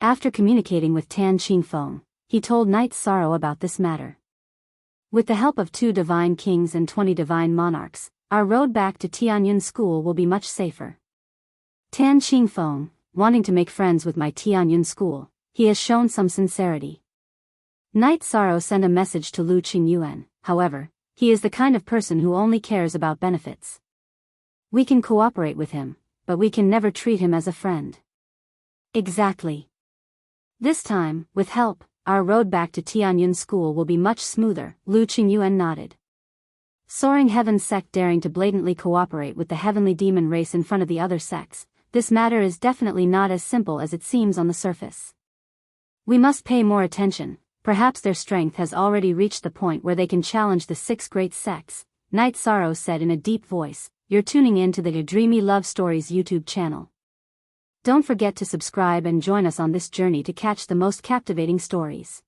After communicating with Tan Qingfeng, he told Night Sorrow about this matter. With the help of 2 divine kings and 20 divine monarchs, our road back to Tianyun School will be much safer. Tan Qingfeng, wanting to make friends with my Tianyun School, he has shown some sincerity. Night Sorrow sent a message to Lu Qingyuan, however, he is the kind of person who only cares about benefits. We can cooperate with him, but we can never treat him as a friend. Exactly. This time, with help, our road back to Tianyun School will be much smoother, Lu Qingyuan nodded. Soaring Heaven's sect daring to blatantly cooperate with the heavenly demon race in front of the other sects, this matter is definitely not as simple as it seems on the surface. We must pay more attention, perhaps their strength has already reached the point where they can challenge the 6 great sects, Night Sorrow said in a deep voice. You're tuning in to the Dreamy Love Stories YouTube channel. Don't forget to subscribe and join us on this journey to catch the most captivating stories.